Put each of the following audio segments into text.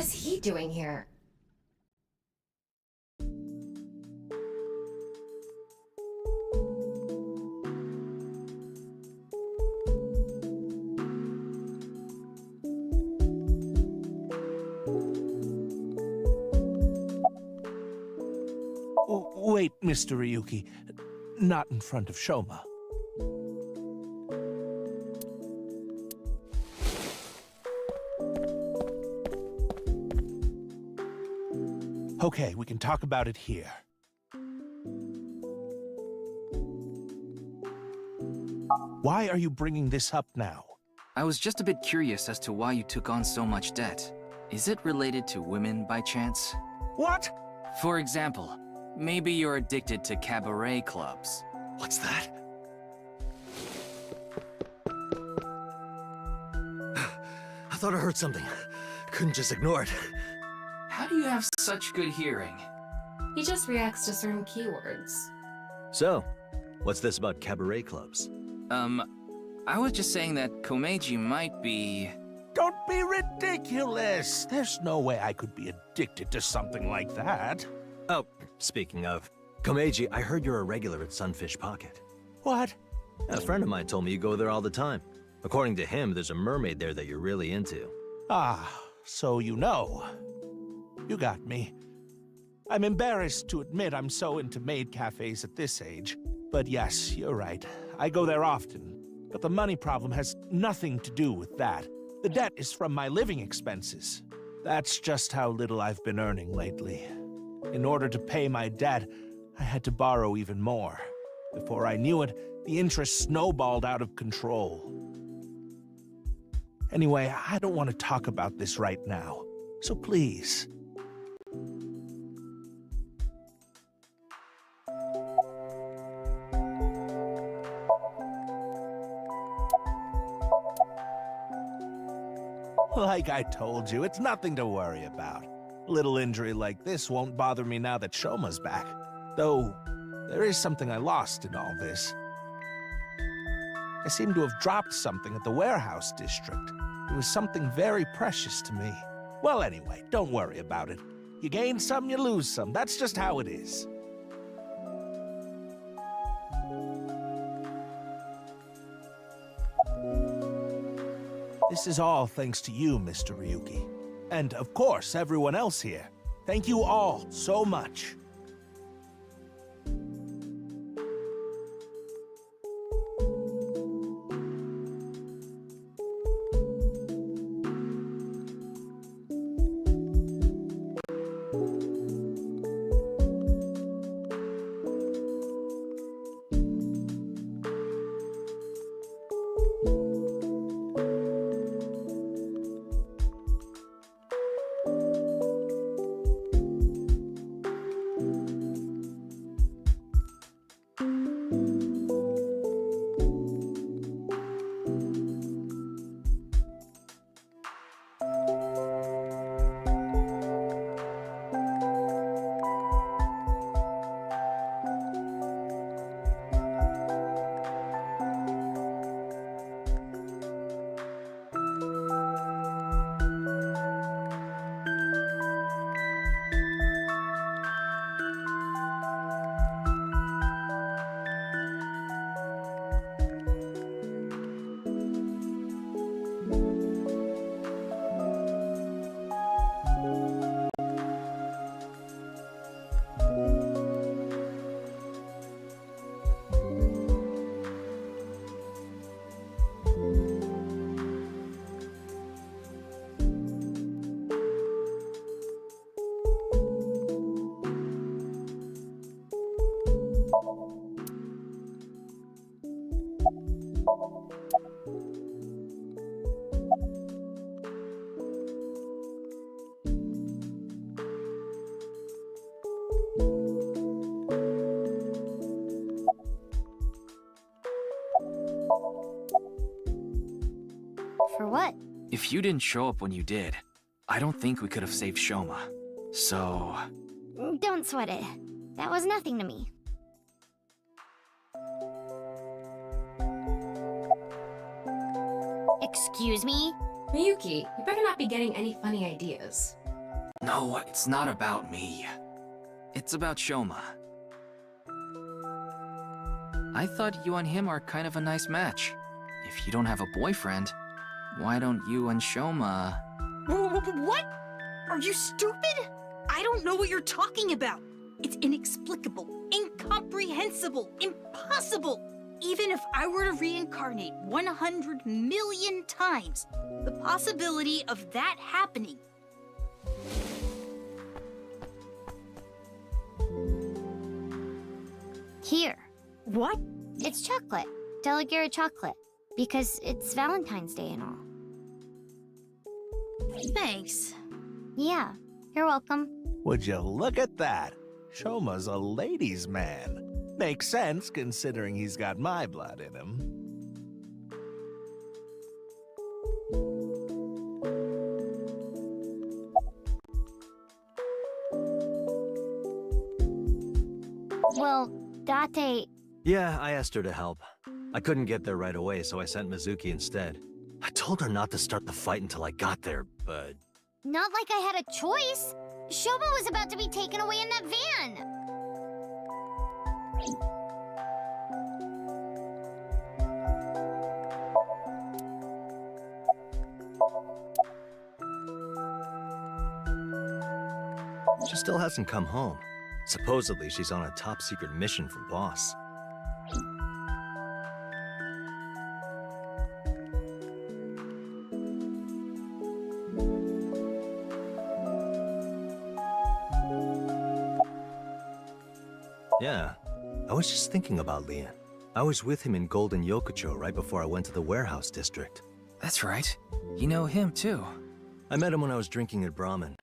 is he doing here? Wait, Mr. Ryuki. Not in front of Shoma. Okay, we can talk about it here. Why are you bringing this up now? I was just a bit curious as to why you took on so much debt. Is it related to women by chance? What? For example, maybe you're addicted to cabaret clubs. What's that? I thought I heard something. Couldn't just ignore it. How do you have such good hearing? He just reacts to certain keywords. So, what's this about cabaret clubs? I was just saying that Komeiji might be... Don't be ridiculous! There's no way I could be addicted to something like that. Oh, speaking of, Komeiji, I heard you're a regular at Sunfish Pocket. What? A friend of mine told me you go there all the time. According to him, there's a mermaid there that you're really into. Ah, so you know. You got me. I'm embarrassed to admit I'm so into maid cafes at this age. But yes, you're right. I go there often. But the money problem has nothing to do with that. The debt is from my living expenses. That's just how little I've been earning lately. In order to pay my debt, I had to borrow even more. Before I knew it, the interest snowballed out of control. Anyway, I don't want to talk about this right now. So please. Like I told you, it's nothing to worry about. A little injury like this won't bother me now that Shoma's back. Though, there is something I lost in all this. I seem to have dropped something at the warehouse district. It was something very precious to me. Well, anyway, don't worry about it. You gain some, you lose some. That's just how it is. This is all thanks to you, Mr. Ryuki. And, of course, everyone else here. Thank you all so much. For what? If you didn't show up when you did, I don't think we could have saved Shoma. So... Don't sweat it. That was nothing to me. Excuse me? Miyuki, you better not be getting any funny ideas. No, it's not about me. It's about Shoma. I thought you and him are kind of a nice match. If you don't have a boyfriend, why don't you and Shoma... What? Are you stupid? I don't know what you're talking about. It's inexplicable, incomprehensible, impossible. Even if I were to reincarnate 100 million times, the possibility of that happening... Here. What? It's chocolate. Deligura chocolate. Because it's Valentine's Day and all. Thanks. Yeah, you're welcome. Would you look at that? Shoma's a ladies' man. Makes sense considering he's got my blood in him. Well, Date... Yeah, I asked her to help. I couldn't get there right away, so I sent Mizuki instead. I told her not to start the fight until I got there, but... Not like I had a choice. Shoma was about to be taken away in that van. She still hasn't come home. Supposedly, she's on a top-secret mission from Boss. Yeah, I was just thinking about Leon. I was with him in Golden Yokocho right before I went to the warehouse district. That's right. You know him, too. I met him when I was drinking at Brahmin.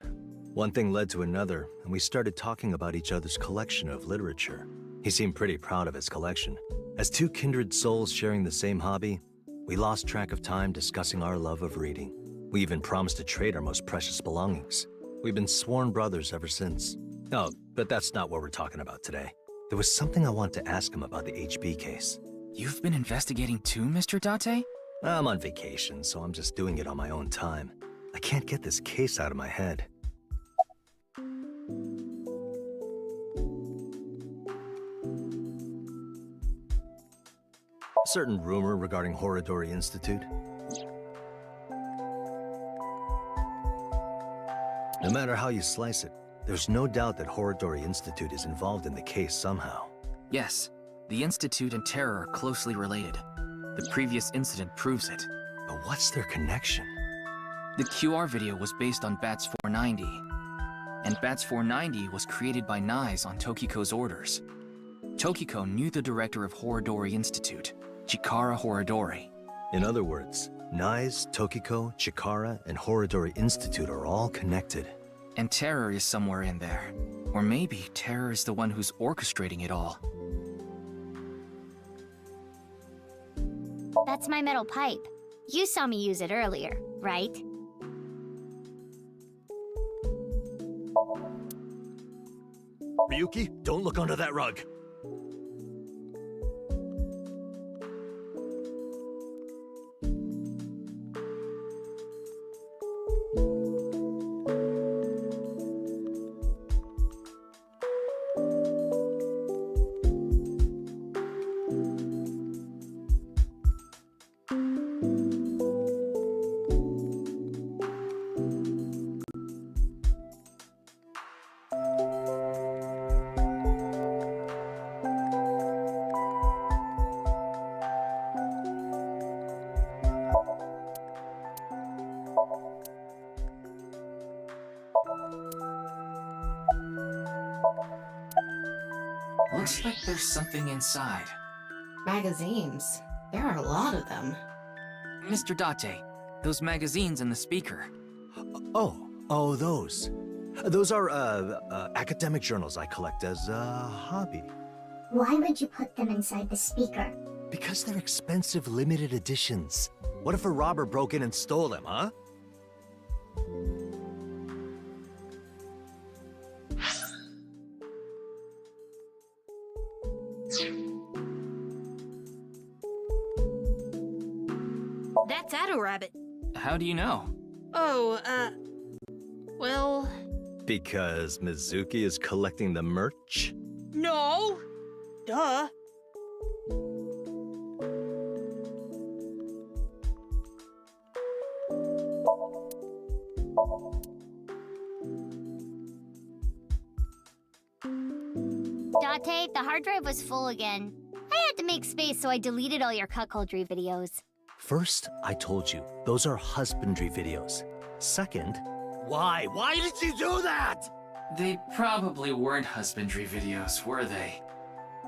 One thing led to another, and we started talking about each other's collection of literature. He seemed pretty proud of his collection. As two kindred souls sharing the same hobby, we lost track of time discussing our love of reading. We even promised to trade our most precious belongings. We've been sworn brothers ever since. Oh, but that's not what we're talking about today. There was something I want to ask him about the HB case. You've been investigating too, Mr. Date? I'm on vacation, so I'm just doing it on my own time. I can't get this case out of my head. A certain rumor regarding Horodori Institute. No matter how you slice it, there's no doubt that Horodori Institute is involved in the case somehow. Yes, the Institute and Terror are closely related. The previous incident proves it. But what's their connection? The QR video was based on BATS 490, and BATS 490 was created by Nyes on Tokiko's orders. Tokiko knew the director of Horodori Institute, Chikara Horodori. In other words, Nyes, Tokiko, Chikara, and Horodori Institute are all connected. And Terror is somewhere in there. Or maybe Terror is the one who's orchestrating it all. That's my metal pipe. You saw me use it earlier, right? Ryuki, don't look under that rug. Looks like there's something inside. Magazines. There are a lot of them. Mr. Date, those magazines in the speaker. Oh, those. Those are, academic journals I collect as a hobby. Why would you put them inside the speaker? Because they're expensive limited editions. What if a robber broke in and stole them, huh? That's Addo Rabbit. How do you know? Oh, well, Because Mizuki is collecting the merch? No! Duh. Date, the hard drive was full again. I had to make space, so I deleted all your cuckoldry videos. First, I told you, those are husbandry videos. Second, why? Why did you do that? They probably weren't husbandry videos, were they?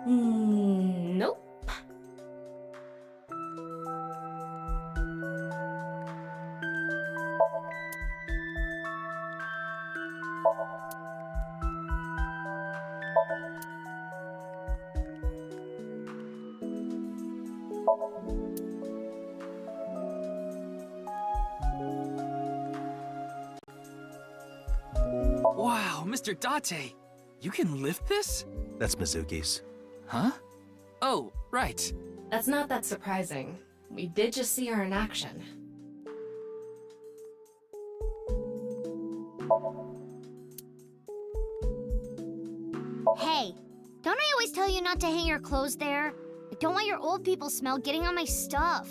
Nope. Wow, Mr. Date! You can lift this? That's Mizuki's. Huh? Oh, right. That's not that surprising. We did just see her in action. Hey, don't I always tell you not to hang your clothes there? I don't want your old people smell getting on my stuff.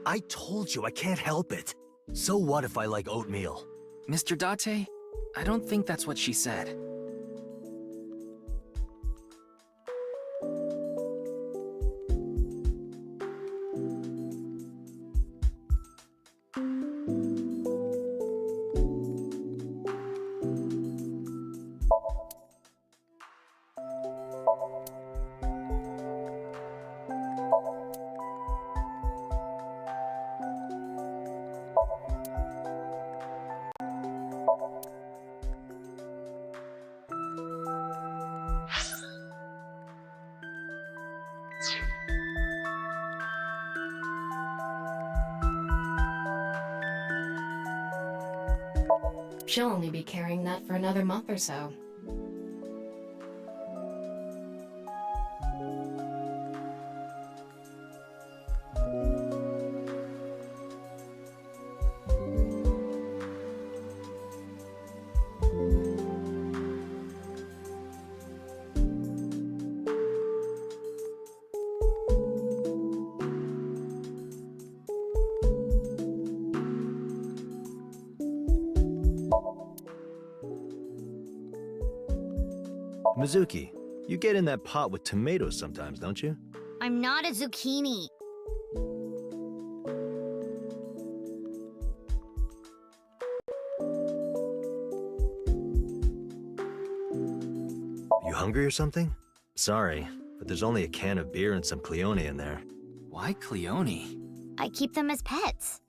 I told you I can't help it. So what if I like oatmeal? Mr. Date, I don't think that's what she said. She'll only be carrying that for another month or so. Mizuki, you get in that pot with tomatoes sometimes, don't you? I'm not a zucchini. You hungry or something? Sorry, but there's only a can of beer and some Cleone in there. Why Cleone? I keep them as pets.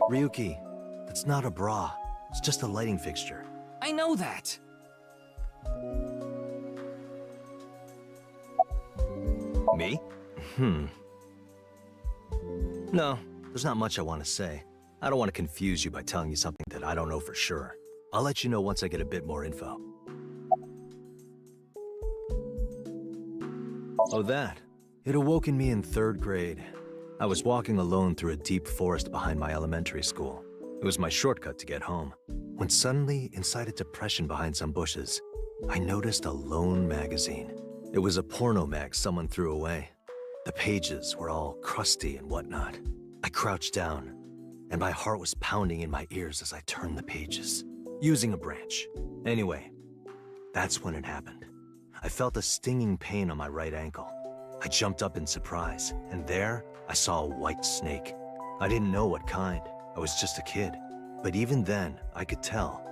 Ryuki, that's not a bra. It's just a lighting fixture. I know that! Me? No, there's not much I want to say. I don't want to confuse you by telling you something that I don't know for sure. I'll let you know once I get a bit more info. Oh, that. It awoke in me in 3rd grade. I was walking alone through a deep forest behind my elementary school. It was my shortcut to get home. When suddenly, inside a depression behind some bushes, I noticed a lone magazine. It was a porno mag someone threw away. The pages were all crusty and whatnot. I crouched down, and my heart was pounding in my ears as I turned the pages, using a branch. Anyway, that's when it happened. I felt a stinging pain on my right ankle. I jumped up in surprise, and there, I saw a white snake. I didn't know what kind. I was just a kid. But even then, I could tell.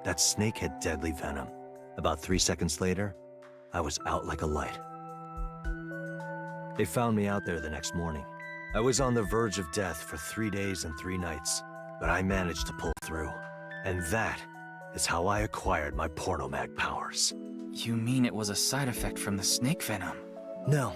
That snake had deadly venom. About 3 seconds later, I was out like a light. They found me out there the next morning. I was on the verge of death for 3 days and 3 nights, but I managed to pull through. And that is how I acquired my pornomag powers. You mean it was a side effect from the snake venom? No,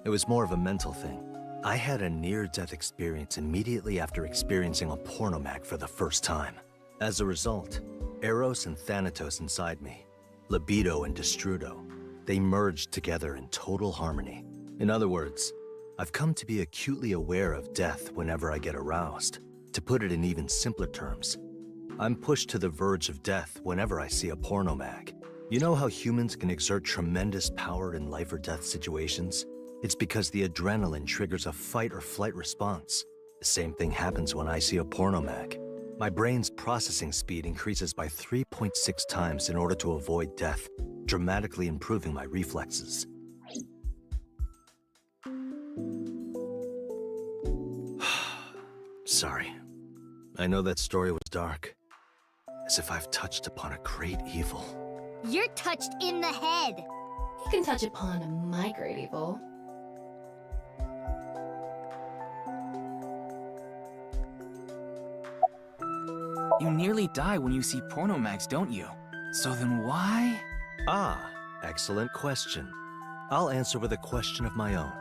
it was more of a mental thing. I had a near-death experience immediately after experiencing a pornomag for the first time. As a result, Eros and Thanatos inside me, libido and destrudo, they merged together in total harmony. In other words, I've come to be acutely aware of death whenever I get aroused. To put it in even simpler terms, I'm pushed to the verge of death whenever I see a pornomag. You know how humans can exert tremendous power in life or death situations? It's because the adrenaline triggers a fight or flight response. The same thing happens when I see a pornomag. My brain's processing speed increases by 3.6 times in order to avoid death, dramatically improving my reflexes. Sorry. I know that story was dark. As if I've touched upon a great evil. You're touched in the head. You can touch upon my great evil. You nearly die when you see pornomags, don't you? So then why? Ah, excellent question. I'll answer with a question of my own.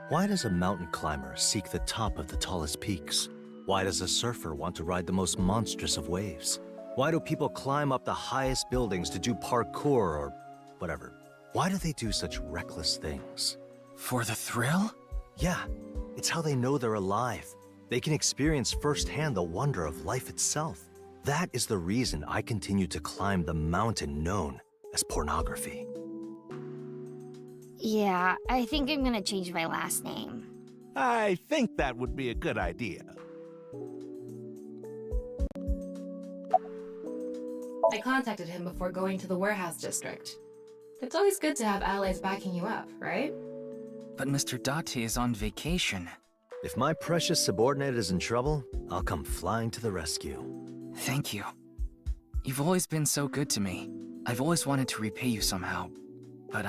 Why does a mountain climber seek the top of the tallest peaks? Why does a surfer want to ride the most monstrous of waves? Why do people climb up the highest buildings to do parkour or whatever? Why do they do such reckless things? For the thrill? Yeah, it's how they know they're alive. They can experience firsthand the wonder of life itself. That is the reason I continue to climb the mountain known as pornography. Yeah, I think I'm gonna change my last name. I think that would be a good idea. I contacted him before going to the warehouse district. It's always good to have allies backing you up, right? But Mr. Date is on vacation. If my precious subordinate is in trouble, I'll come flying to the rescue. Thank you. You've always been so good to me. I've always wanted to repay you somehow, but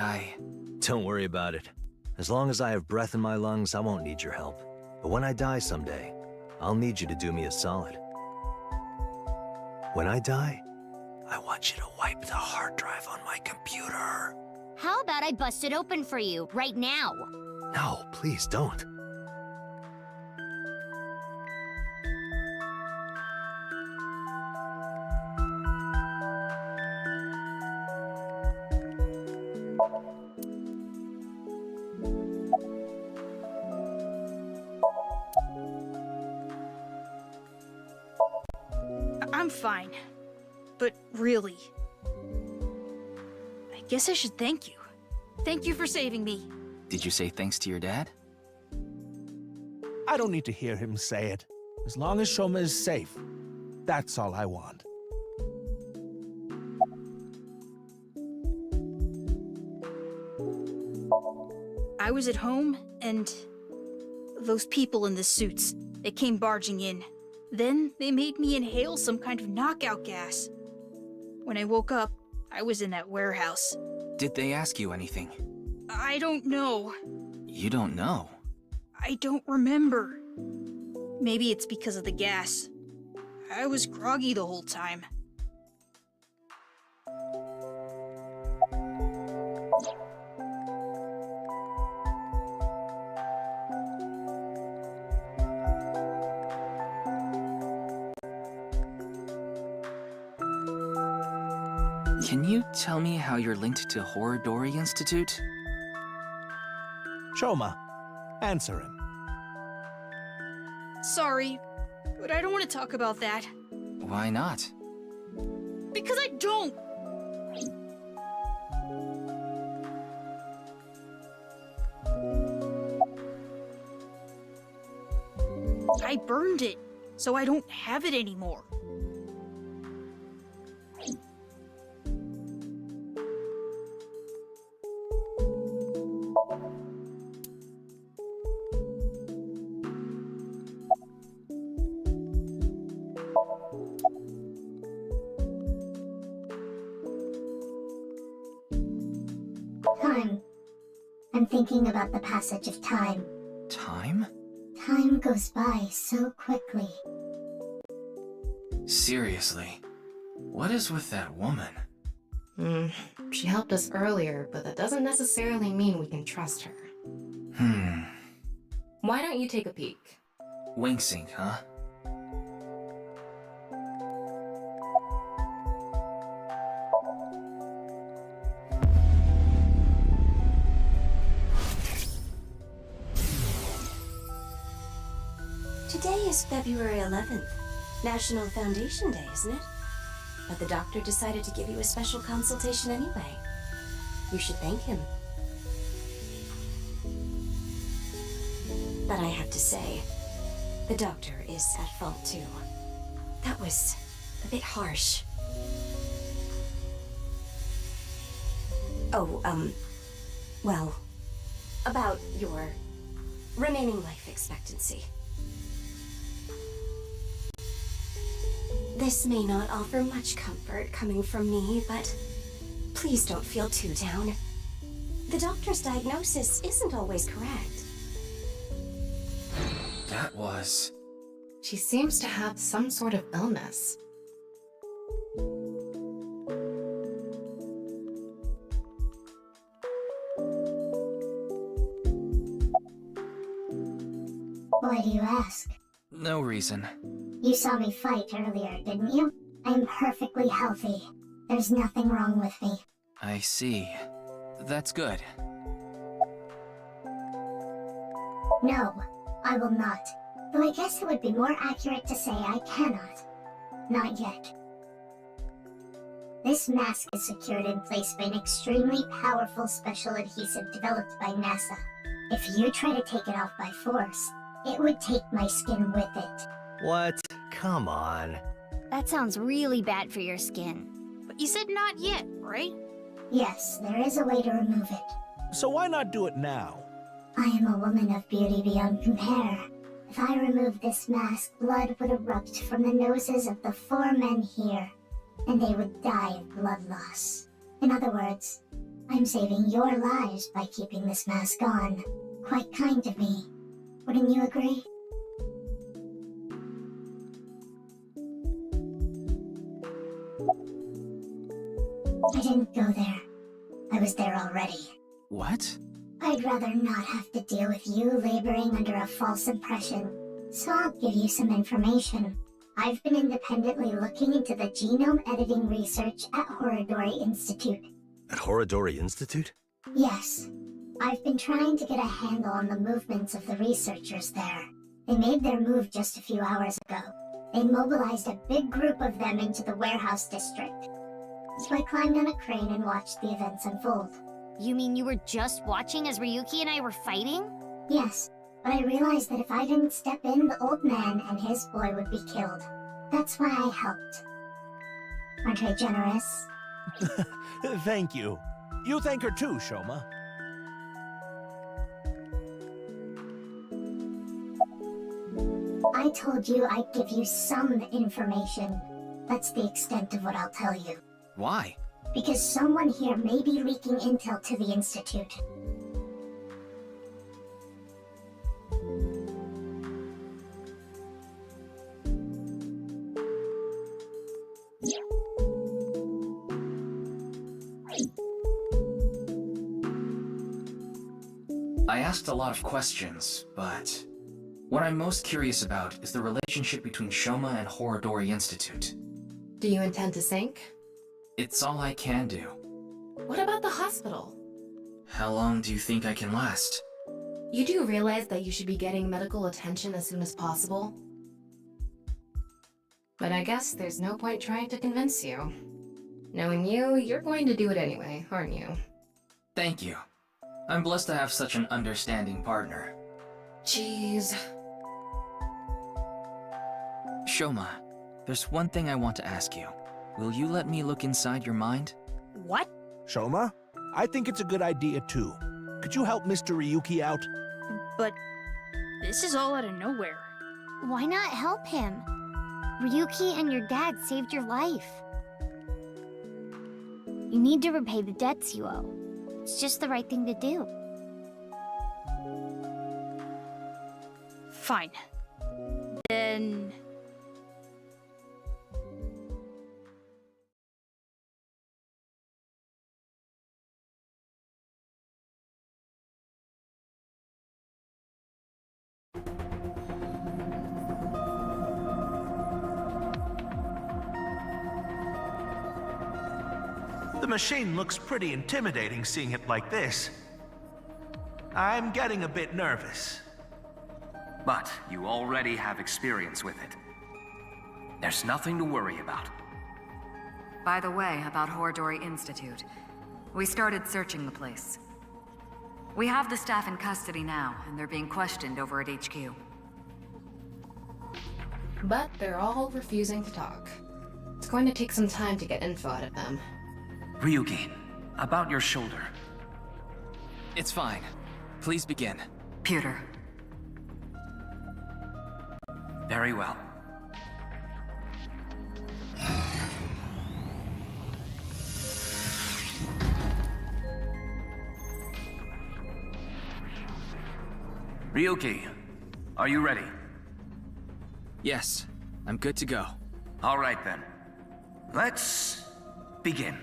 Don't worry about it. As long as I have breath in my lungs, I won't need your help. But when I die someday, I'll need you to do me a solid. When I die, I want you to wipe the hard drive on my computer. How about I bust it open for you, right now? No, please don't. I'm fine. But really, I guess I should thank you. Thank you for saving me. did you say thanks to your dad? I don't need to hear him say it. As long as Shoma is safe, that's all I want. I was at home, and those people in the suits, they came barging in. Then they made me inhale some kind of knockout gas. When I woke up, I was in that warehouse. Did they ask you anything? I don't know. You don't know. I don't remember. Maybe it's because of the gas. I was groggy the whole time. Can you tell me how you're linked to Horodori Institute? Shoma, answer him. Sorry, but I don't want to talk about that. Why not? Because I don't! I burned it, so I don't have it anymore. Time. I'm thinking about the passage of time. Time? Time goes by so quickly. Seriously. What is with that woman? She helped us earlier, but that doesn't necessarily mean we can trust her. Why don't you take a peek? Wink sync, huh? Today is February 11th, National Foundation Day, isn't it? But the doctor decided to give you a special consultation anyway. You should thank him. But I have to say, the doctor is at fault too. That was a bit harsh. Oh, well, about your remaining life expectancy. This may not offer much comfort coming from me, but please don't feel too down. The doctor's diagnosis isn't always correct. That was... She seems to have some sort of illness. Why do you ask? no reason. You saw me fight earlier, didn't you? I'm perfectly healthy. There's nothing wrong with me. I see. That's good. No, I will not. Though I guess it would be more accurate to say I cannot. Not yet. This mask is secured in place by an extremely powerful special adhesive developed by NASA. If you try to take it off by force, it would take my skin with it. What? Come on. That sounds really bad for your skin. But you said not yet, right? Yes, there is a way to remove it. So why not do it now? I am a woman of beauty beyond compare. If I removed this mask, blood would erupt from the noses of the 4 men here, and they would die of blood loss. In other words, I'm saving your lives by keeping this mask on. Quite kind of me. Wouldn't you agree? I didn't go there. I was there already. What? I'd rather not have to deal with you laboring under a false impression, so I'll give you some information. I've been independently looking into the genome editing research at Horodori Institute. At Horodori Institute? Yes, I've been trying to get a handle on the movements of the researchers there. They made their move just a few hours ago. They mobilized a big group of them into the warehouse district. So I climbed on a crane and watched the events unfold. You mean you were just watching as Ryuki and I were fighting? Yes, but I realized that if I didn't step in, the old man and his boy would be killed. That's why I helped. Aren't I generous? Thank you. You thank her too, Shoma. I told you I'd give you some information. That's the extent of what I'll tell you. Why? Because someone here may be leaking intel to the Institute. I asked a lot of questions, but what I'm most curious about is the relationship between Shoma and Horodori Institute. Do you intend to sink? It's all I can do. What about the hospital? How long do you think I can last? You do realize that you should be getting medical attention as soon as possible? But I guess there's no point trying to convince you. Knowing you, you're going to do it anyway, aren't you? Thank you. I'm blessed to have such an understanding partner. Jeez. Shoma, there's one thing I want to ask you. Will you let me look inside your mind? What? Shoma, I think it's a good idea too. Could you help Mr. Ryuki out? But this is all out of nowhere. Why not help him? Ryuki and your dad saved your life. You need to repay the debts you owe. It's just the right thing to do. Fine. Then... The machine looks pretty intimidating seeing it like this. I'm getting a bit nervous. But you already have experience with it. There's nothing to worry about. By the way, about Horadori Institute. We started searching the place. We have the staff in custody now, and they're being questioned over at HQ. But they're all refusing to talk. It's going to take some time to get info out of them. Ryugi, about your shoulder. It's fine. Please begin. Pewter. Very well. Ryuki, are you ready? Yes, I'm good to go. All right then. Let's begin.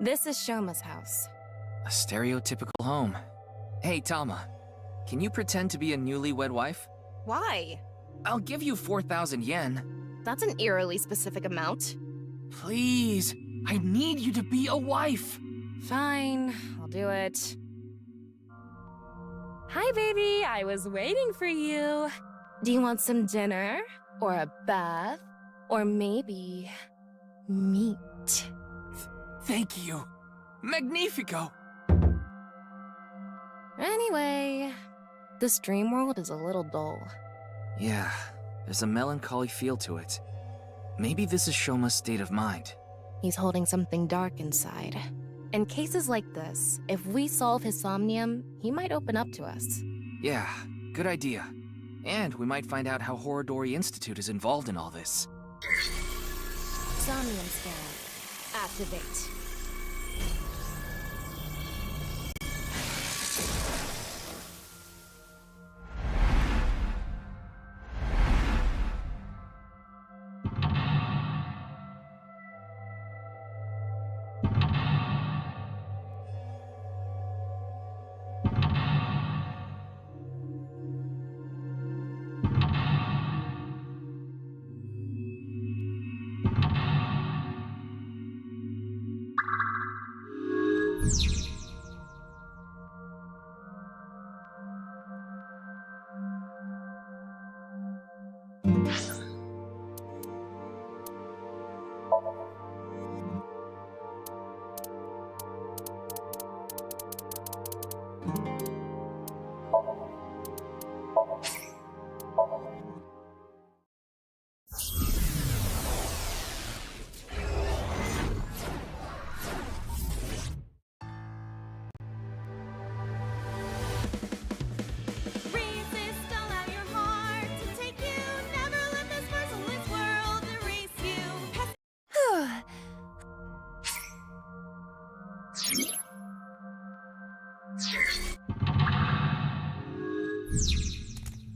This is Shoma's house. A stereotypical home. Hey, Tama. Can you pretend to be a newlywed wife? Why? I'll give you 4,000 yen. That's an eerily specific amount. Please, I need you to be a wife. Fine, I'll do it. Hi, baby. I was waiting for you. Do you want some dinner? Or a bath? Or maybe... meat? Thank you. Magnifico. Anyway, this dream world is a little dull. Yeah, there's a melancholy feel to it. Maybe this is Shoma's state of mind. He's holding something dark inside. In cases like this, if we solve his somnium, he might open up to us. Yeah, good idea. And we might find out how Horadori Institute is involved in all this. Somnium scan. Activate.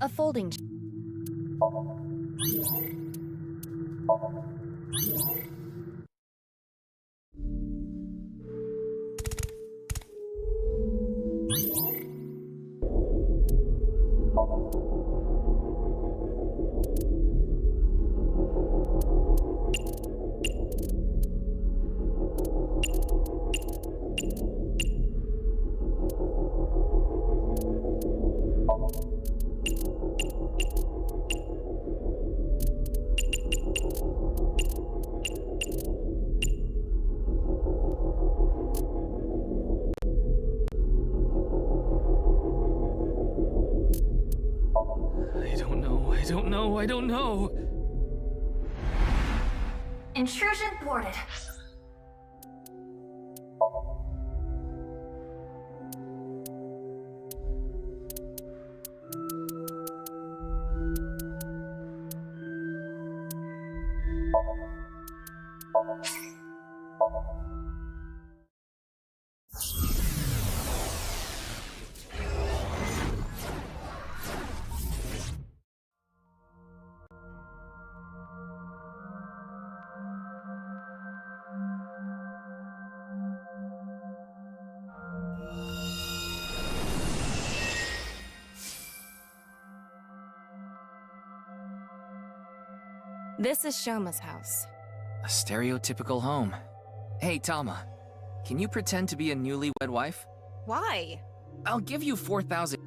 A folding. I don't know. Intrusion thwarted. This is Shoma's house. A stereotypical home. Hey, Tama. Can you pretend to be a newlywed wife? Why? I'll give you 4,000.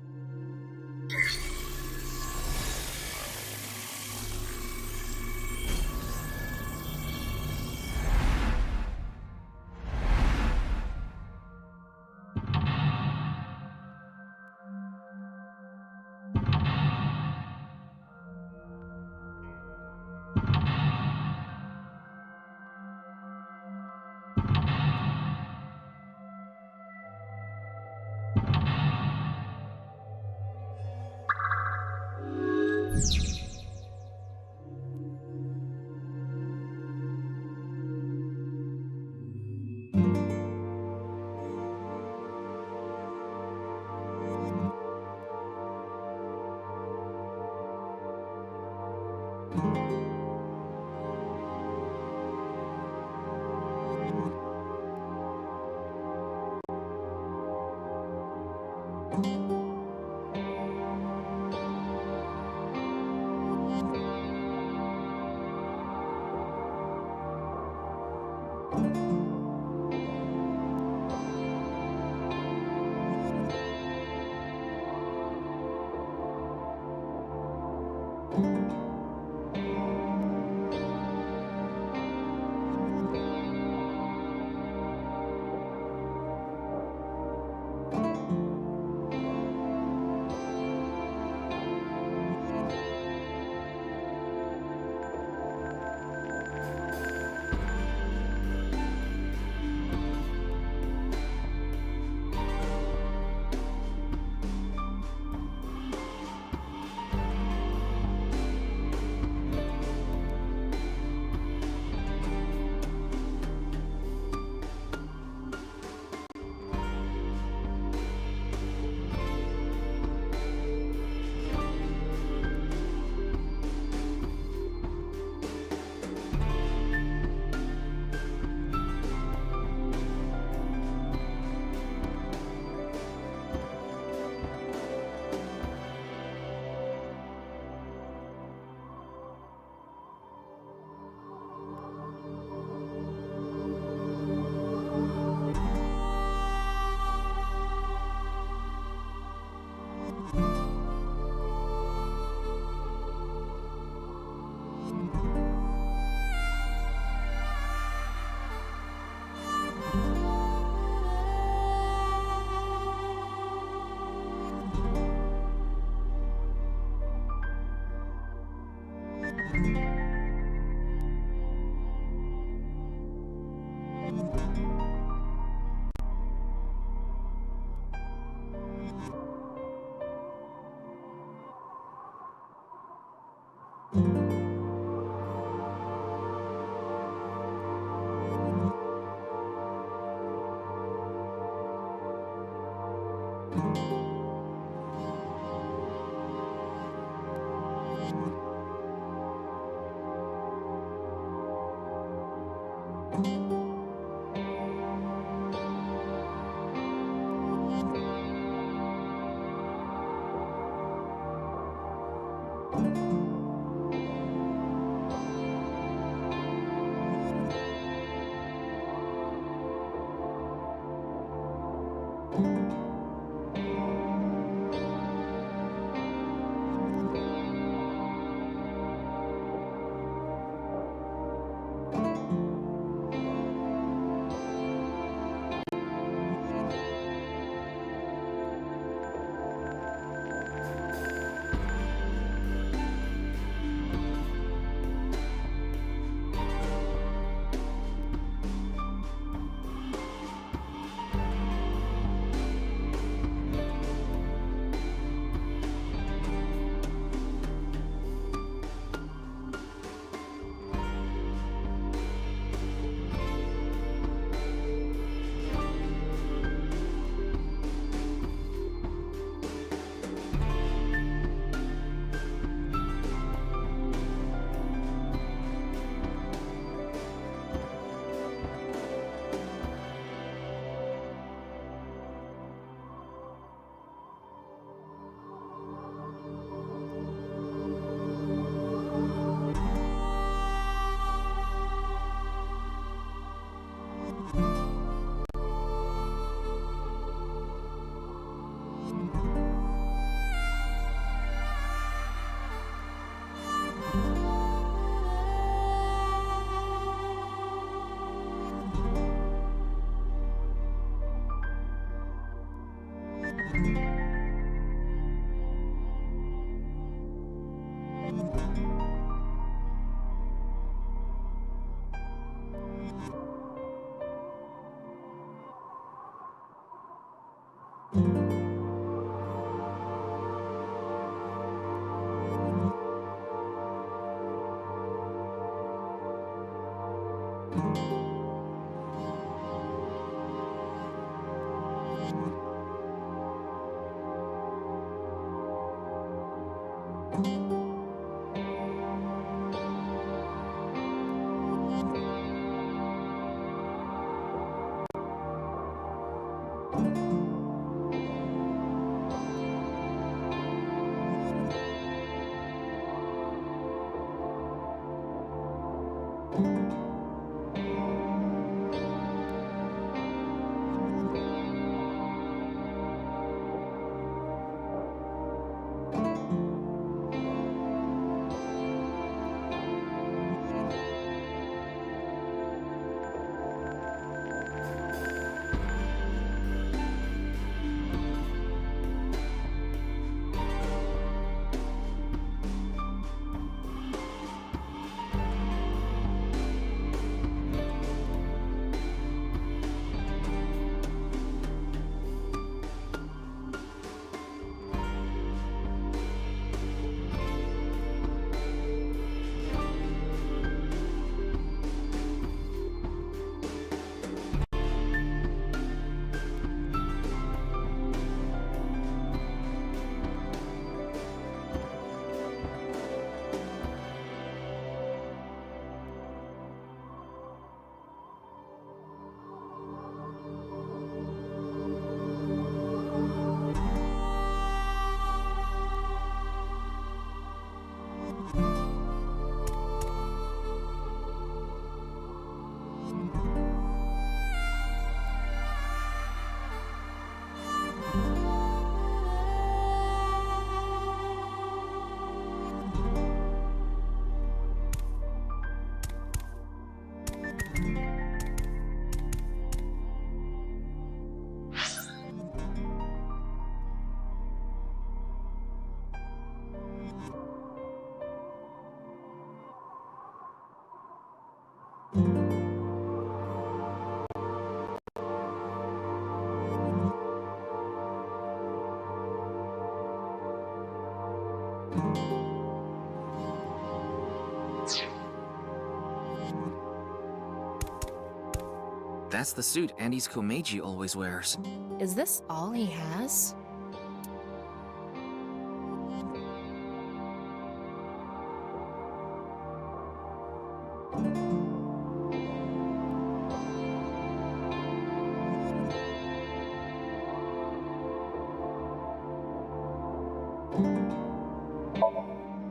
That's the suit Andy's Komeiji always wears. Is this all he has?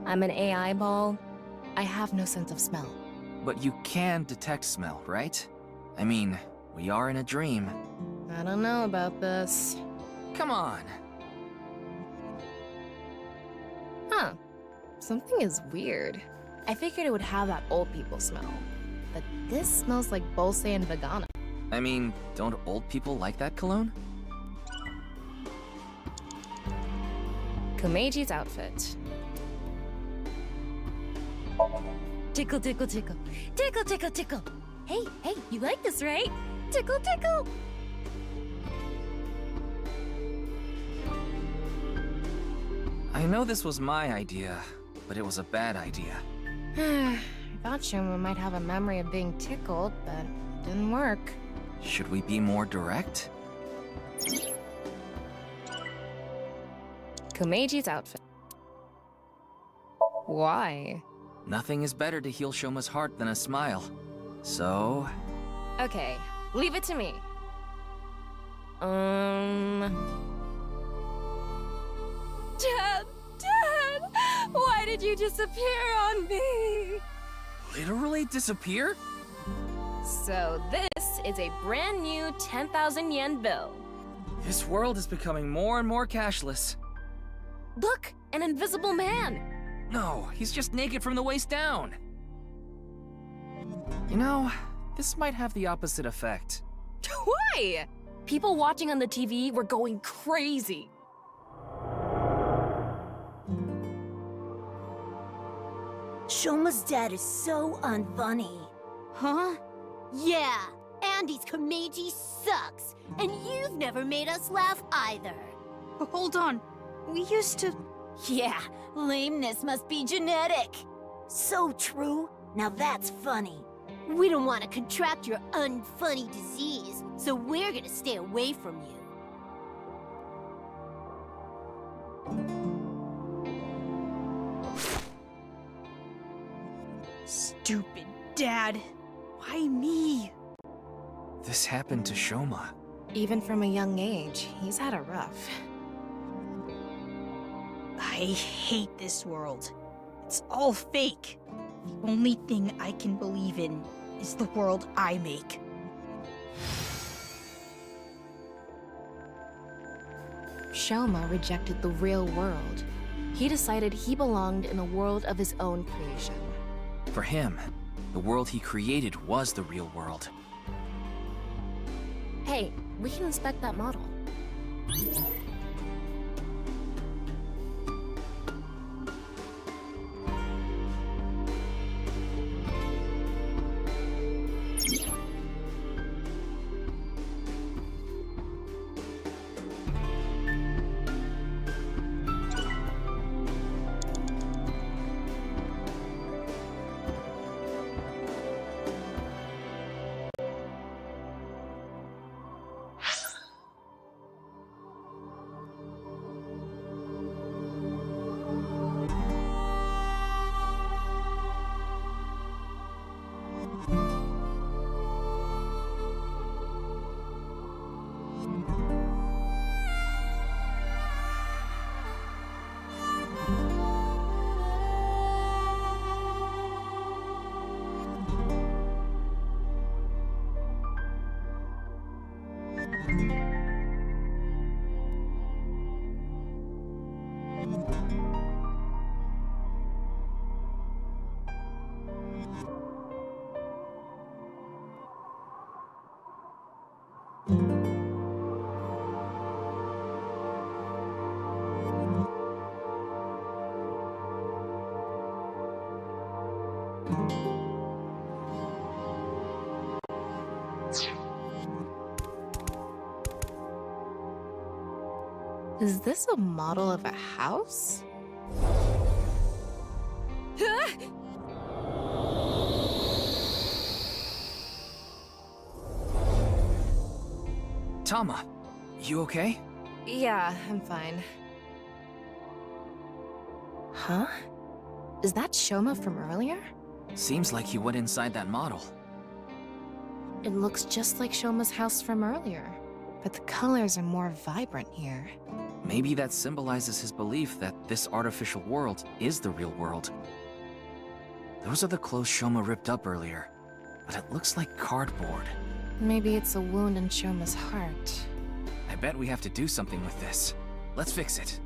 I'm an AI ball. I have no sense of smell. But you can detect smell, right? I mean, we are in a dream. I don't know about this. Come on! Huh. Something is weird. I figured it would have that old people smell. But this smells like Bolse and Vegana. I mean, don't old people like that cologne? Komeiji's outfit. Tickle, tickle, tickle. Tickle, tickle, tickle. Hey, hey, you like this, right? Tickle, tickle. I know this was my idea, but it was a bad idea. I thought Shoma might have a memory of being tickled, but it didn't work. Should we be more direct? Komeiji's outfit. Why? Nothing is better to heal Shoma's heart than a smile. So... Okay, leave it to me. Dad! Dad! Why did you disappear on me? Literally disappear? So this is a brand new 10,000 yen bill. This world is becoming more and more cashless. Look, an invisible man! No, he's just naked from the waist down. You know, this might have the opposite effect. Why? People watching on the TV were going crazy. Shoma's dad is so unfunny. Huh? Yeah, Andy's Komeiji sucks, and you've never made us laugh either. Hold on. We used to... Yeah, lameness must be genetic. So true. Now that's funny. We don't want to contract your unfunny disease, so we're gonna stay away from you. Stupid Dad. Why me? This happened to Shoma. Even from a young age, he's had a rough. I hate this world. It's all fake. The only thing I can believe in is the world I make. Shoma rejected the real world. He decided he belonged in a world of his own creation. For him, the world he created was the real world. Hey, we can inspect that model. Is this a model of a house? Tama, you okay? Yeah, I'm fine. Huh? Is that Shoma from earlier? Seems like he went inside that model. It looks just like Shoma's house from earlier, but the colors are more vibrant here. Maybe that symbolizes his belief that this artificial world is the real world. Those are the clothes Shoma ripped up earlier, but it looks like cardboard. Maybe it's a wound in Shoma's heart. I bet we have to do something with this. Let's fix it.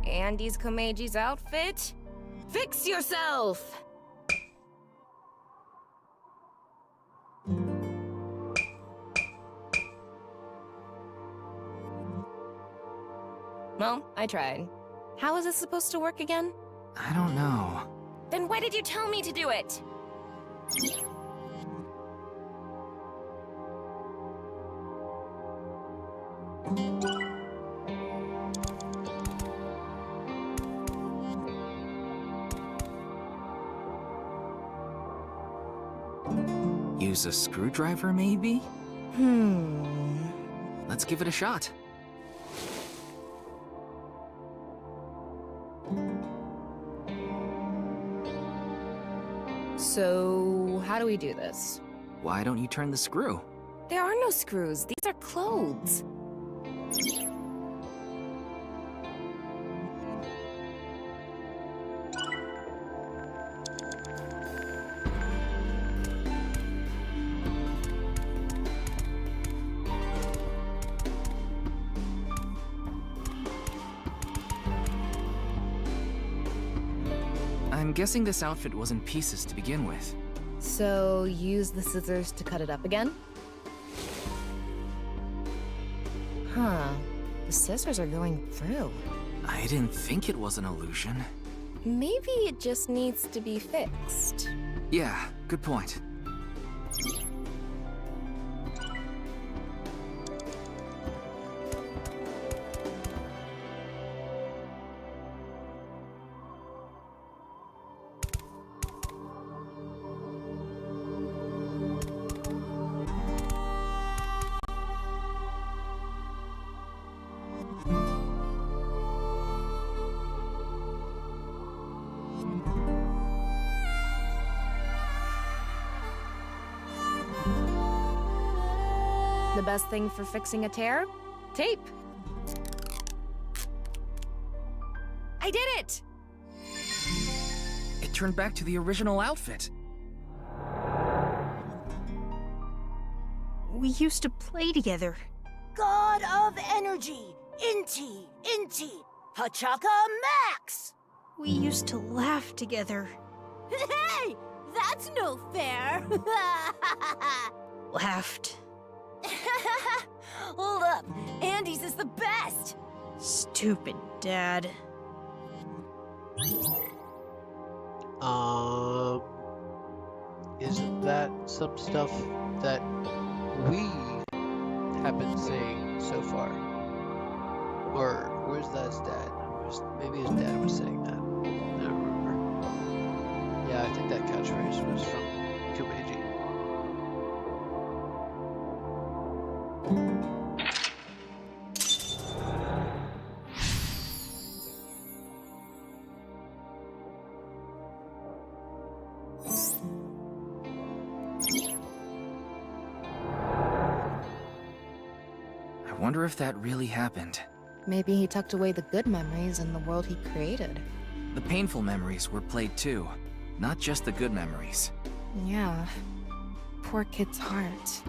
Andy's Komeiji's outfit? Fix yourself! Well, I tried. How is this supposed to work again? I don't know. Then why did you tell me to do it? Use a screwdriver, maybe? Let's give it a shot. So, how do we do this? Why don't you turn the screw? There are no screws. These are clothes. I'm guessing this outfit was in pieces to begin with. So, use the scissors to cut it up again? Huh. The scissors are going through. I didn't think it was an illusion. Maybe it just needs to be fixed. Yeah, good point. The best thing for fixing a tear? Tape. I did it! It turned back to the original outfit. We used to play together. God of Energy! Inti! Pachaka Max! We used to laugh together. Hey! That's no fair! Laughed. Hold up! Andy's is the best! Stupid dad. Isn't that some stuff that we have been saying so far? Or where's dad's dad? Maybe his dad was saying that. I don't remember. Yeah, I think that catchphrase was from Kumeiji. I wonder if that really happened. Maybe he tucked away the good memories in the world he created. The painful memories were played too, not just the good memories. Yeah. Poor kid's heart.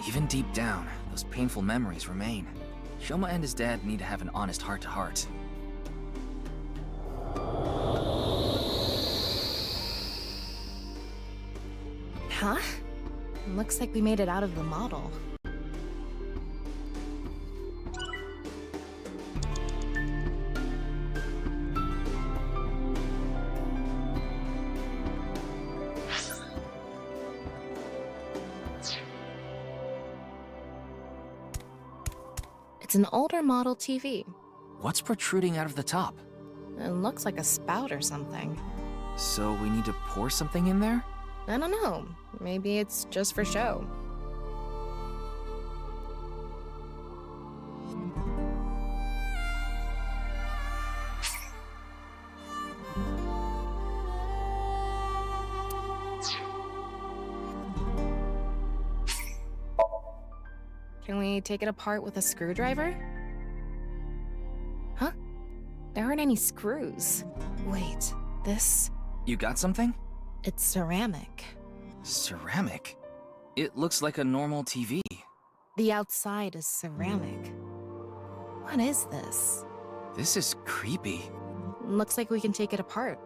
Even deep down, those painful memories remain. Shoma and his dad need to have an honest heart-to-heart. Huh? Looks like we made it out of the model. It's an older model TV. What's protruding out of the top? It looks like a spout or something. So we need to pour something in there? I don't know. Maybe it's just for show. Can we take it apart with a screwdriver? Huh? There aren't any screws. Wait, this? You got something? It's ceramic. Ceramic? It looks like a normal TV. The outside is ceramic. What is this? This is creepy. Looks like we can take it apart.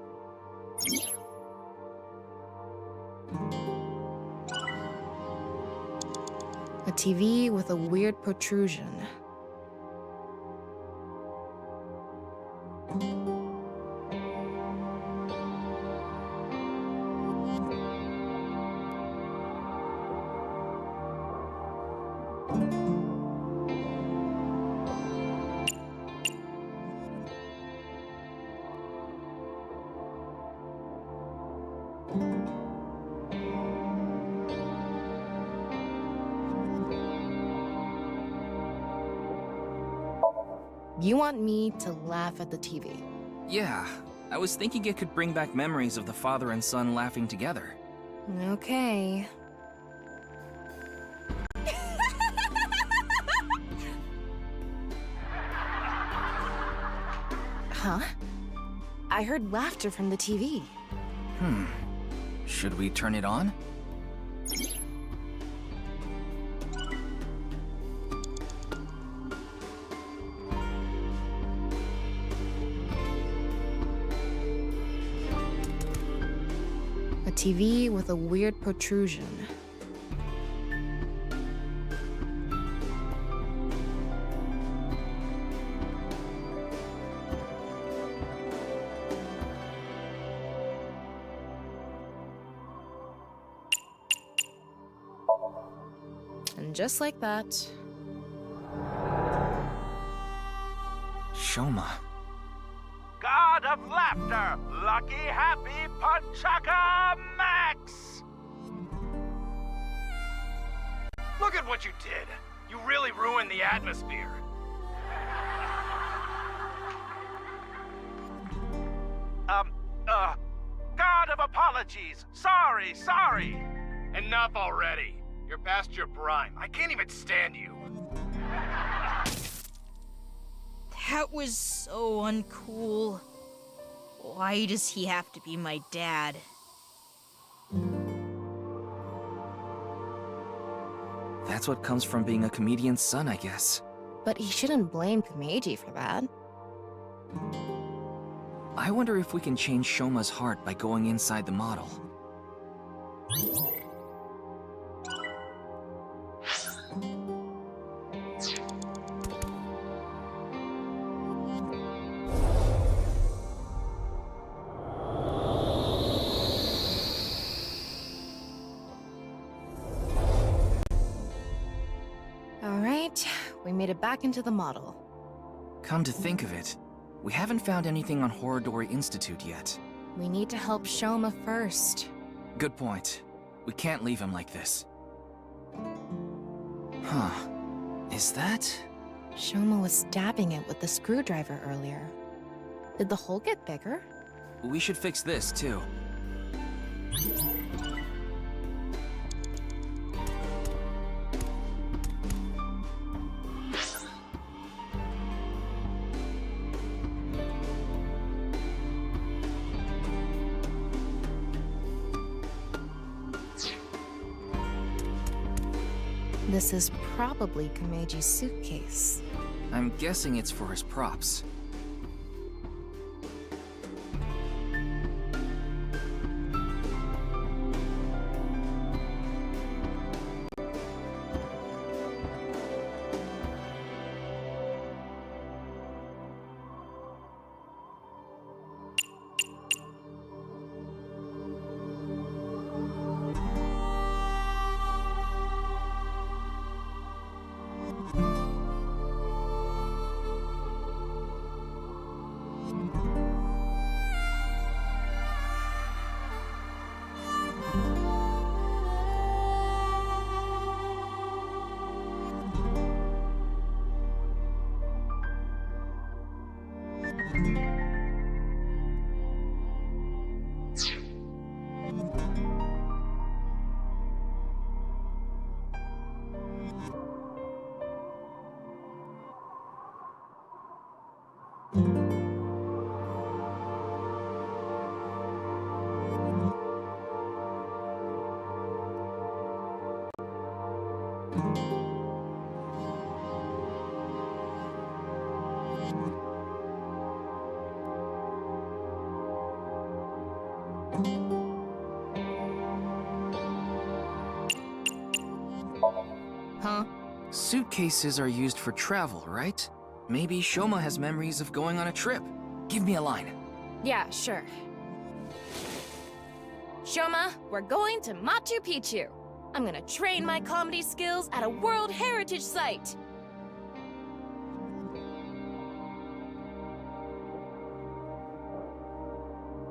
A TV with a weird protrusion. You want me to laugh at the TV? Yeah, I was thinking it could bring back memories of the father and son laughing together. Okay. Huh? I heard laughter from the TV. Should we turn it on? A TV with a weird protrusion. And just like that... Shoma. God of laughter, lucky, happy, Panchaka Max! Look at what you did. You really ruined the atmosphere. God of apologies. Sorry. Enough already. You're past your prime. I can't even stand you. That was so uncool. Why does he have to be my dad? That's what comes from being a comedian's son, I guess. But he shouldn't blame Kumeiji for that. I wonder if we can change Shoma's heart by going inside the model. Alright, we made it back into the model. Come to think of it, we haven't found anything on Horodori Institute yet. We need to help Shoma first. Good point. We can't leave him like this. Huh. Is that... Shoma was stabbing it with the screwdriver earlier. Did the hole get bigger? We should fix this, too. This is probably Kumeiji's suitcase. I'm guessing it's for his props. Huh? Suitcases are used for travel, right? Maybe Shoma has memories of going on a trip. Give me a line. Yeah, sure. Shoma, we're going to Machu Picchu. I'm gonna train my comedy skills at a World Heritage Site.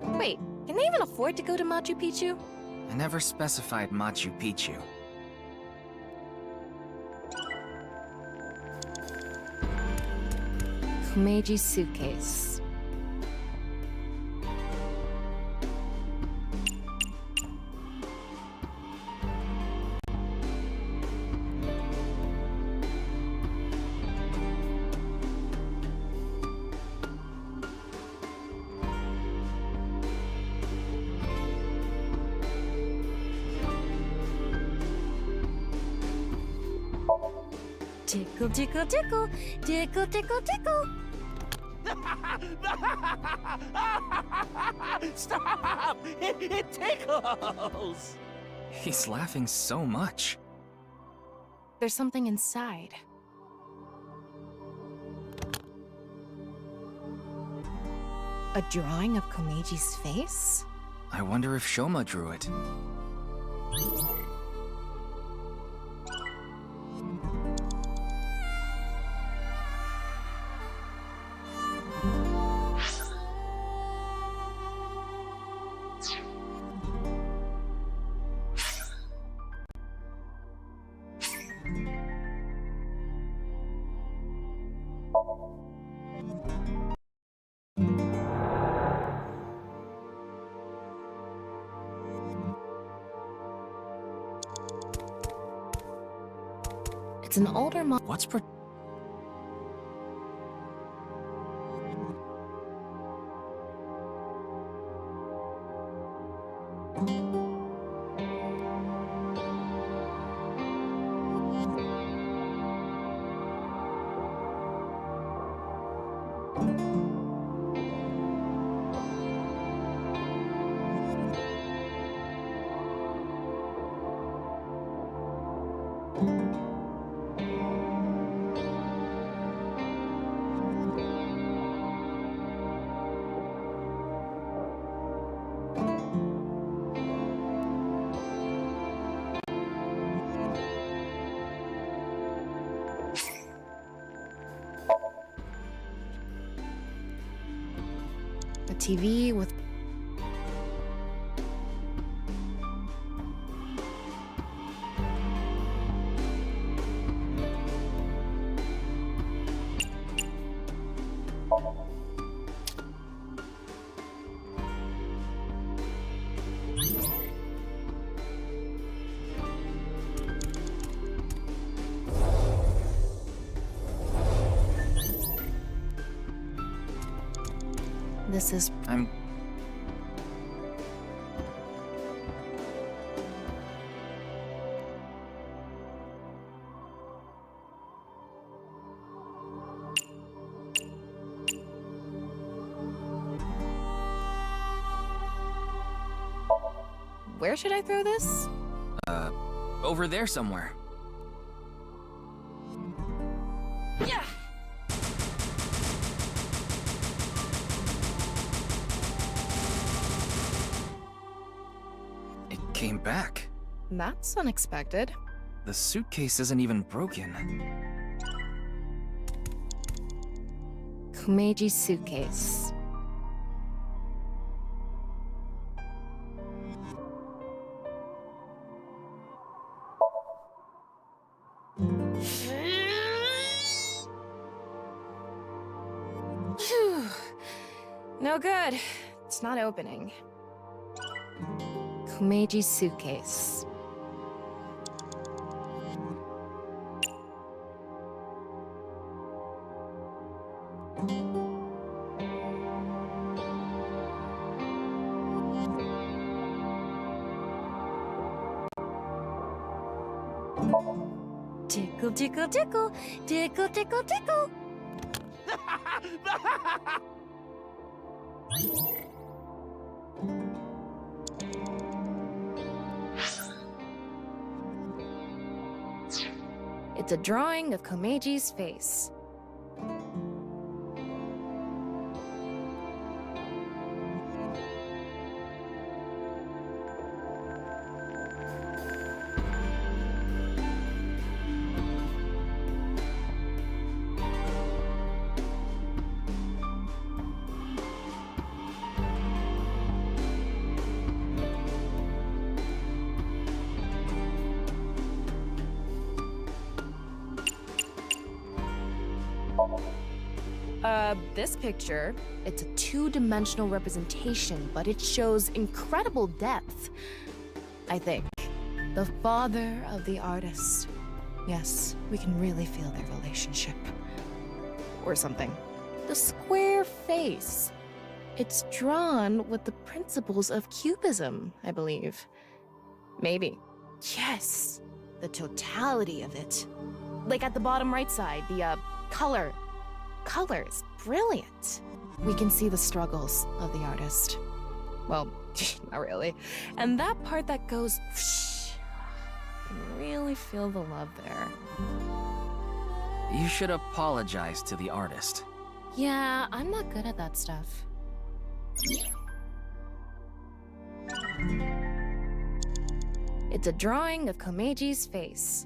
Wait, can they even afford to go to Machu Picchu? I never specified Machu Picchu. Kumeji's suitcase. Tickle, tickle, tickle, tickle, tickle, tickle. Stop! It tickles! He's laughing so much. There's something inside. A drawing of Komeji's face? I wonder if Shoma drew it. It's an older What's a TV with this is Where should I throw this? over there somewhere. Yeah. It came back. That's unexpected. The suitcase isn't even broken. Kumeji's suitcase. Phew. No good. It's not opening. Kumeji's suitcase. Tickle, tickle, tickle, tickle, tickle, tickle. It's a drawing of Komeji's face. This picture, it's a two-dimensional representation, but it shows incredible depth. I think. The father of the artist. Yes, we can really feel their relationship. Or something. The square face. It's drawn with the principles of Cubism, I believe. Maybe. Yes! The totality of it. Like at the bottom right side, the, color. Color is brilliant. We can see the struggles of the artist. Well, not really. And that part that goes whoosh, you can really feel the love there. You should apologize to the artist. Yeah, I'm not good at that stuff. It's a drawing of Komeji's face.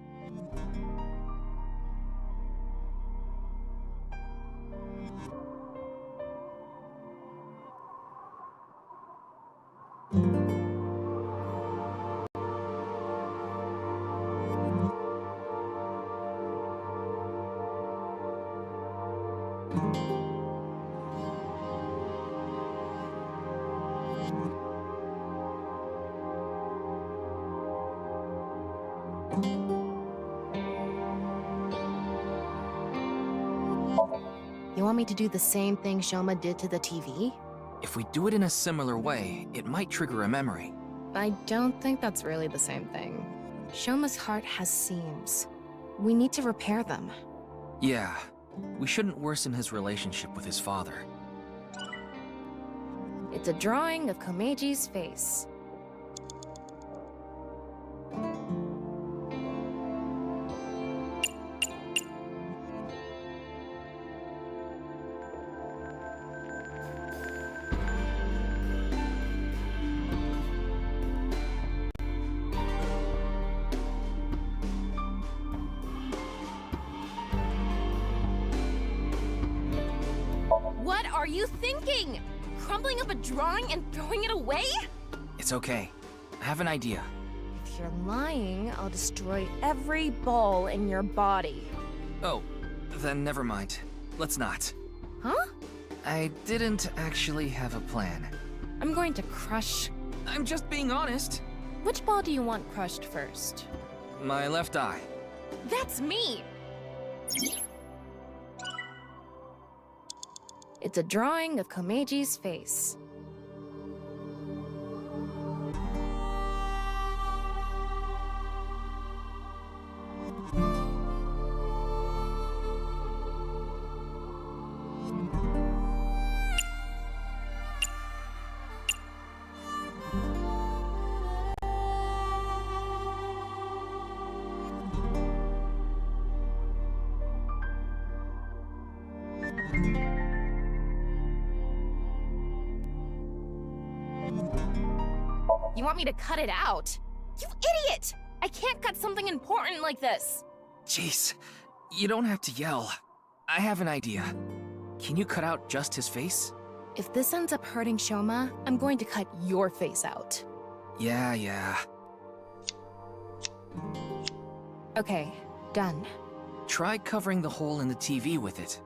You want me to do the same thing Shoma did to the TV? If we do it in a similar way, it might trigger a memory. I don't think that's really the same thing. Shoma's heart has seams. We need to repair them. Yeah, we shouldn't worsen his relationship with his father. It's a drawing of Komeji's face. What are you thinking? Crumpling up a drawing and throwing it away? It's okay. I have an idea. If you're lying, I'll destroy every ball in your body. Oh, then never mind. Let's not. Huh? I didn't actually have a plan. I'm going to crush... I'm just being honest. Which ball do you want crushed first? My left eye. That's me! It's a drawing of Komeji's face. You want me to cut it out? You idiot! I can't cut something important like this! Jeez, you don't have to yell. I have an idea. Can you cut out just his face? If this ends up hurting Shoma, I'm going to cut your face out. Yeah. Okay, done. Try covering the hole in the TV with it.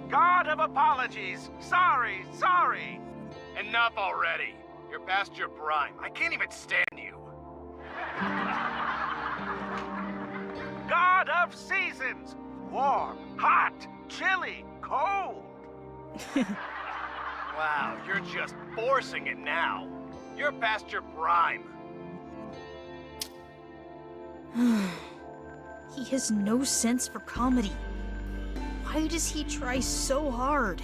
God of apologies. Sorry. Enough already. You're past your prime. I can't even stand you. God of seasons. Warm, hot, chilly, cold. Wow, you're just forcing it now. You're past your prime. He has no sense for comedy. Why does he try so hard?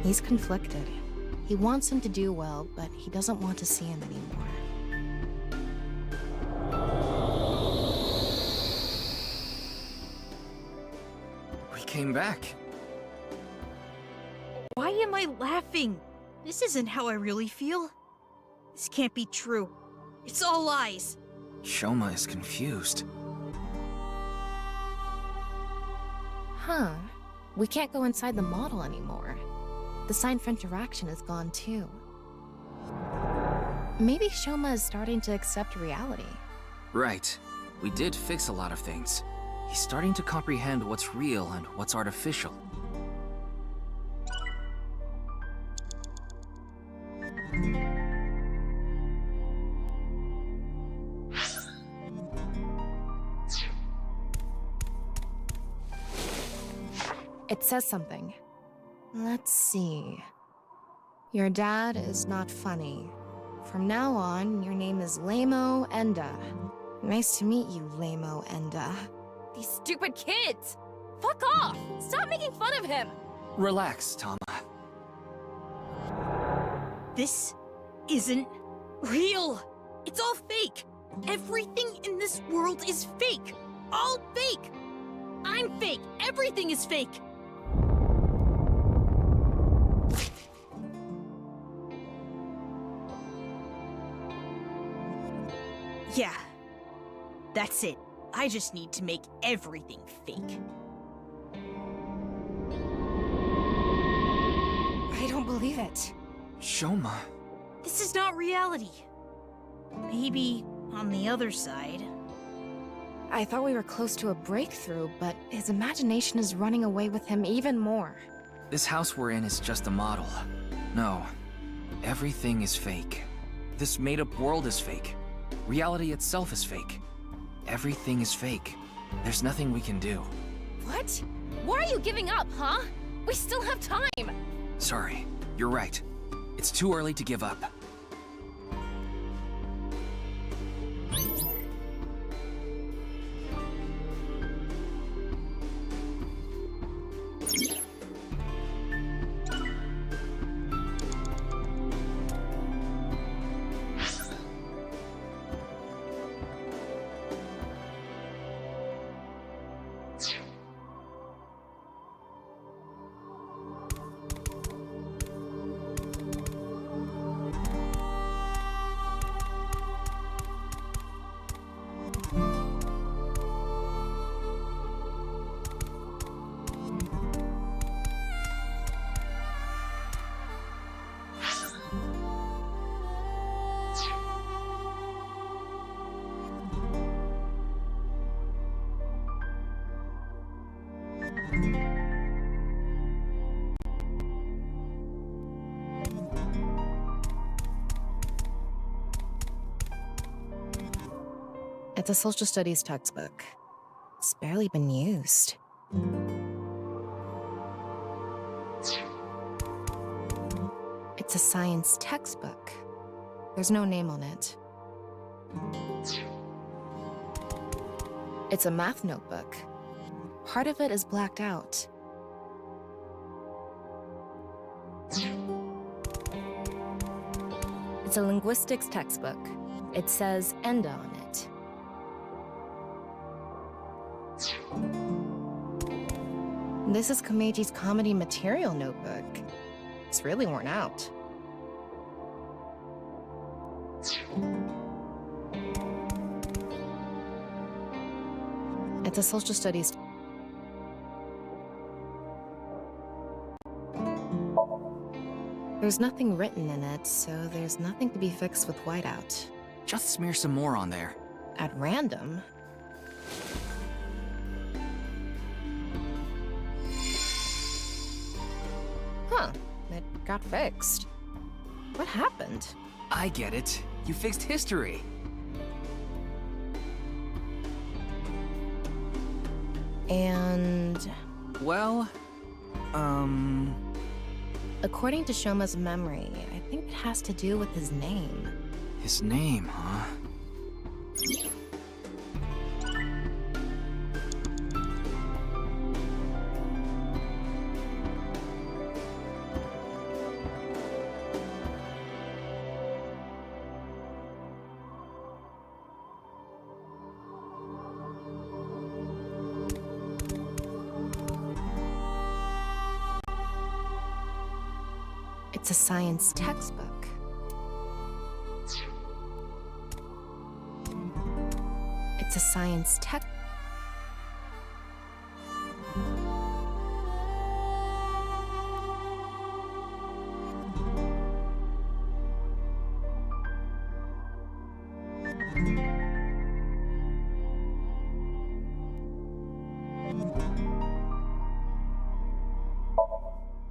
He's conflicted. He wants him to do well, but he doesn't want to see him anymore. came back. Why am I laughing? This isn't how I really feel. This can't be true. It's all lies. Shoma is confused. Huh. We can't go inside the model anymore. The sign for interaction is gone too. Maybe Shoma is starting to accept reality. Right. We did fix a lot of things. He's starting to comprehend what's real and what's artificial. It says something. Let's see. Your dad is not funny. From now on, your name is Lamo Enda. Nice to meet you, Lamo Enda. These stupid kids! Fuck off! Stop making fun of him! Relax, Tama. This isn't real. It's all fake. Everything in this world is fake. All fake. I'm fake. Everything is fake. Yeah. That's it. I just need to make everything fake. I don't believe it. Shoma. This is not reality. Maybe on the other side. I thought we were close to a breakthrough, but his imagination is running away with him even more. This house we're in is just a model. No. Everything is fake. This made-up world is fake. Reality itself is fake. Everything is fake. There's nothing we can do. What? Why are you giving up, huh? We still have time! Sorry. You're right. It's too early to give up. It's a social studies textbook. It's barely been used. It's a science textbook. There's no name on it. It's a math notebook. Part of it is blacked out. It's a linguistics textbook. It says Enda on it. This is Komeji's comedy material notebook. It's really worn out. It's a social studies. There's nothing written in it, so there's nothing to be fixed with whiteout. Just smear some more on there. At random? Huh, it got fixed. What happened? I get it. You fixed history. And... well, according to Shoma's memory, I think it has to do with his name. His name, huh? It's a science textbook. It's a science tech.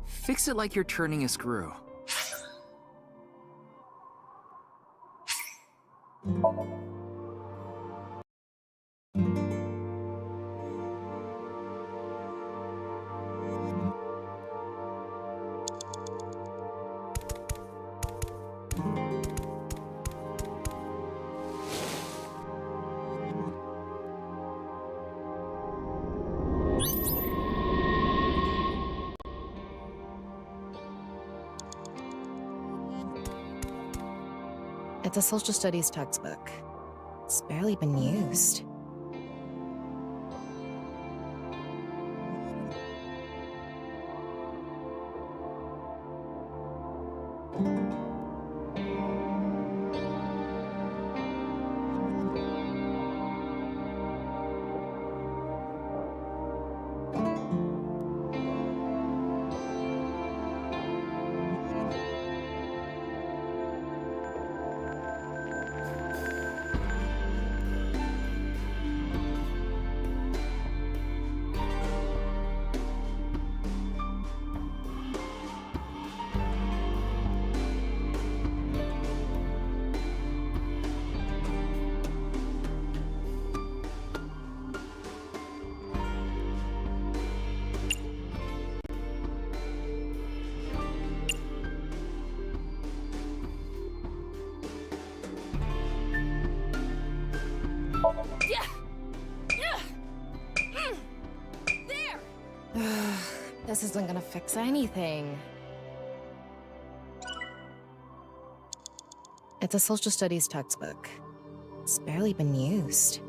Fix it like you're turning a screw. It's a social studies textbook. It's barely been used. This isn't gonna fix anything. It's a social studies textbook. It's barely been used.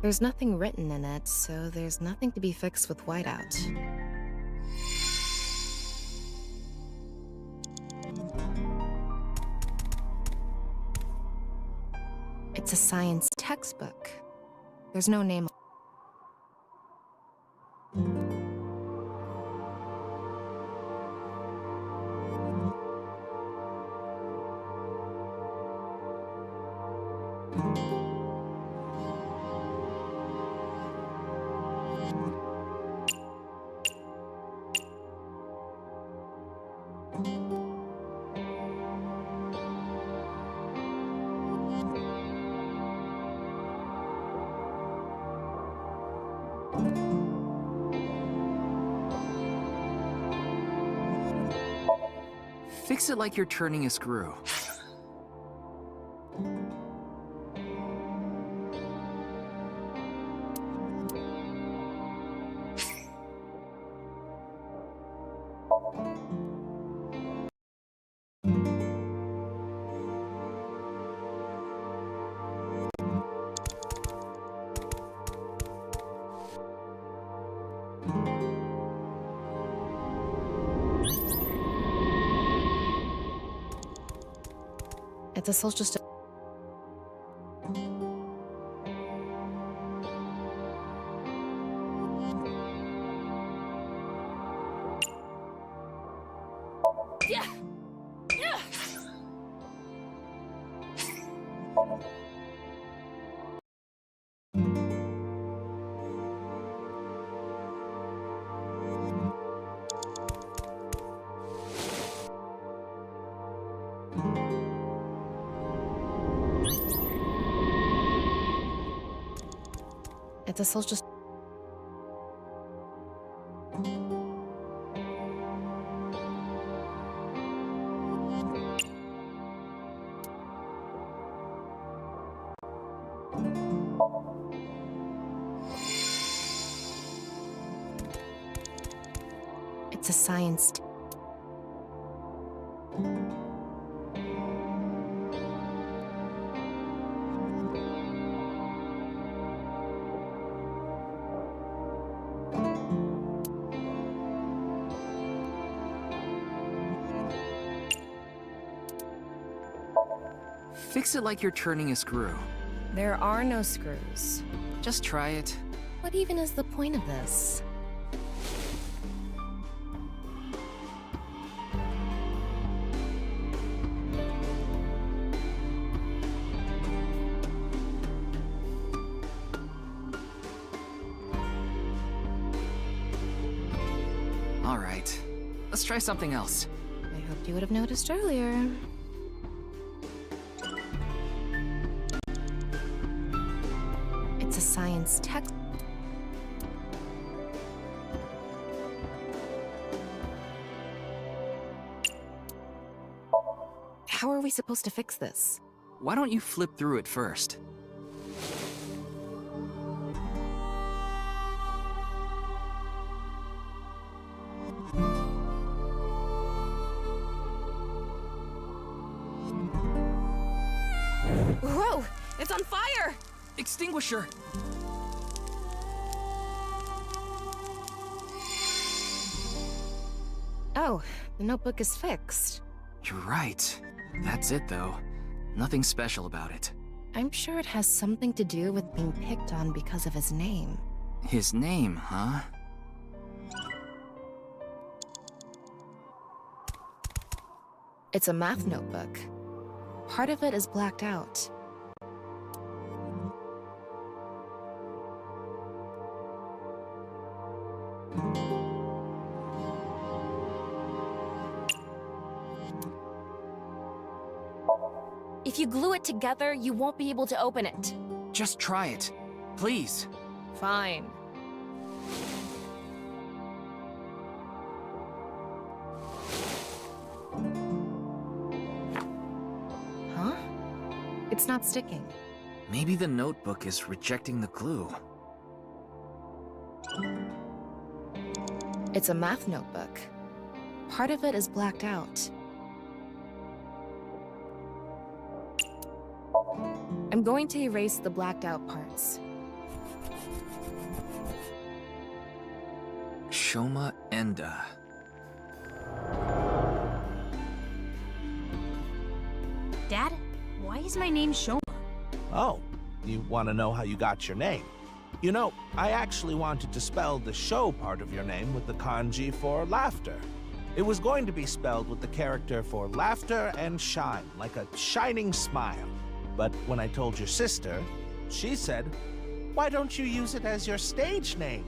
There's nothing written in it, so there's nothing to be fixed with whiteout. It's a science textbook. There's no name. Fix it like you're turning a screw. It's a social studies. It's a social. It's a science. Fix it like you're turning a screw. There are no screws. Just try it. What even is the point of this? All right, let's try something else. I hoped you would have noticed earlier. It's a science text. How are we supposed to fix this? Why don't you flip through it first? Whoa! It's on fire! Extinguisher! Oh, the notebook is fixed. You're right. That's it, though. Nothing special about it. I'm sure it has something to do with being picked on because of his name. His name, huh? It's a math notebook. Part of it is blacked out. If you glue it together, you won't be able to open it. Just try it. Please. Fine. Huh? It's not sticking. Maybe the notebook is rejecting the glue. It's a math notebook. Part of it is blacked out. I'm going to erase the blacked out parts. Shoma Enda. Dad, why is my name Shoma? Oh, you want to know how you got your name? You know, I actually wanted to spell the show part of your name with the kanji for laughter. It was going to be spelled with the character for laughter and shine, like a shining smile. But when I told your sister, she said, "Why don't you use it as your stage name?"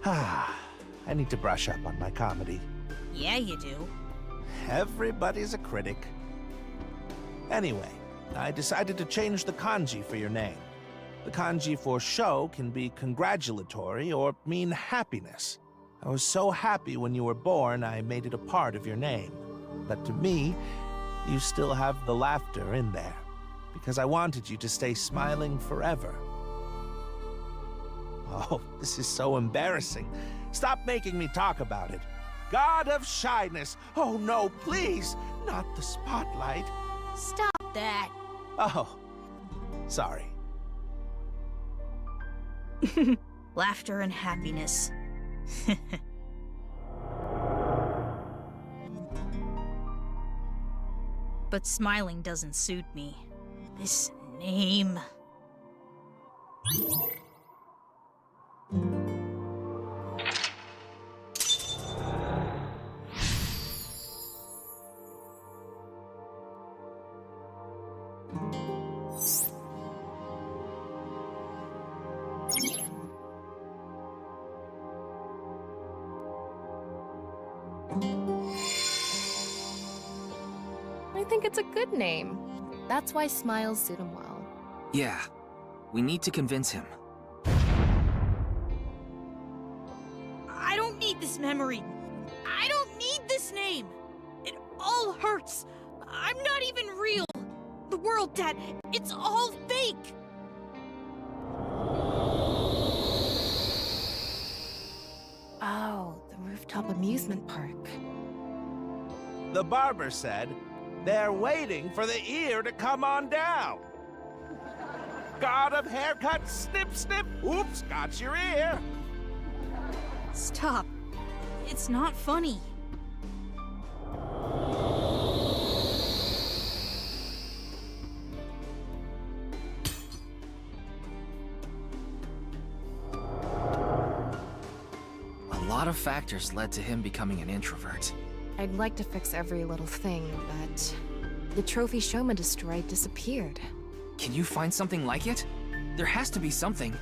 I need to brush up on my comedy. Yeah, you do. Everybody's a critic. Anyway, I decided to change the kanji for your name. The kanji for show can be congratulatory or mean happiness. I was so happy when you were born, I made it a part of your name. But to me, you still have the laughter in there, because I wanted you to stay smiling forever. Oh, this is so embarrassing. Stop making me talk about it. God of shyness. Oh no, please, not the spotlight. Stop that. Oh, sorry. Laughter and happiness. But smiling doesn't suit me. This name... I think it's a good name. That's why smiles suit him well. Yeah, we need to convince him. I don't need this memory. I don't need this name. It all hurts. I'm not even real. The world, Dad, it's all fake. Oh, rooftop amusement park. The barber said they're waiting for the ear to come on down. God of haircuts, snip, snip, oops, got your ear. Stop. It's not funny. A lot of factors led to him becoming an introvert. I'd like to fix every little thing, but the trophy Shoma destroyed disappeared. Can you find something like it? There has to be something.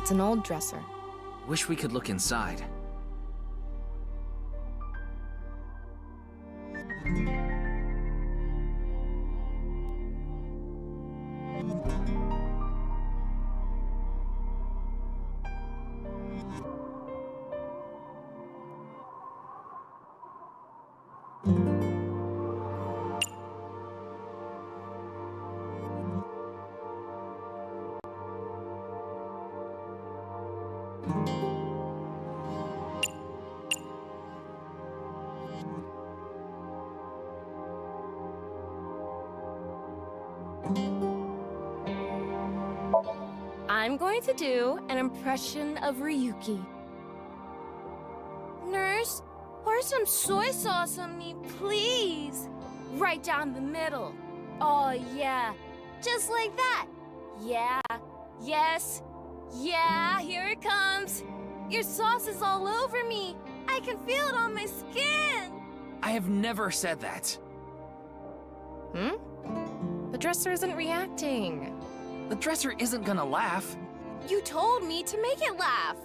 It's an old dresser. Wish we could look inside. I'm going to do an impression of Ryuki. Nurse, pour some soy sauce on me, please. Right down the middle. Oh, yeah. Just like that. Yeah. Yes. Yeah, here it comes. Your sauce is all over me. I can feel it on my skin. I have never said that. The dresser isn't reacting. The dresser isn't gonna laugh. You told me to make it laugh.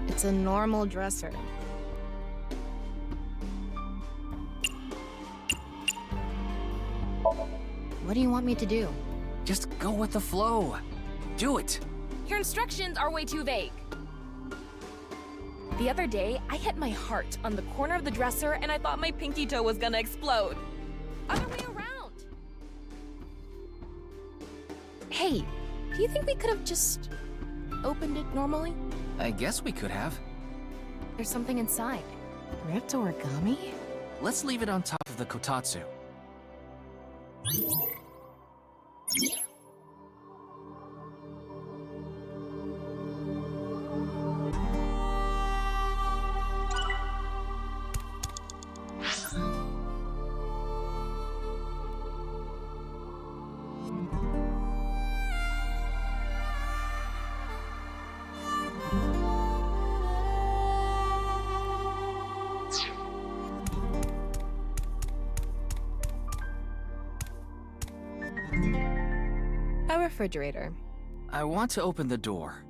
It's a normal dresser. What do you want me to do? Just go with the flow. Do it. Your instructions are way too vague. The other day, I hit my heart on the corner of the dresser and I thought my pinky toe was gonna explode. Other way around. Hey, do you think we could have just opened it normally? I guess we could have. There's something inside. Ripped origami? Let's leave it on top of the kotatsu. A refrigerator. I want to open the door.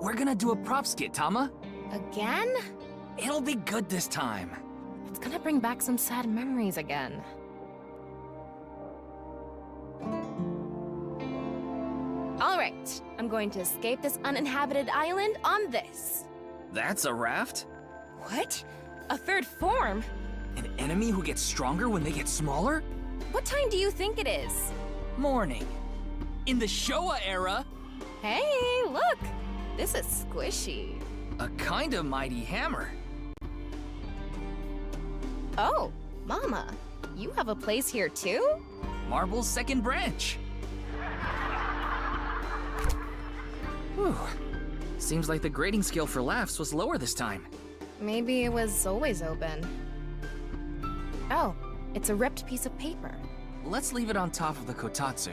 We're gonna do a prop skit, Tama. Again? It'll be good this time. It's gonna bring back some sad memories again. All right, I'm going to escape this uninhabited island on this. That's a raft? What? A third form? An enemy who gets stronger when they get smaller? What time do you think it is? Morning. In the Showa era. Hey, look! This is squishy. A kind of mighty hammer. Oh, Mama, you have a place here too? Marble's second branch. Whew. Seems like the grading scale for laughs was lower this time. Maybe it was always open. Oh, it's a ripped piece of paper. Let's leave it on top of the kotatsu.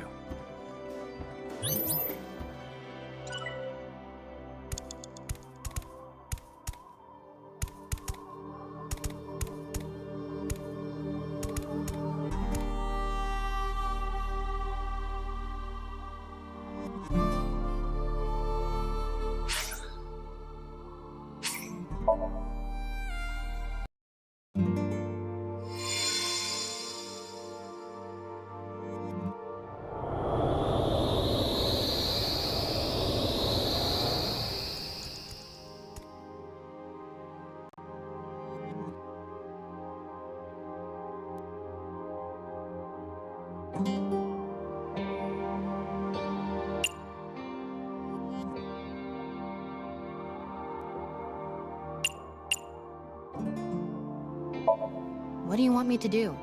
What do you want me to do?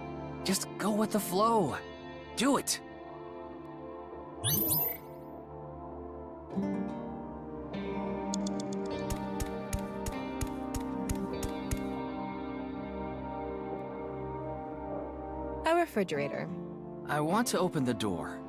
Just go with the flow. Do it. A refrigerator. I want to open the door.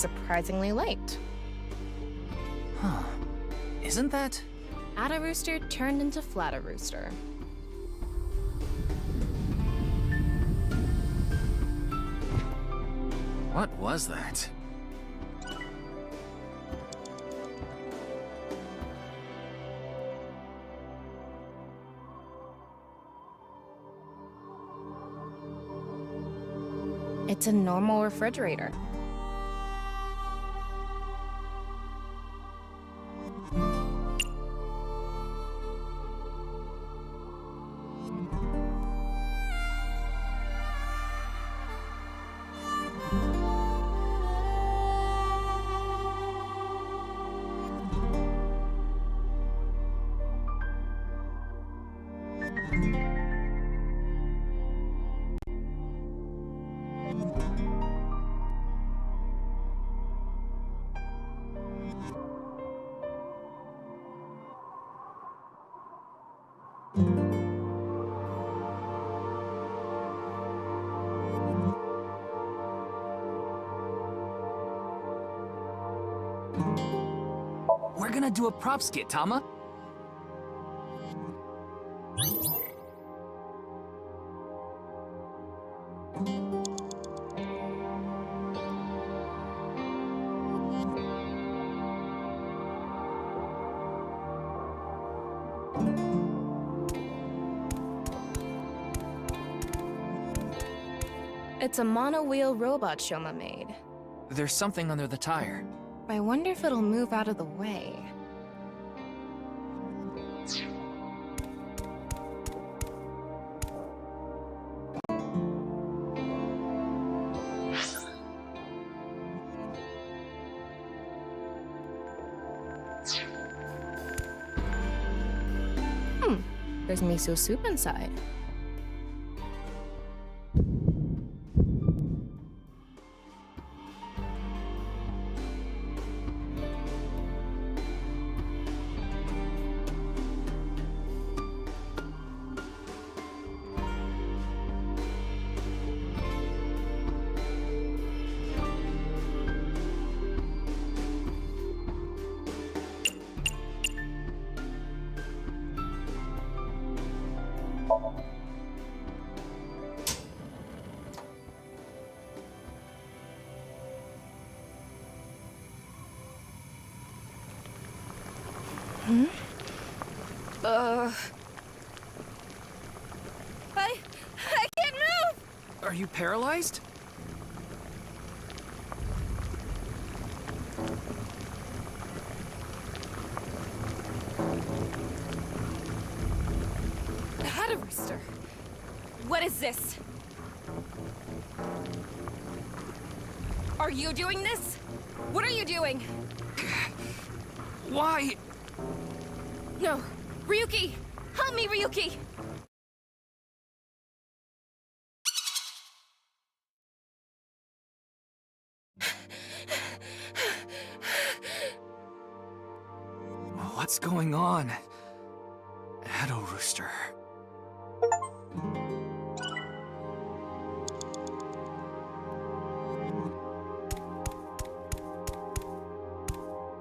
surprisingly late. Huh. Isn't that? Atta Rooster turned into Flatta Rooster. What was that? It's a normal refrigerator. We're gonna do a prop skit, Tama. It's a mono-wheel robot Shoma made. There's something under the tire. I wonder if it'll move out of the way. There's miso soup inside. I can't move! Are you paralyzed? Atta Rooster. What is this? Are you doing this? What are you doing? Why? No. Ryuki! Help me, Ryuki! What's going on? Atta Rooster.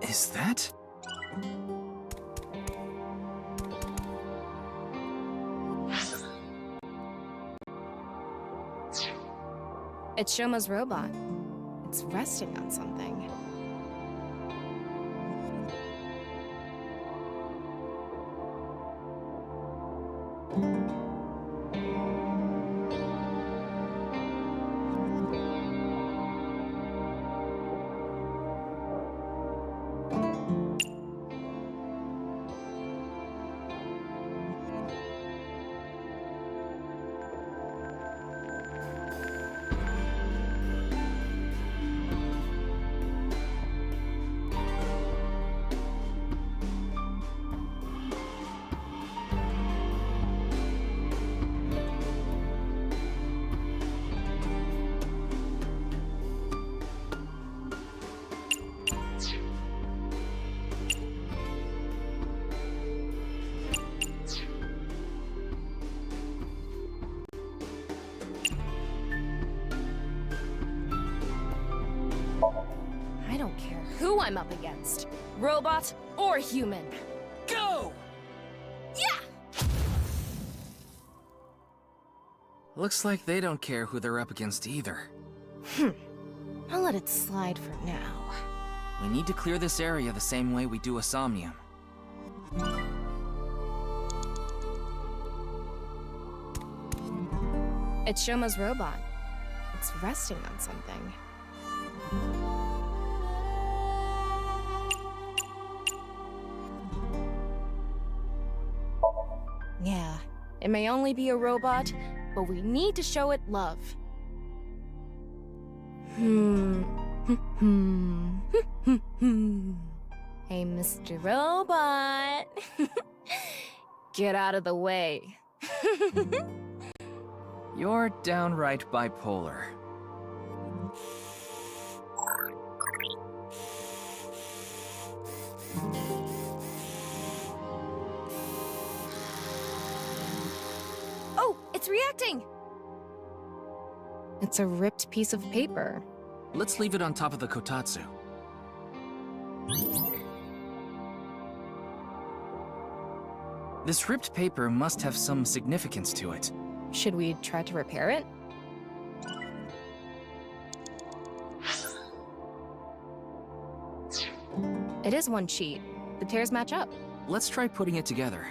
Is that? It's Shoma's robot. It's resting on something. don't care who I'm up against. Robot or human. Go! Yeah! Looks like they don't care who they're up against either. I'll let it slide for now. We need to clear this area the same way we do a Somnium. It's Shoma's robot. It's resting on something. Yeah, it may only be a robot, but we need to show it love. Hey, Mr. Robot. Get out of the way. You're downright bipolar. Oh, it's reacting! It's a ripped piece of paper. Let's leave it on top of the kotatsu. This ripped paper must have some significance to it. Should we try to repair it? It is one sheet. The tears match up. Let's try putting it together.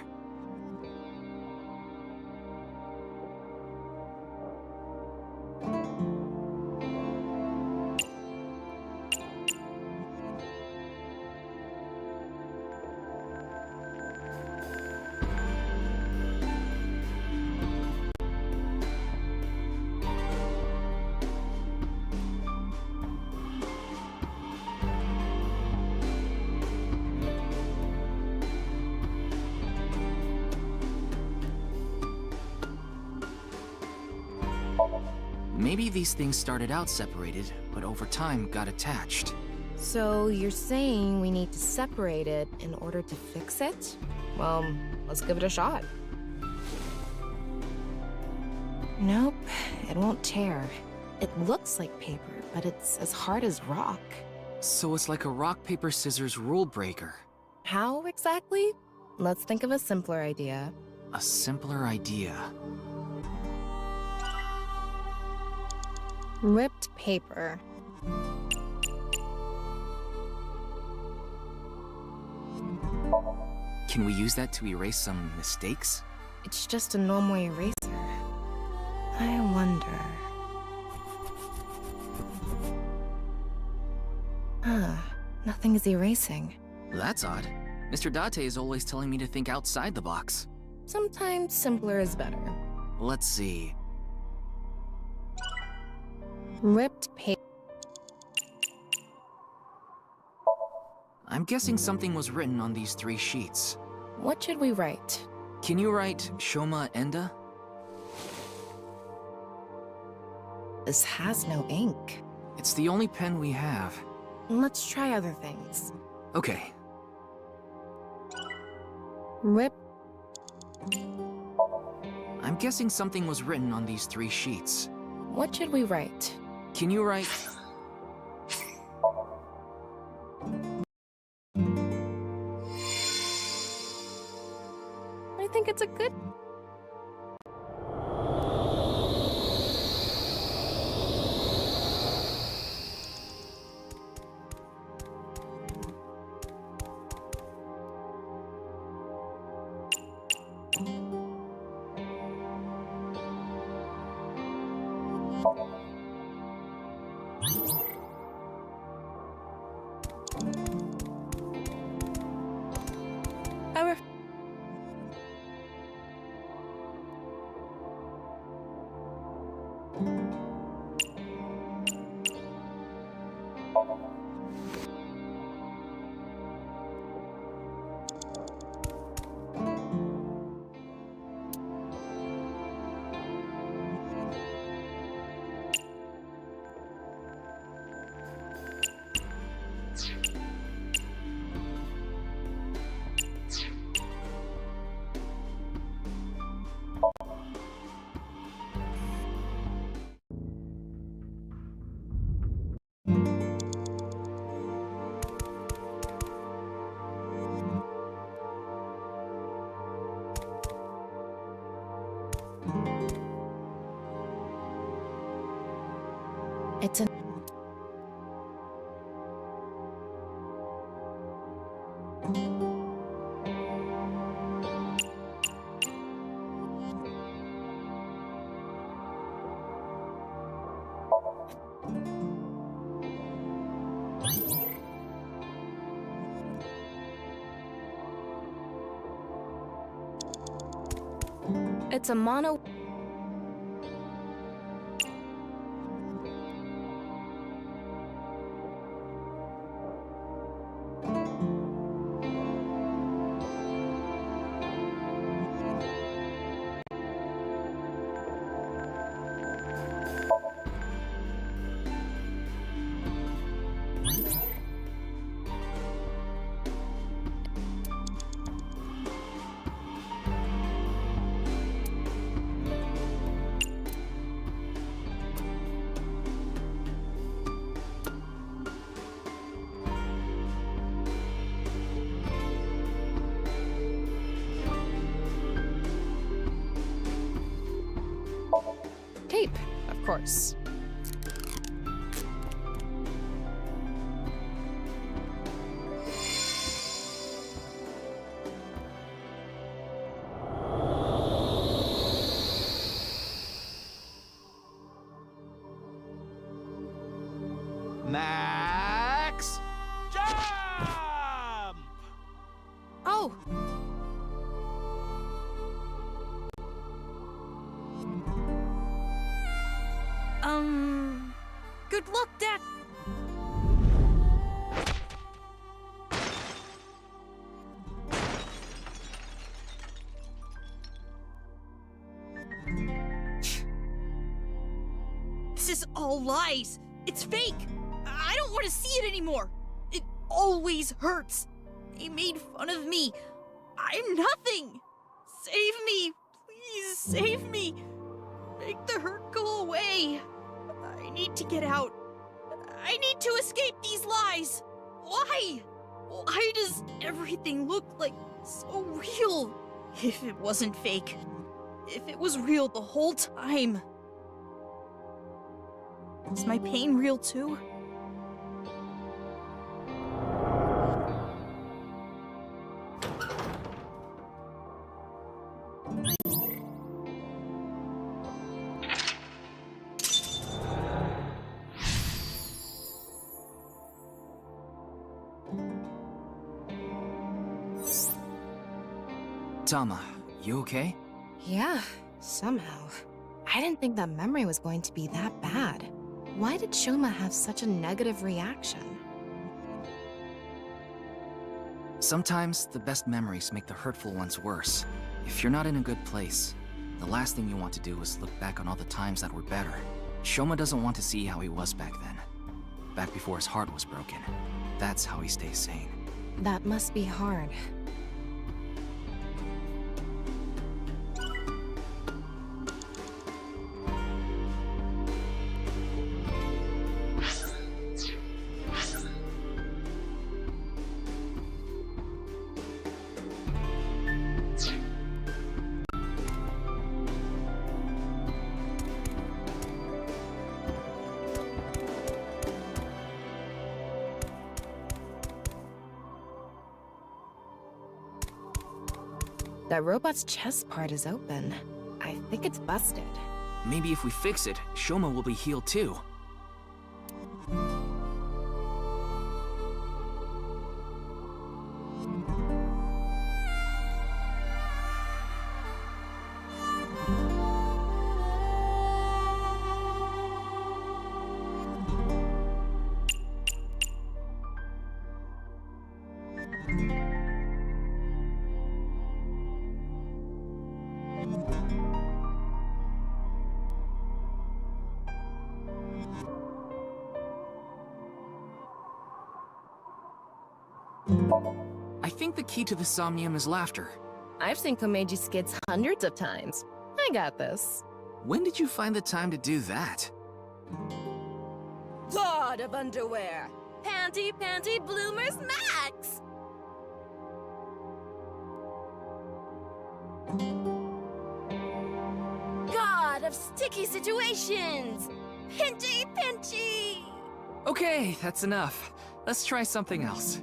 Maybe these things started out separated, but over time got attached. So you're saying we need to separate it in order to fix it? Well, let's give it a shot. Nope, it won't tear. It looks like paper, but it's as hard as rock. So it's like a rock, paper, scissors rule breaker. How exactly? Let's think of a simpler idea. A simpler idea. Ripped paper. Can we use that to erase some mistakes? It's just a normal eraser. I wonder... Huh, nothing is erasing. That's odd. Mr. Date is always telling me to think outside the box. Sometimes simpler is better. Let's see. Ripped paper. I'm guessing something was written on these 3 sheets. What should we write? Can you write Shoma Enda? This has no ink. It's the only pen we have. Let's try other things. Okay. Rip. I'm guessing something was written on these 3 sheets. What should we write? Can you write... I think it's a good... It's an... It's a mono... tape, of course. Max! Jump! Oh! Good luck, Dad. This is all lies. It's fake. I don't want to see it anymore. It always hurts. They made fun of me. I'm nothing. Save me. Please save me. Make the hurt go away. I need to get out. I need to escape these lies. Why? Why does everything look like so real? If it wasn't fake. If it was real the whole time. Is my pain real too? Tama, you okay? Yeah, somehow. I didn't think that memory was going to be that bad. Why did Shoma have such a negative reaction? Sometimes the best memories make the hurtful ones worse. If you're not in a good place, the last thing you want to do is look back on all the times that were better. Shoma doesn't want to see how he was back then. Back before his heart was broken. That's how he stays sane. That must be hard. That robot's chest part is open. I think it's busted. Maybe if we fix it, Shoma will be healed too. I think the key to the somnium is laughter. I've seen Komeiji skits hundreds of times. I got this. When did you find the time to do that? God of underwear! Panty bloomers max! God of sticky situations! Pinchy, pinchy! Okay, that's enough. Let's try something else.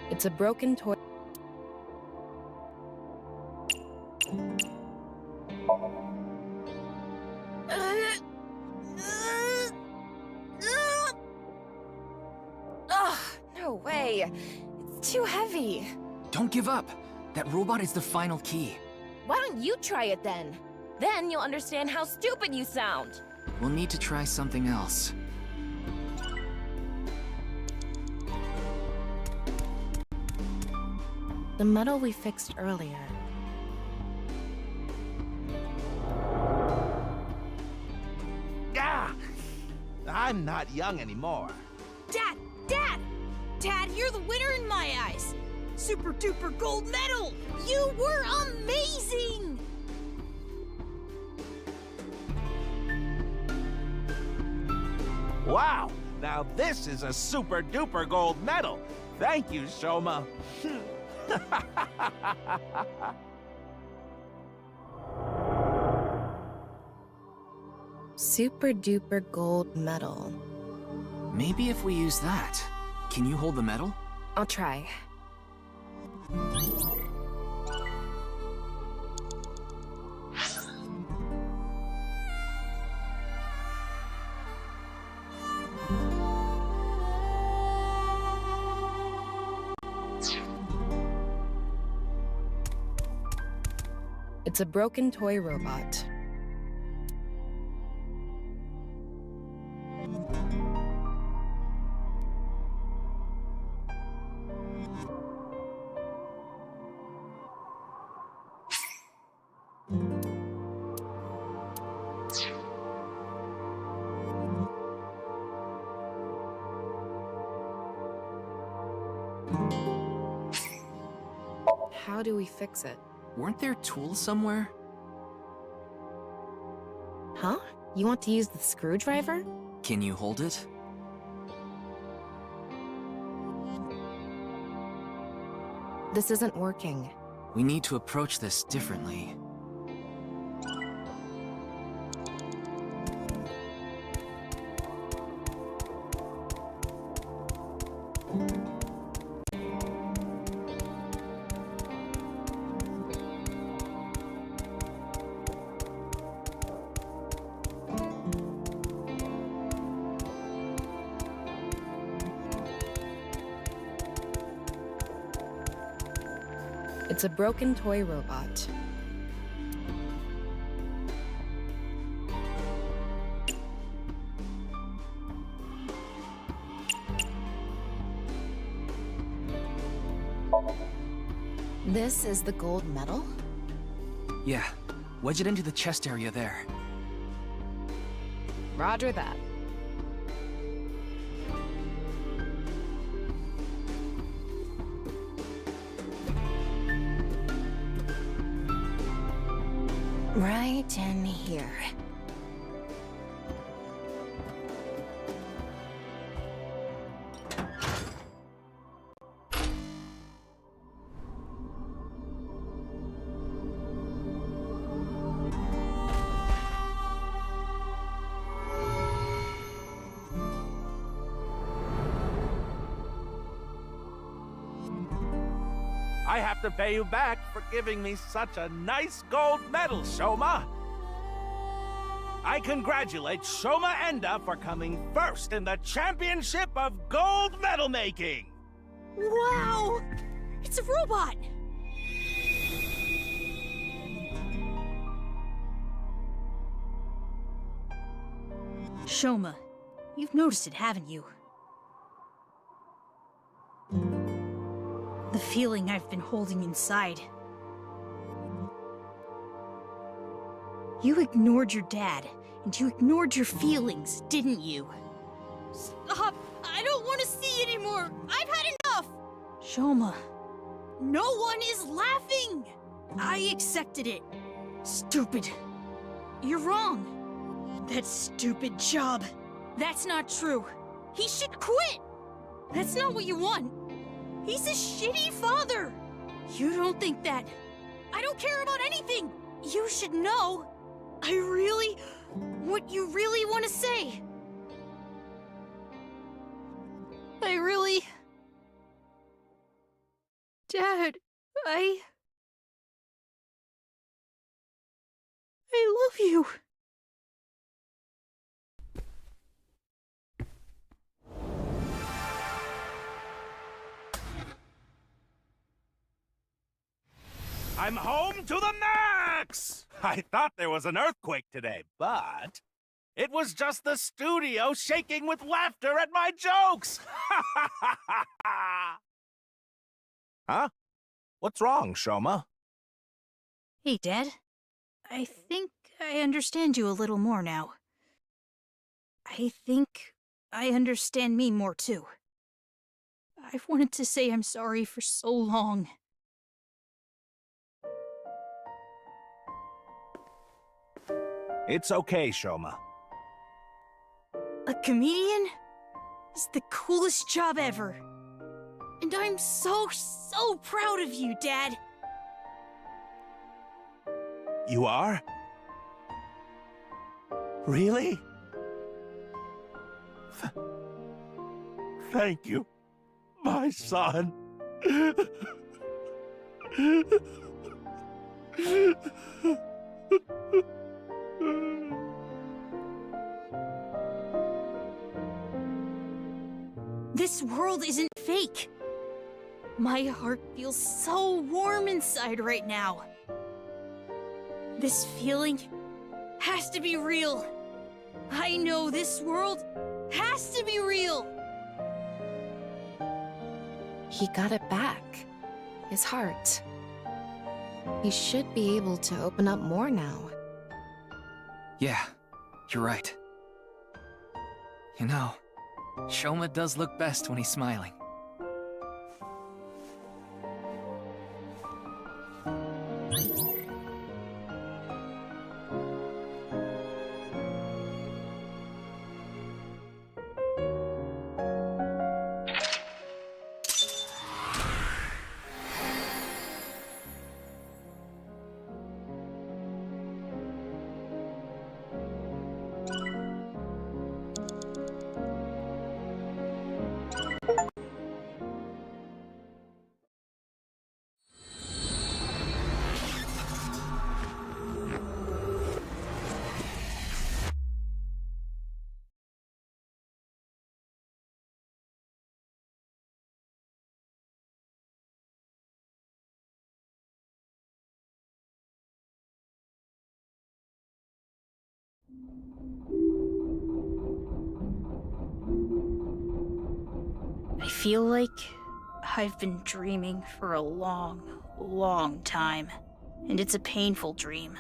It's a broken toy. Ugh, no way. It's too heavy. Don't give up. That robot is the final key. Why don't you try it then? Then you'll understand how stupid you sound. We'll need to try something else. The metal we fixed earlier. Ah! I'm not young anymore. Dad! Dad! Dad, you're the winner in my eyes! Super duper gold medal! You were amazing! Wow! Now this is a super duper gold medal. Thank you, Shoma. Super duper gold medal. Maybe if we use that. Can you hold the medal? I'll try. It's a broken toy robot. How do we fix it? Weren't there tools somewhere? Huh? You want to use the screwdriver? Can you hold it? This isn't working. We need to approach this differently. It's a broken toy robot. This is the gold medal? Yeah. Wedge it into the chest area there. Roger that. Right in here. I have to pay you back for giving me such a nice gold medal, Shoma. I congratulate Shoma Enda for coming first in the championship of gold medal making. Wow! It's a robot! Shoma, you've noticed it, haven't you? The feeling I've been holding inside. You ignored your dad, and you ignored your feelings, didn't you? Stop! I don't want to see anymore! I've had enough! Shoma, no one is laughing! I accepted it. Stupid. You're wrong. That stupid job. That's not true. He should quit! That's not what you want. He's a shitty father! You don't think that. I don't care about anything! you should know. What you really want to say. Dad, I love you. I'm home to the max! I thought there was an earthquake today, but it was just the studio shaking with laughter at my jokes! Huh? What's wrong, Shoma? Hey, Dad. I think I understand you a little more now. I think I understand me more, too. I've wanted to say I'm sorry for so long. It's okay, Shoma. A comedian is the coolest job ever. And I'm so proud of you, Dad. You are? Really? Thank you, my son. This world isn't fake. My heart feels so warm inside right now. This feeling has to be real. I know this world has to be real. He got it back. His heart. He should be able to open up more now. Yeah, you're right. You know, Shoma does look best when he's smiling. I feel like I've been dreaming for a long time, and it's a painful dream.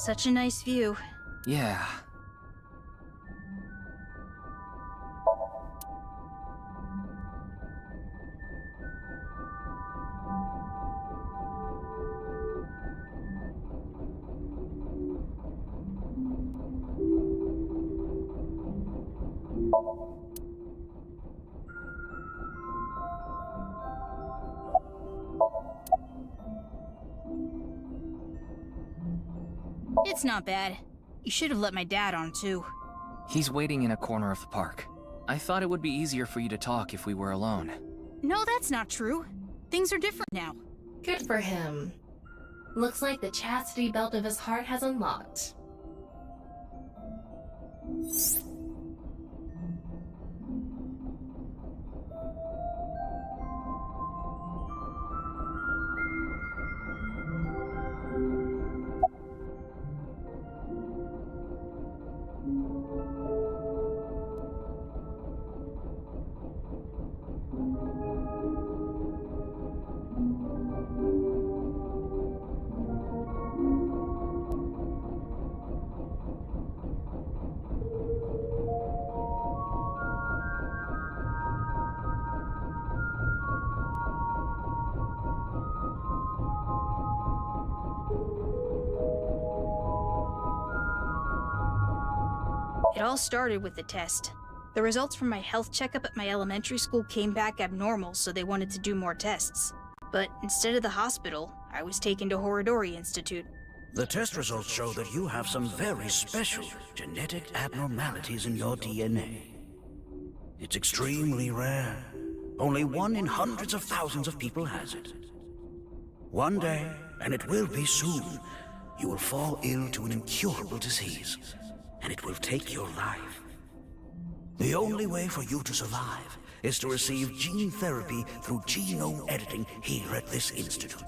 Such a nice view. Yeah. It's not bad. You should have let my dad on too. He's waiting in a corner of the park. I thought it would be easier for you to talk if we were alone. No, that's not true. Things are different now. Good for him. Looks like the chastity belt of his heart has unlocked. It all started with the test. The results from my health checkup at my elementary school came back abnormal, so they wanted to do more tests. But instead of the hospital, I was taken to Horodori Institute. The test results show that you have some very special genetic abnormalities in your DNA. It's extremely rare. Only 1 in hundreds of thousands of people has it. One day, and it will be soon, you will fall ill to an incurable disease, and it will take your life. The only way for you to survive is to receive gene therapy through genome editing here at this institute.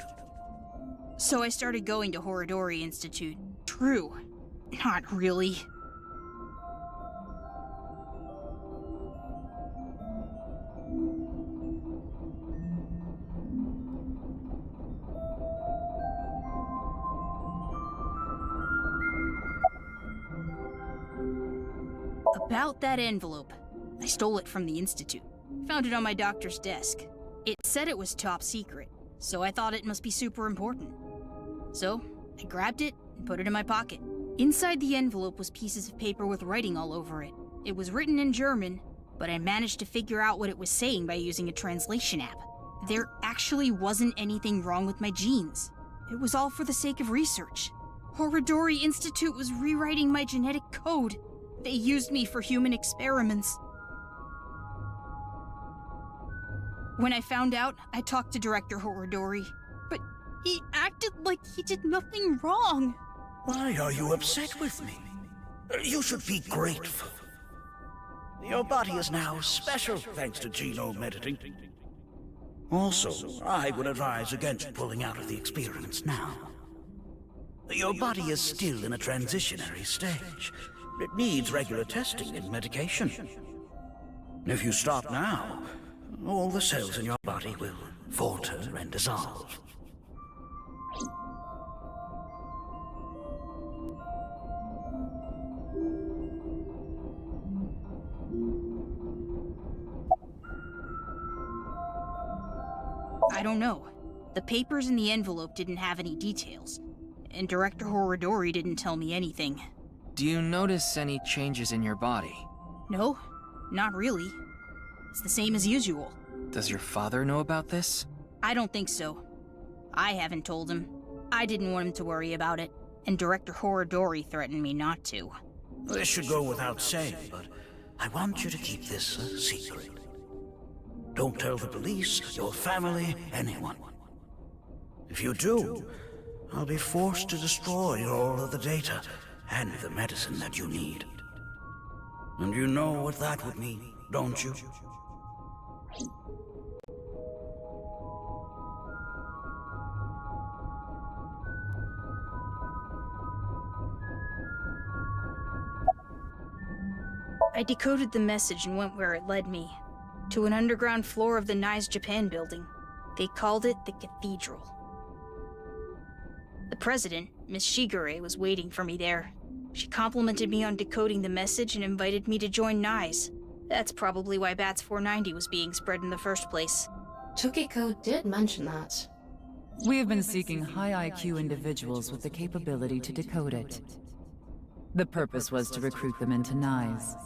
So I started going to Horodori Institute. True. Not really. About that envelope. I stole it from the Institute. Found it on my doctor's desk. It said it was top secret, so I thought it must be super important. So, I grabbed it and put it in my pocket. Inside the envelope was pieces of paper with writing all over it. It was written in German, but I managed to figure out what it was saying by using a translation app. There actually wasn't anything wrong with my genes. It was all for the sake of research. Horodori Institute was rewriting my genetic code. They used me for human experiments. When I found out, I talked to Director Horodori, but he acted like he did nothing wrong. Why are you upset with me? You should be grateful. Your body is now special thanks to genome editing. Also, I would advise against pulling out of the experiments now. Your body is still in a transitionary stage. It needs regular testing and medication. If you stop now, all the cells in your body will falter and dissolve. I don't know. The papers in the envelope didn't have any details, and Director Horodori didn't tell me anything. Do you notice any changes in your body? No, not really. It's the same as usual. Does your father know about this? I don't think so. I haven't told him. I didn't want him to worry about it, and Director Horodori threatened me not to. This should go without saying, but I want you to keep this a secret. Don't tell the police, your family, anyone. If you do, I'll be forced to destroy all of the data and the medicine that you need. And you know what that would mean, don't you? I decoded the message and went where it led me. To an underground floor of the Nice Japan building. They called it the Cathedral. The president, Miss Shigure was waiting for me there. She complimented me on decoding the message and invited me to join NICE. That's probably why Bats 490 was being spread in the first place. Tokiko did mention that. We have been seeking high IQ individuals with the capability to decode it. The purpose was to recruit them into NICE.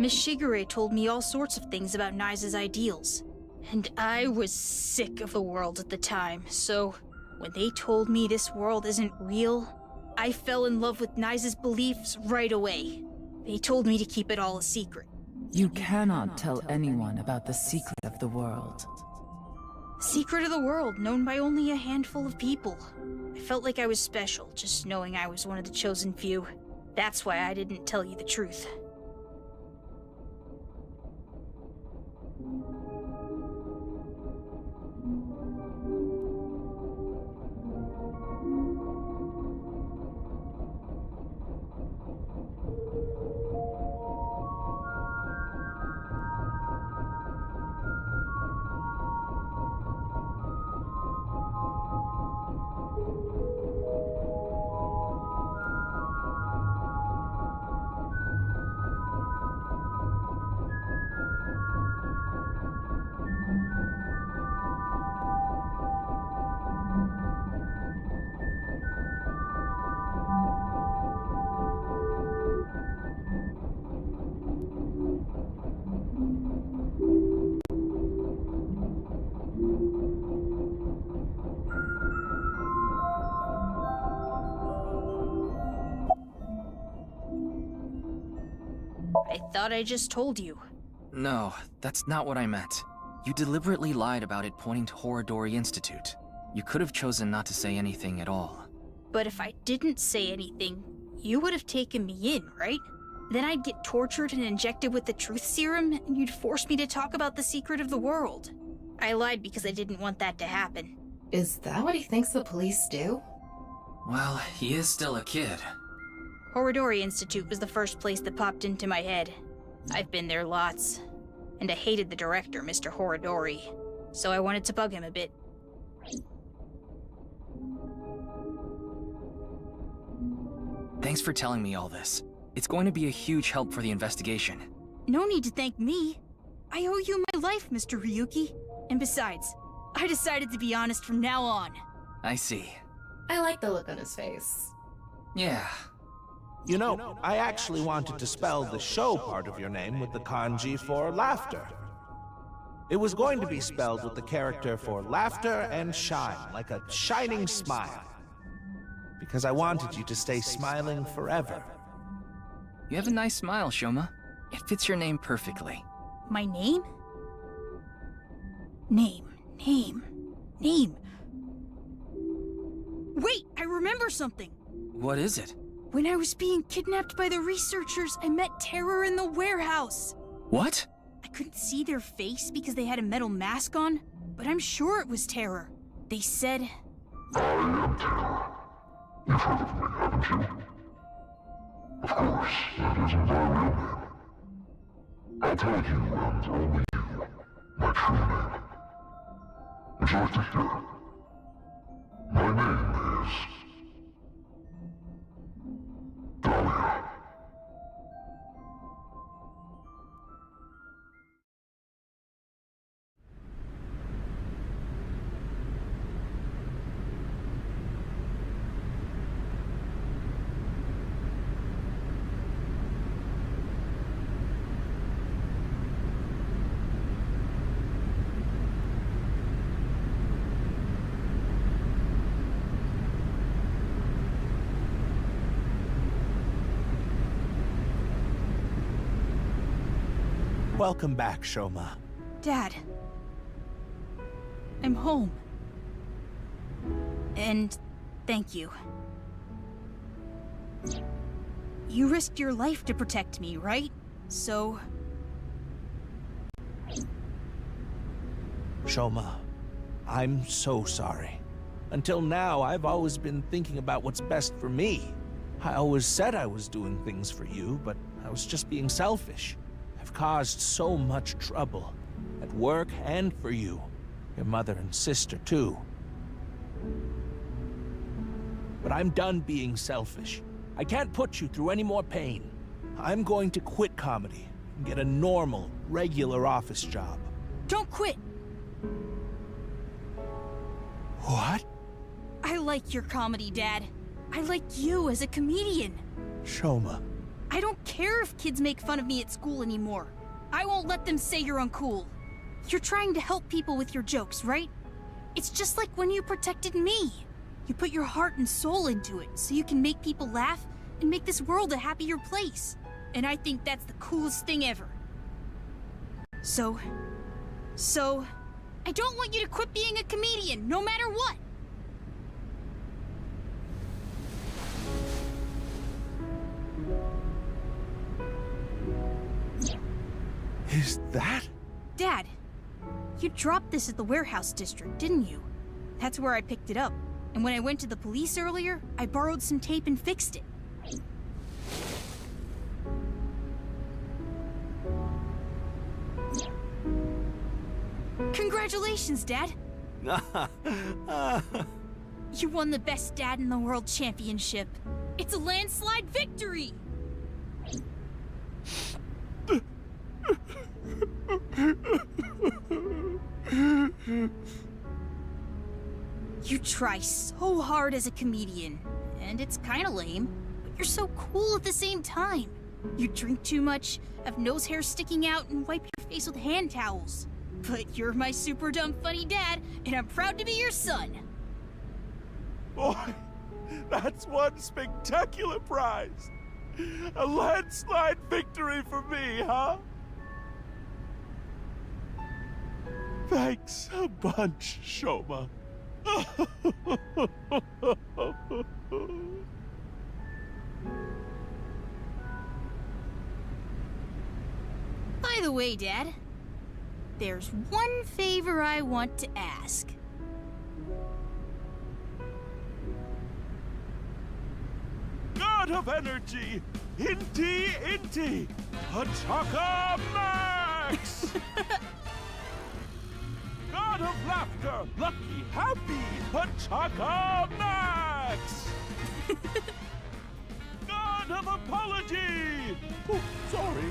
Miss Shigure told me all sorts of things about NICE's ideals. And I was sick of the world at the time, so when they told me this world isn't real, I fell in love with NICE's beliefs right away. They told me to keep it all a secret. You cannot tell anyone about the secret of the world. Secret of the world, known by only a handful of people. I felt like I was special, just knowing I was one of the chosen few. That's why I didn't tell you the truth. I thought I just told you. No, that's not what I meant. You deliberately lied about it pointing to Horodori Institute. You could have chosen not to say anything at all. But if I didn't say anything, you would have taken me in, right? Then I'd get tortured and injected with the truth serum, and you'd force me to talk about the secret of the world. I lied because I didn't want that to happen. Is that what he thinks the police do? Well, he is still a kid. Horodori Institute was the first place that popped into my head. I've been there lots. And I hated the director, Mr. Horodori. So I wanted to bug him a bit. Thanks for telling me all this. It's going to be a huge help for the investigation. No need to thank me. I owe you my life, Mr. Ryuki. And besides, I decided to be honest from now on. I see. I like the look on his face. Yeah. You know, I actually wanted to spell the show part of your name with the kanji for laughter. It was going to be spelled with the character for laughter and shine, like a shining smile. Because I wanted you to stay smiling forever. You have a nice smile, Shoma. It fits your name perfectly. My name? Name. Wait, I remember something! What is it? When I was being kidnapped by the researchers, I met Terror in the warehouse. What? I couldn't see their face because they had a metal mask on, but I'm sure it was Terror. They said... I am Terror. You've heard of me, haven't you? Of course, that isn't my real name. I'll tell you, and only you, my true name. Would you like to hear? My name is... Dahlia. Welcome back, Shoma. Dad. I'm home. And thank you. You risked your life to protect me, right? So... Shoma, I'm so sorry. Until now, I've always been thinking about what's best for me. I always said I was doing things for you, but I was just being selfish. I've caused so much trouble, at work and for you. Your mother and sister, too. but I'm done being selfish. I can't put you through any more pain. I'm going to quit comedy and get a normal, regular office job. Don't quit! What? I like your comedy, Dad. I like you as a comedian. Shoma. I don't care if kids make fun of me at school anymore. I won't let them say you're uncool. You're trying to help people with your jokes, right? It's just like when you protected me. You put your heart and soul into it so you can make people laugh and make this world a happier place. And I think that's the coolest thing ever. So, I don't want you to quit being a comedian, no matter what. Is that? Dad, you dropped this at the warehouse district, didn't you? That's where I picked it up. And when I went to the police earlier, I borrowed some tape and fixed it. Congratulations, Dad! You won the Best Dad in the World Championship. It's a landslide victory! You try so hard as a comedian, and it's kinda lame, but you're so cool at the same time. You drink too much, have nose hair sticking out, and wipe your face with hand towels. But you're my super dumb funny dad, and I'm proud to be your son. Boy, that's one spectacular prize. A landslide victory for me, huh? Thanks a bunch, Shoma. By the way, Dad, there's one favor I want to ask. God of energy, Inti, Hataka Max! God of laughter, lucky, happy, Hataka Max! God of apology! Oh, sorry.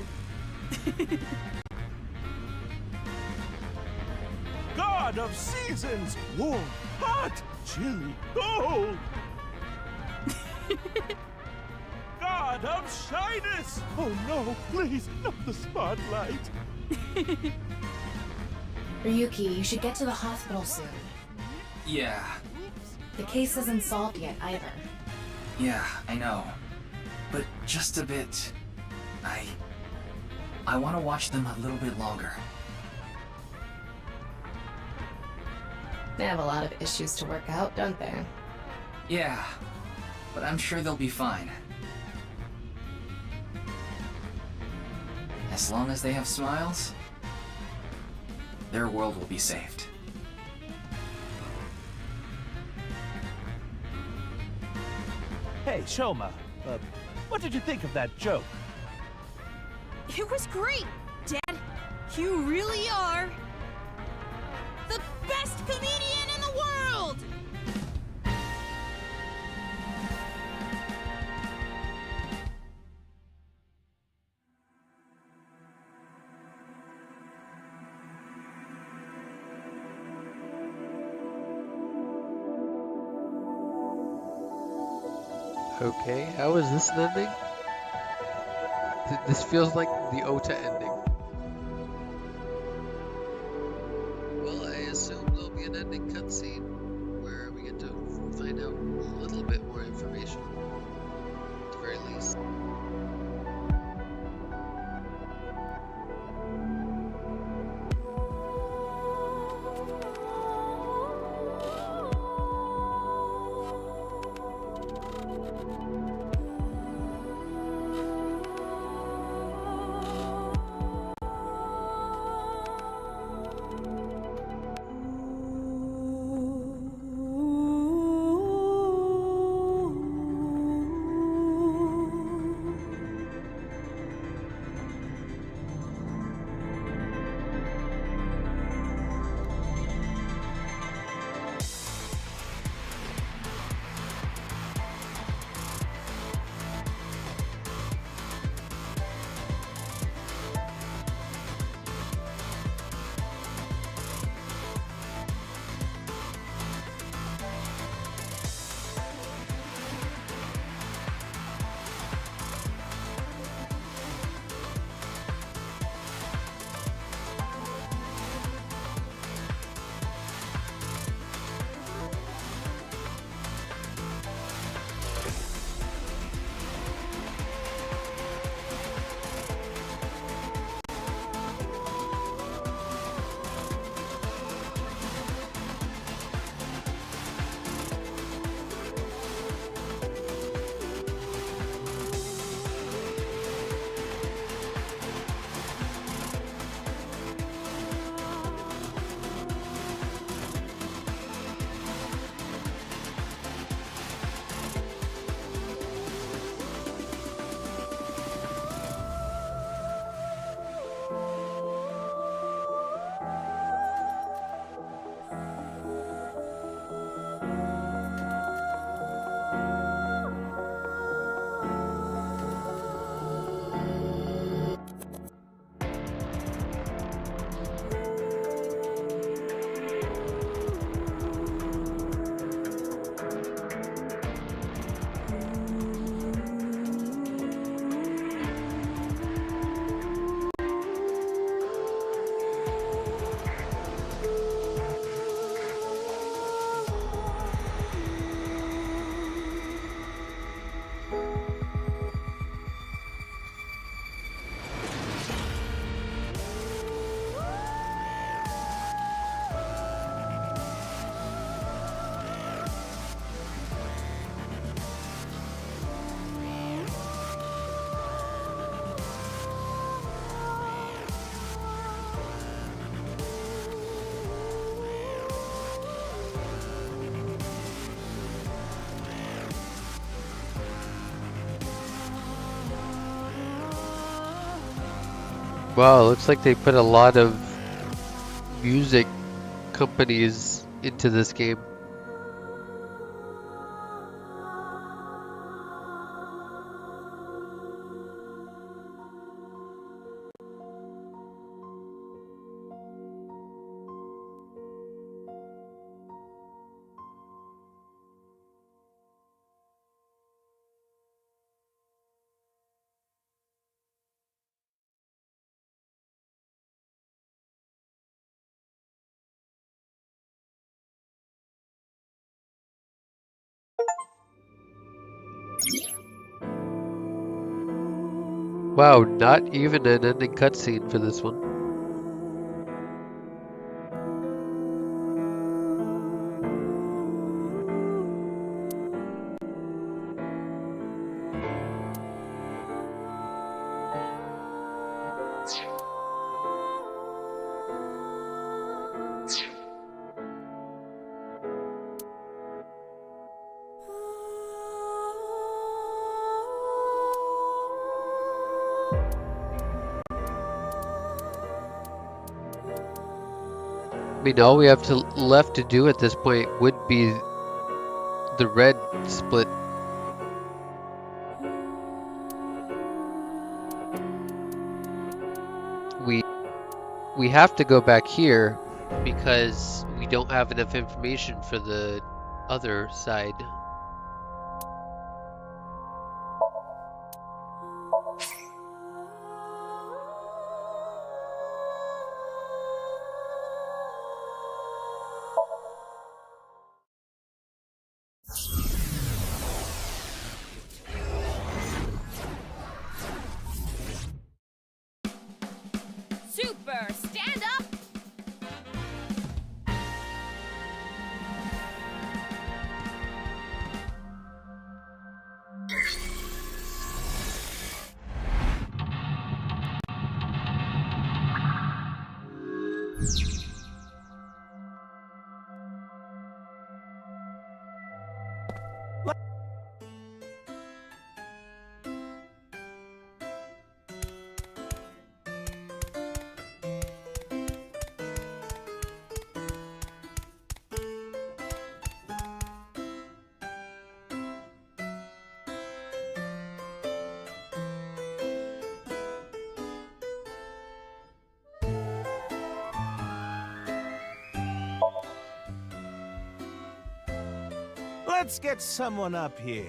God of seasons, warm, hot, chilly, cold! God of shyness! Oh no, please, not the spotlight! Ryuki, you should get to the hospital soon. Yeah. The case isn't solved yet, either. Yeah, I know. But just a bit... I want to watch them a little bit longer. They have a lot of issues to work out, don't they? Yeah, but I'm sure they'll be fine. As long as they have smiles, their world will be saved. Hey, Shoma, what did you think of that joke? It was great, Dad. You really are the best comedian in the world! Okay, how is this an ending? This feels like the Ota ending. Well, I assume there'll be an ending cutscene where we get to find out a little bit more information. At the very least. Wow, looks like they put a lot of music companies into this game. Wow, not even an ending cutscene for this one. I mean, all we have left to do at this point would be the red split. We have to go back here because we don't have enough information for the other side. Super, stand up! Let's get someone up here.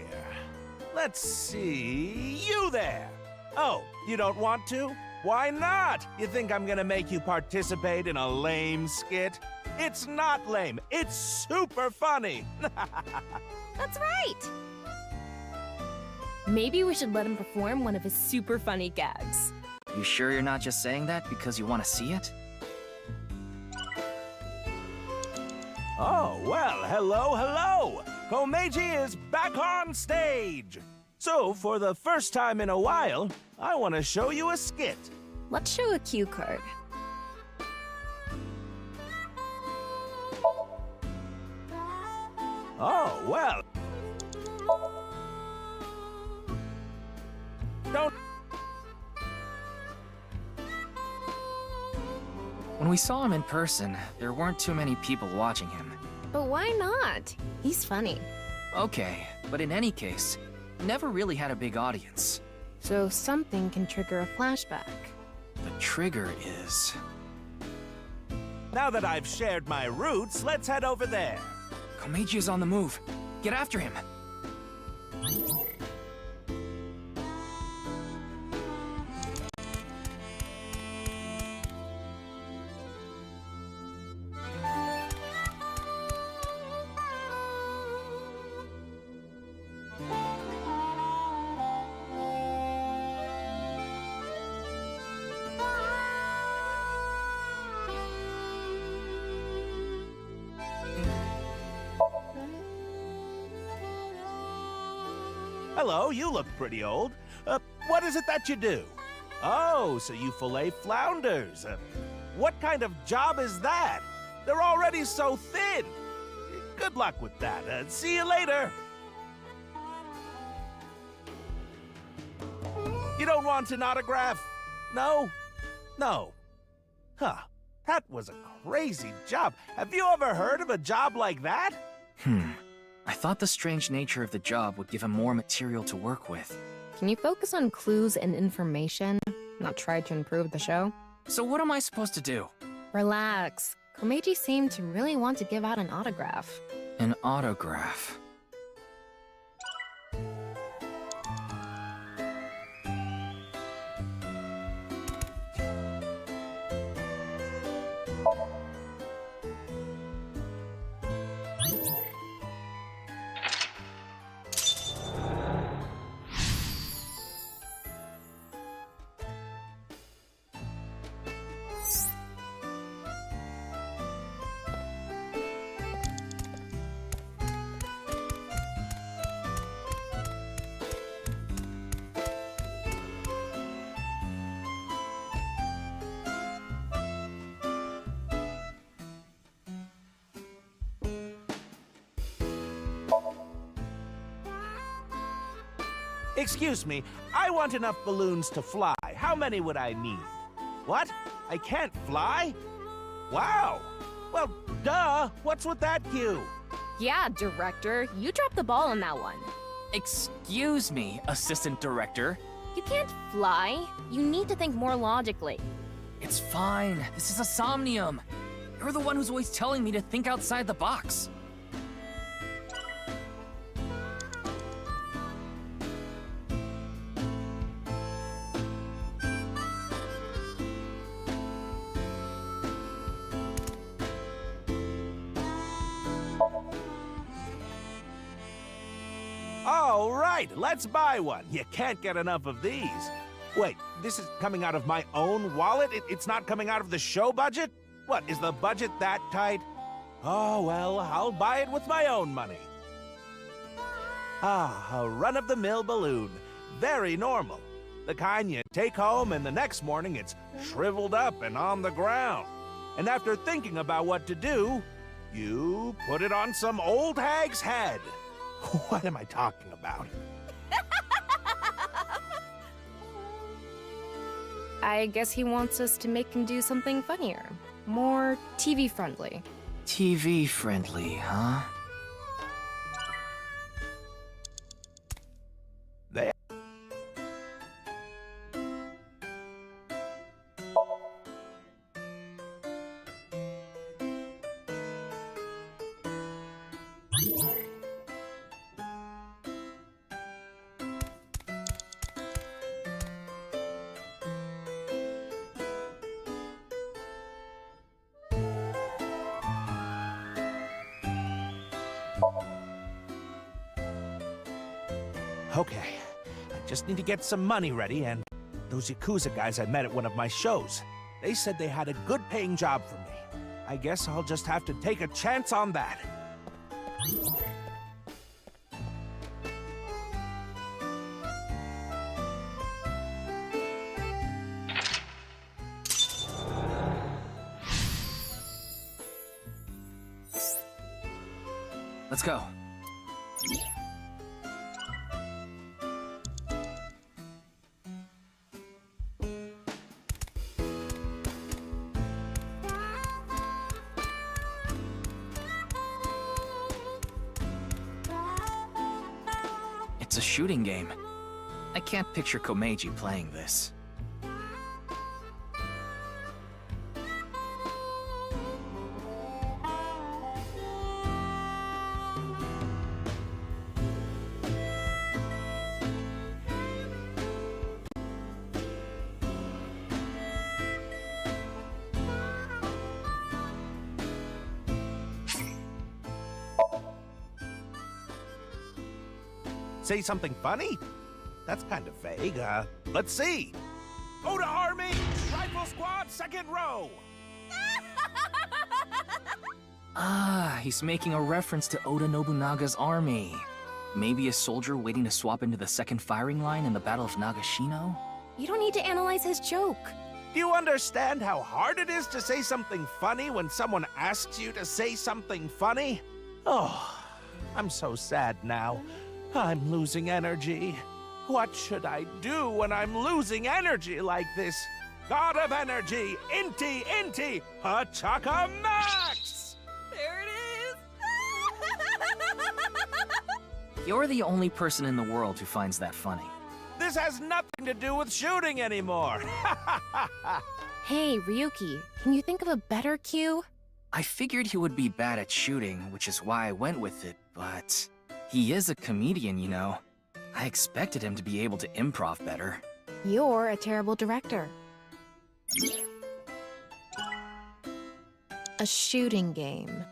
Let's see. You there! Oh, you don't want to? Why not? You think I'm gonna make you participate in a lame skit? It's not lame. It's super funny. That's right! Maybe we should let him perform one of his super funny gags. You sure you're not just saying that because you want to see it? Oh, well, hello. Komeiji is back on stage. So, for the first time in a while, I want to show you a skit. Let's show a cue card. Oh, well. Don't. When we saw him in person, there weren't too many people watching him. But why not? He's funny. Okay, but in any case, never really had a big audience. So something can trigger a flashback. The trigger is... Now that I've shared my roots, let's head over there. Komeiji is on the move. Get after him. Hello, you look pretty old. What is it that you do? Oh, so you fillet flounders. What kind of job is that? They're already so thin. Good luck with that. See you later. You don't want an autograph? No? No. Huh. That was a crazy job. Have you ever heard of a job like that? I thought the strange nature of the job would give him more material to work with. Can you focus on clues and information, not try to improve the show? So what am I supposed to do? Relax. Komeiji seemed to really want to give out an autograph. An autograph. Excuse me, I want enough balloons to fly. How many would I need? What? I can't fly? Wow! Well, duh! What's with that cue? Yeah, director, you dropped the ball on that one. Excuse me, assistant director. You can't fly. You need to think more logically. It's fine. This is a somnium. You're the one who's always telling me to think outside the box. All right, let's buy one. You can't get enough of these. Wait, this is coming out of my own wallet? It's not coming out of the show budget? What, is the budget that tight? Oh, well, I'll buy it with my own money. Ah, a run-of-the-mill balloon. Very normal. The kind you take home and the next morning it's shriveled up and on the ground. And after thinking about what to do, you put it on some old hag's head. What am I talking about? I guess he wants us to make him do something funnier. More TV-friendly. TV-friendly, huh? There. Okay, I just need to get some money ready, and those Yakuza guys I met at one of my shows, they said they had a good-paying job for me. I guess I'll just have to take a chance on that. Let's go. It's a shooting game. I can't picture Komeiji playing this. Say something funny? That's kind of vague. Let's see. Oda Army, Rifle Squad, second row. Ah, he's making a reference to Oda Nobunaga's army. Maybe a soldier waiting to swap into the second firing line in the Battle of Nagashino? You don't need to analyze his joke. Do you understand how hard it is to say something funny when someone asks you to say something funny? Oh, I'm so sad now. I'm losing energy. What should I do when I'm losing energy like this? God of energy, Inti, Hachaka Max! There it is! You're the only person in the world who finds that funny. This has nothing to do with shooting anymore. Hey, Ryuki, can you think of a better cue? I figured he would be bad at shooting, which is why I went with it, but he is a comedian, you know. I expected him to be able to improv better. You're a terrible director. A shooting game.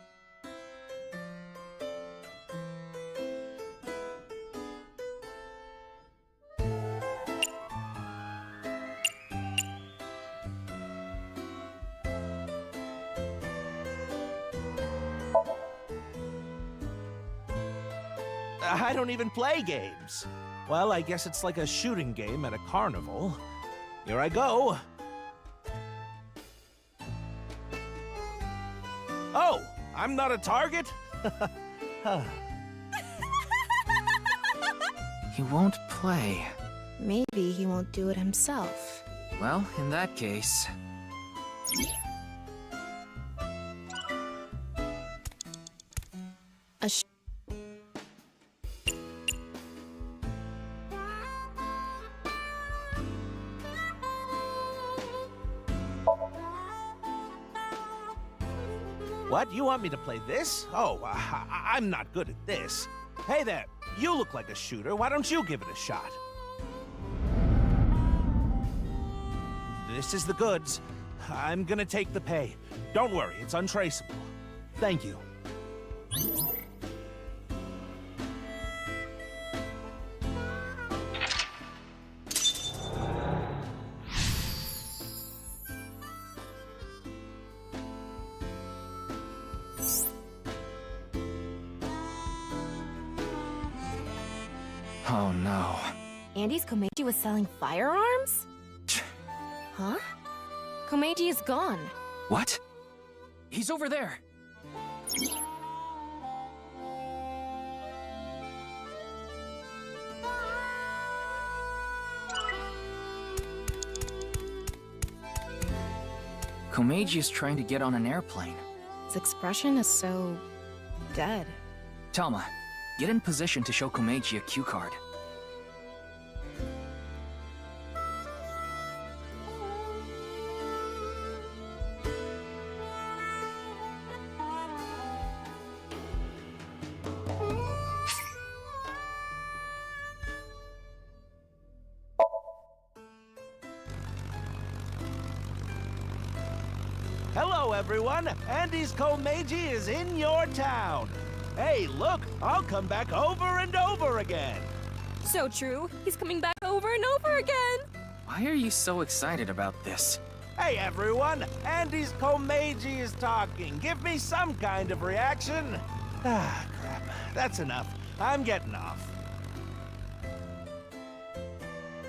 I don't even play games. Well, I guess it's like a shooting game at a carnival. Here I go. Oh, I'm not a target? He won't play. Maybe he won't do it himself. Well, in that case... What? You want me to play this? Oh, I'm not good at this. Hey there, you look like a shooter. Why don't you give it a shot? This is the goods. I'm gonna take the pay. Don't worry, it's untraceable. Thank you. Oh no. Andy's Komeiji was selling firearms? Huh? Komeiji is gone. What? He's over there. Komeiji is trying to get on an airplane. His expression is so... dead. Talma, get in position to show Komeiji a cue card. Hello, everyone. Andy's Komeiji is in your town. Hey, look, I'll come back over and over again. So true. He's coming back over and over again. Why are you so excited about this? Hey, everyone. Andy's Komeiji is talking. Give me some kind of reaction. Ah, crap. That's enough. I'm getting off.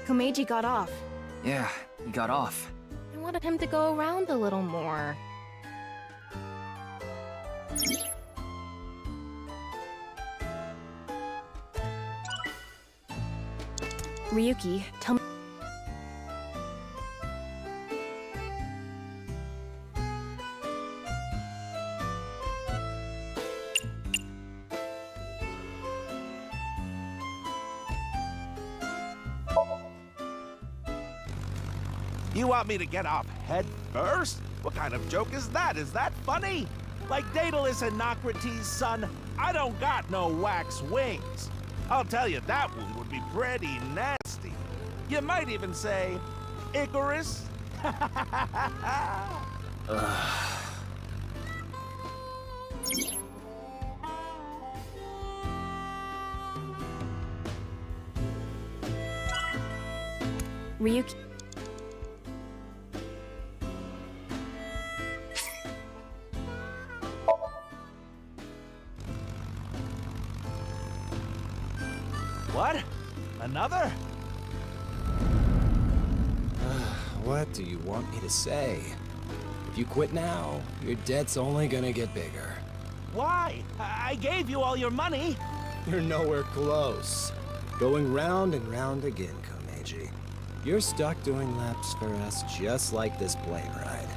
Komeiji got off. Yeah, he got off. I wanted him to go around a little more. Ryuki, tell me... You want me to get off head first? What kind of joke is that? Is that funny? Like Daedalus and Nocrates' son, I don't got no wax wings. I'll tell you, that one would be pretty nasty. You might even say, Icarus? Ryuki... What? Another? What do you want me to say? If you quit now, your debt's only gonna get bigger. Why? I gave you all your money. You're nowhere close. Going round and round again, Komeiji. You're stuck doing laps for us just like this plane ride.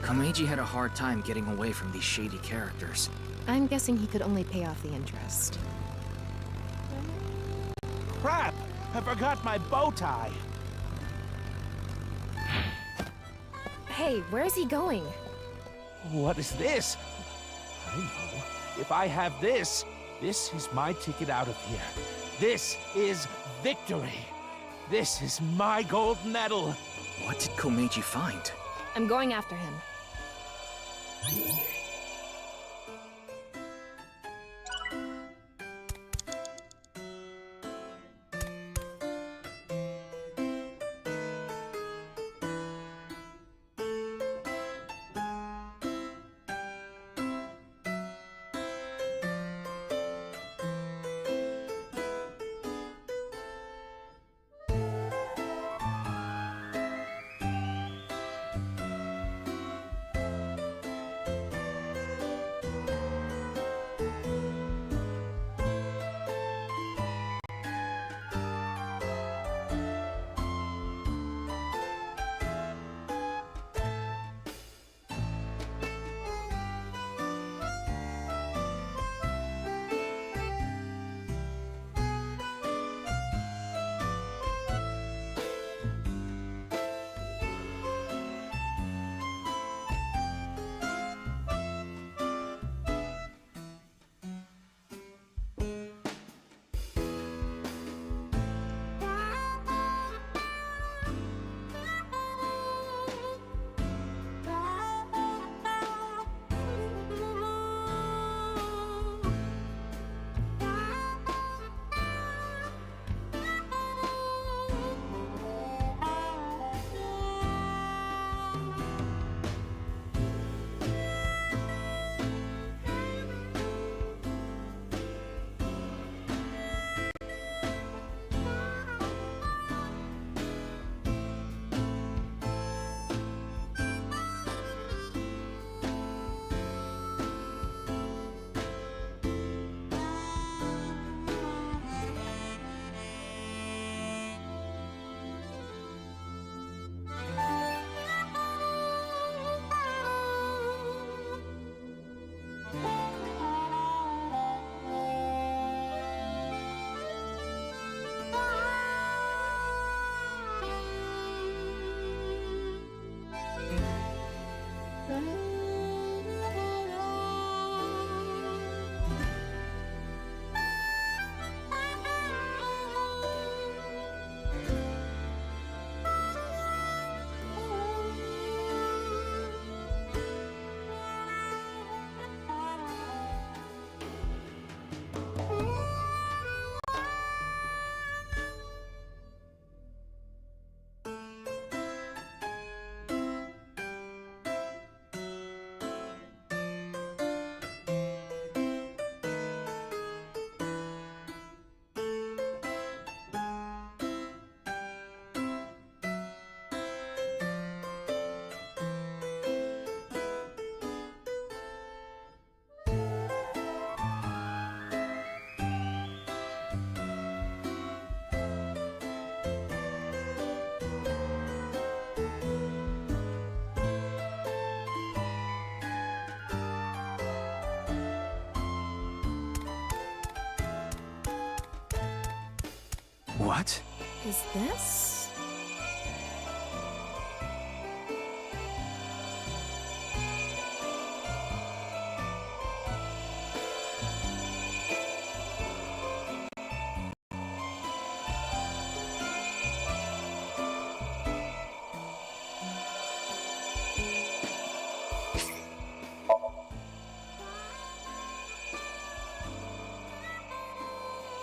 Komeiji had a hard time getting away from these shady characters. I'm guessing he could only pay off the interest. Crap! I forgot my bow tie. Hey, where's he going? What is this? I know. If I have this, this is my ticket out of here. This is victory. This is my gold medal. What did Komeiji find? I'm going after him. What? Is this?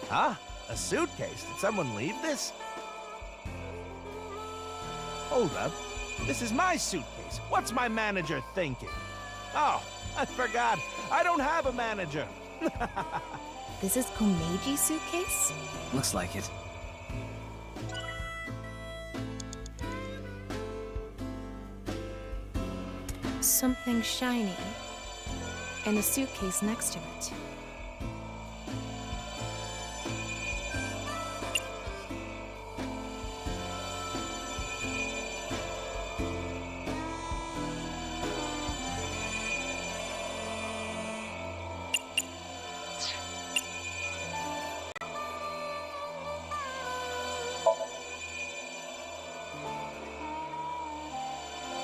Huh? A suitcase? Did someone leave this? Hold up. This is my suitcase. What's my manager thinking? Oh, I forgot. I don't have a manager. This is Komeiji's suitcase? Looks like it. Something shiny. And a suitcase next to it.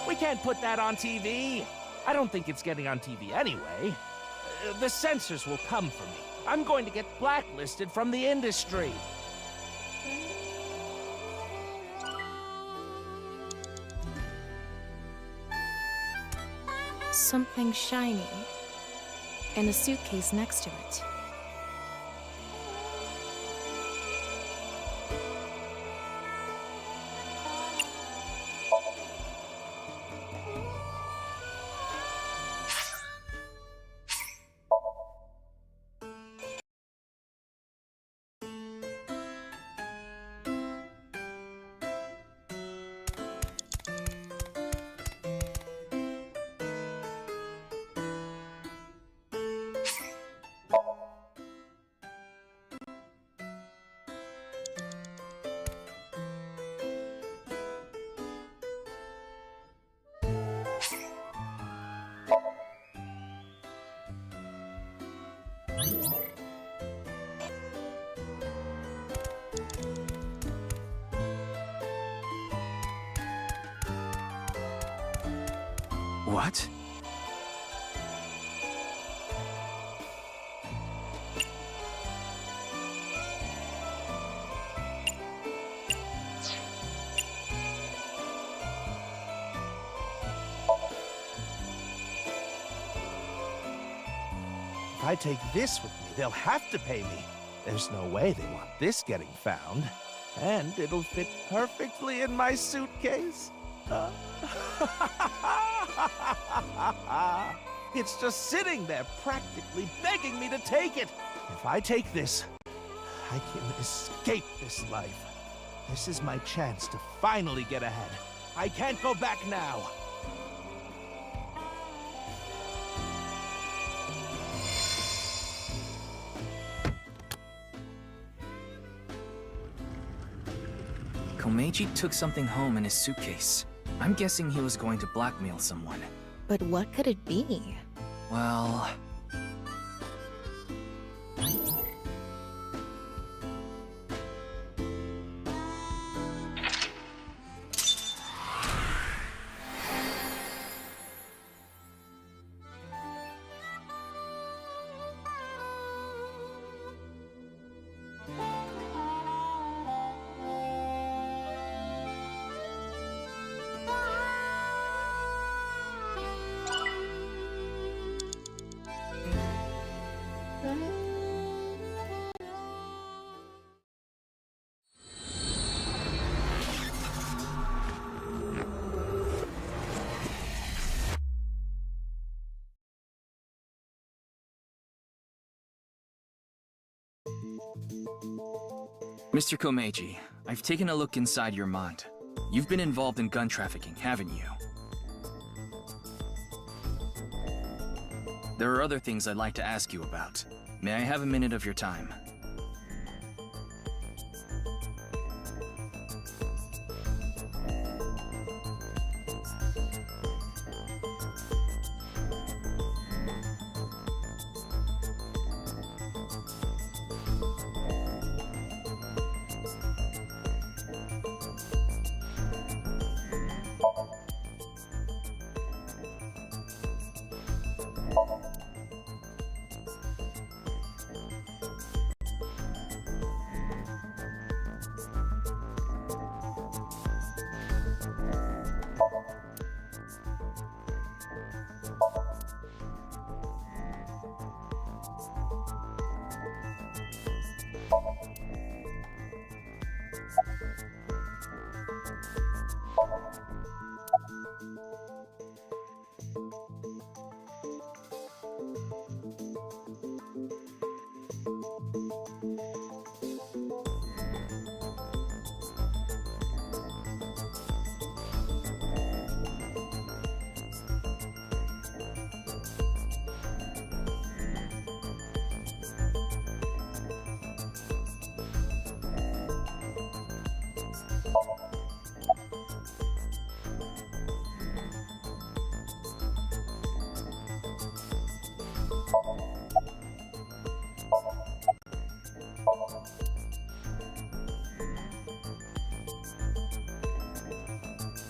We can't put that on TV. I don't think it's getting on TV anyway. The censors will come for me. I'm going to get blacklisted from the industry. Something shiny. And a suitcase next to it. What? If I take this with me, they'll have to pay me. There's no way they want this getting found. And it'll fit perfectly in my suitcase. It's just sitting there, practically begging me to take it. If I take this, I can escape this life. This is my chance to finally get ahead. I can't go back now. Komeiji took something home in his suitcase. I'm guessing he was going to blackmail someone. But what could it be? Well... Mr. Komeiji, I've taken a look inside your mind. You've been involved in gun trafficking, haven't you? There are other things I'd like to ask you about. May I have a minute of your time?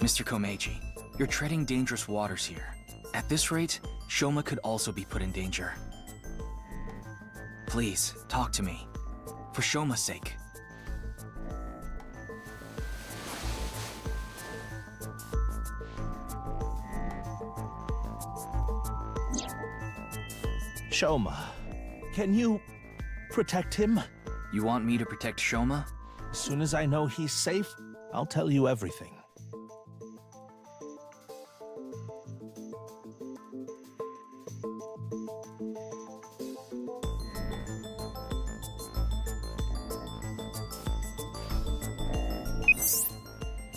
Mr. Komeiji, You're treading dangerous waters here. At this rate, Shoma could also be put in danger. Please, talk to me. For Shoma's sake. Shoma, can you protect him? You want me to protect Shoma? As soon as I know he's safe, I'll tell you everything.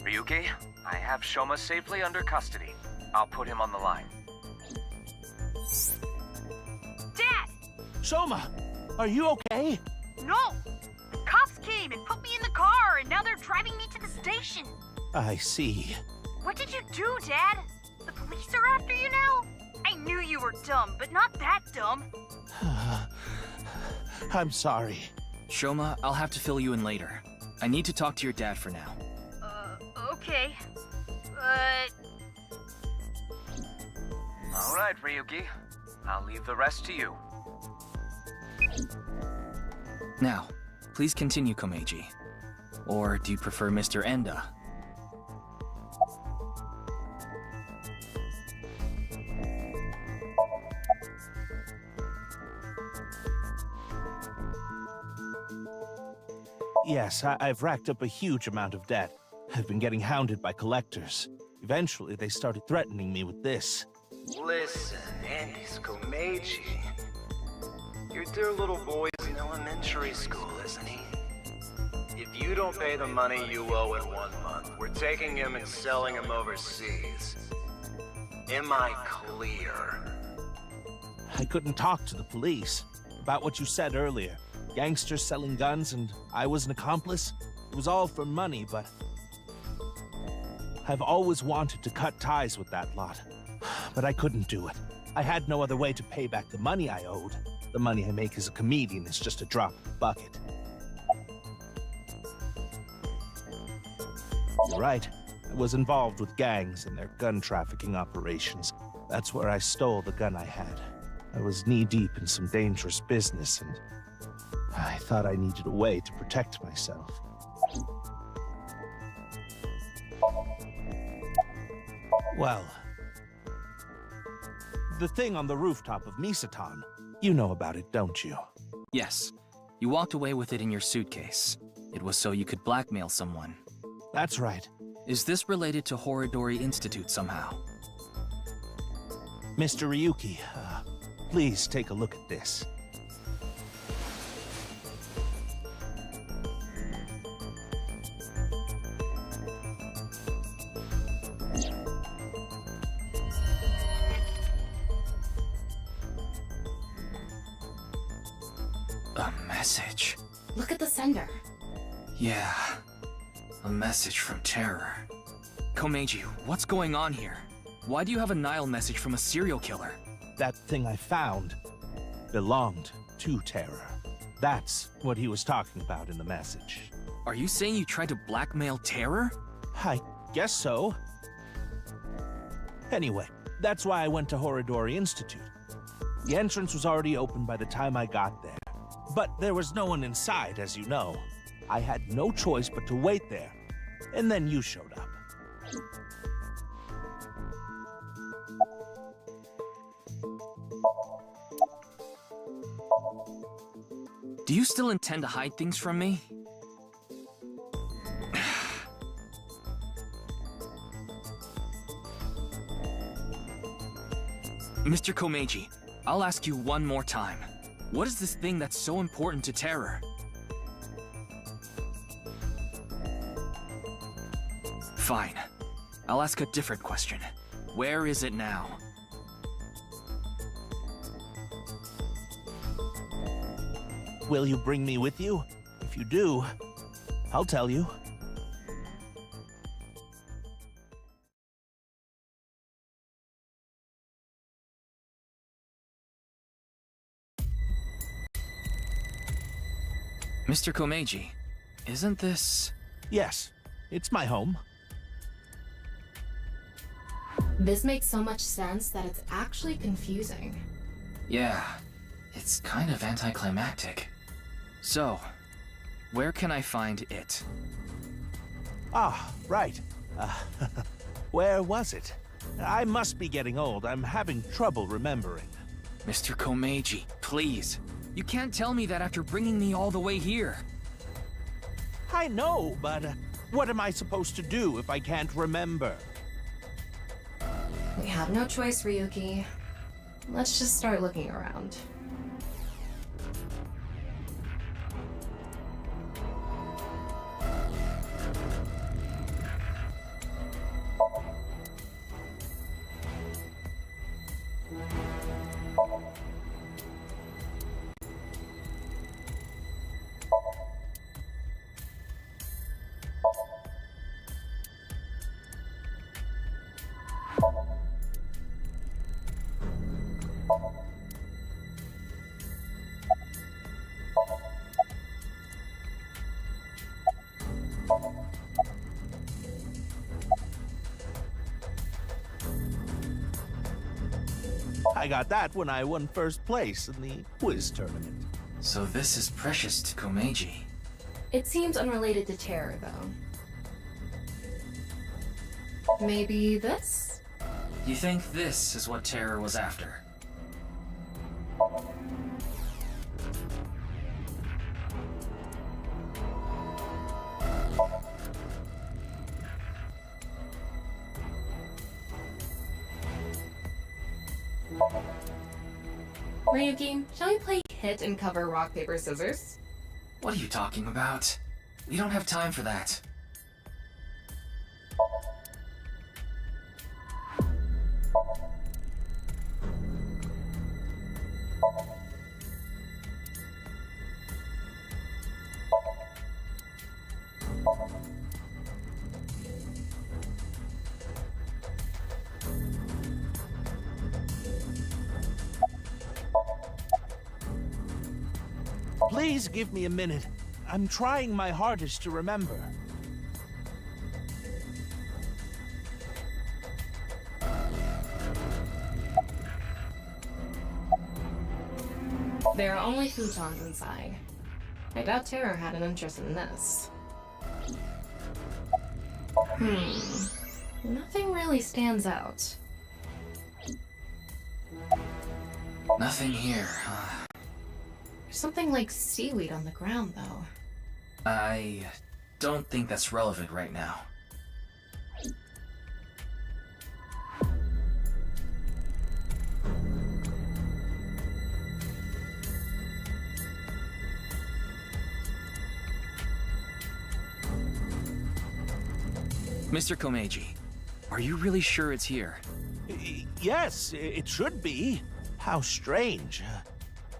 Ryuki, I have Shoma safely under custody. I'll put him on the line. Dad! Shoma, are you okay? No! The cops came and put me in the car, and now they're driving me to the station. I see. What did you do, Dad? The police are after you now? I knew you were dumb, but not that dumb. I'm sorry. Shoma, I'll have to fill you in later. I need to talk to your dad for now. Okay. All right, Ryuki. I'll leave the rest to you. Now, please continue, Komeiji. Or do you prefer Mr. Enda? Yes, I've racked up a huge amount of debt. I've been getting hounded by collectors. Eventually, they started threatening me with this. Listen, Andy's Komeiji. Your dear little boy's in elementary school, isn't he? If you don't pay the money you owe in 1 month, we're taking him and selling him overseas. Am I clear? I couldn't talk to the police. About what you said earlier. Gangsters selling guns and I was an accomplice? It was all for money, but I've always wanted to cut ties with that lot. But I couldn't do it. I had no other way to pay back the money I owed. The money I make as a comedian is just a drop in the bucket. You're right. I was involved with gangs and their gun trafficking operations. That's where I stole the gun I had. I was knee-deep in some dangerous business, and I thought I needed a way to protect myself. Well, the thing on the rooftop of Misatan, you know about it, don't you? Yes. You walked away with it in your suitcase. It was so you could blackmail someone. That's right. Is this related to Horodori Institute somehow? Mr. Ryuki, please take a look at this. A message. Look at the sender. Yeah. A message from Terror. Komeiji, what's going on here? Why do you have a Nile message from a serial killer? That thing I found belonged to Terror. That's what he was talking about in the message. Are you saying you tried to blackmail Terror? I guess so. Anyway, that's why I went to Horodori Institute. The entrance was already open by the time I got there. But there was no one inside, as you know. I had no choice but to wait there. And then you showed up. Do you still intend to hide things from me? Mr. Komeiji, I'll ask you one more time. What is this thing that's so important to Terror? Fine. I'll ask a different question. Where is it now? Will you bring me with you? If you do, I'll tell you. Mr. Komeiji, isn't this... Yes, it's my home. This makes so much sense that it's actually confusing. Yeah, it's kind of anticlimactic. So, where can I find it? Ah, right. Where was it? I must be getting old. I'm having trouble remembering. Mr. Komeiji, please. You can't tell me that after bringing me all the way here. I know, but what am I supposed to do if I can't remember? We have no choice, Ryuki. Let's just start looking around. I got that when I won first place in the quiz tournament. So this is precious to Komeiji. It seems unrelated to terror, though. Maybe this? You think this is what Terror was after? Ryuki, shall we play hit and cover rock, paper, scissors? What are you talking about? We don't have time for that. Please give me a minute. I'm trying my hardest to remember. There are only futons inside. I doubt Terror had an interest in this. Nothing really stands out. Nothing here. There's something like seaweed on the ground, though. I don't think that's relevant right now. Mr. Komeiji, are you really sure it's here? Yes, it should be. How strange.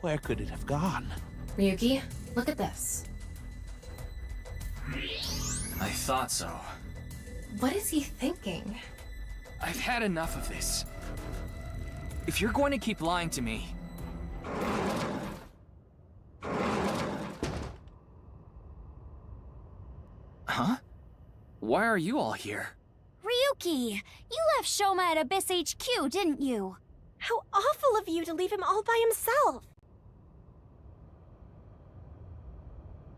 Where could it have gone? Ryuki, look at this. I thought so. What is he thinking? I've had enough of this. If you're going to keep lying to me... Huh? Why are you all here? Ryuki! You left Shoma at Abyss HQ, didn't you? How awful of you to leave him all by himself!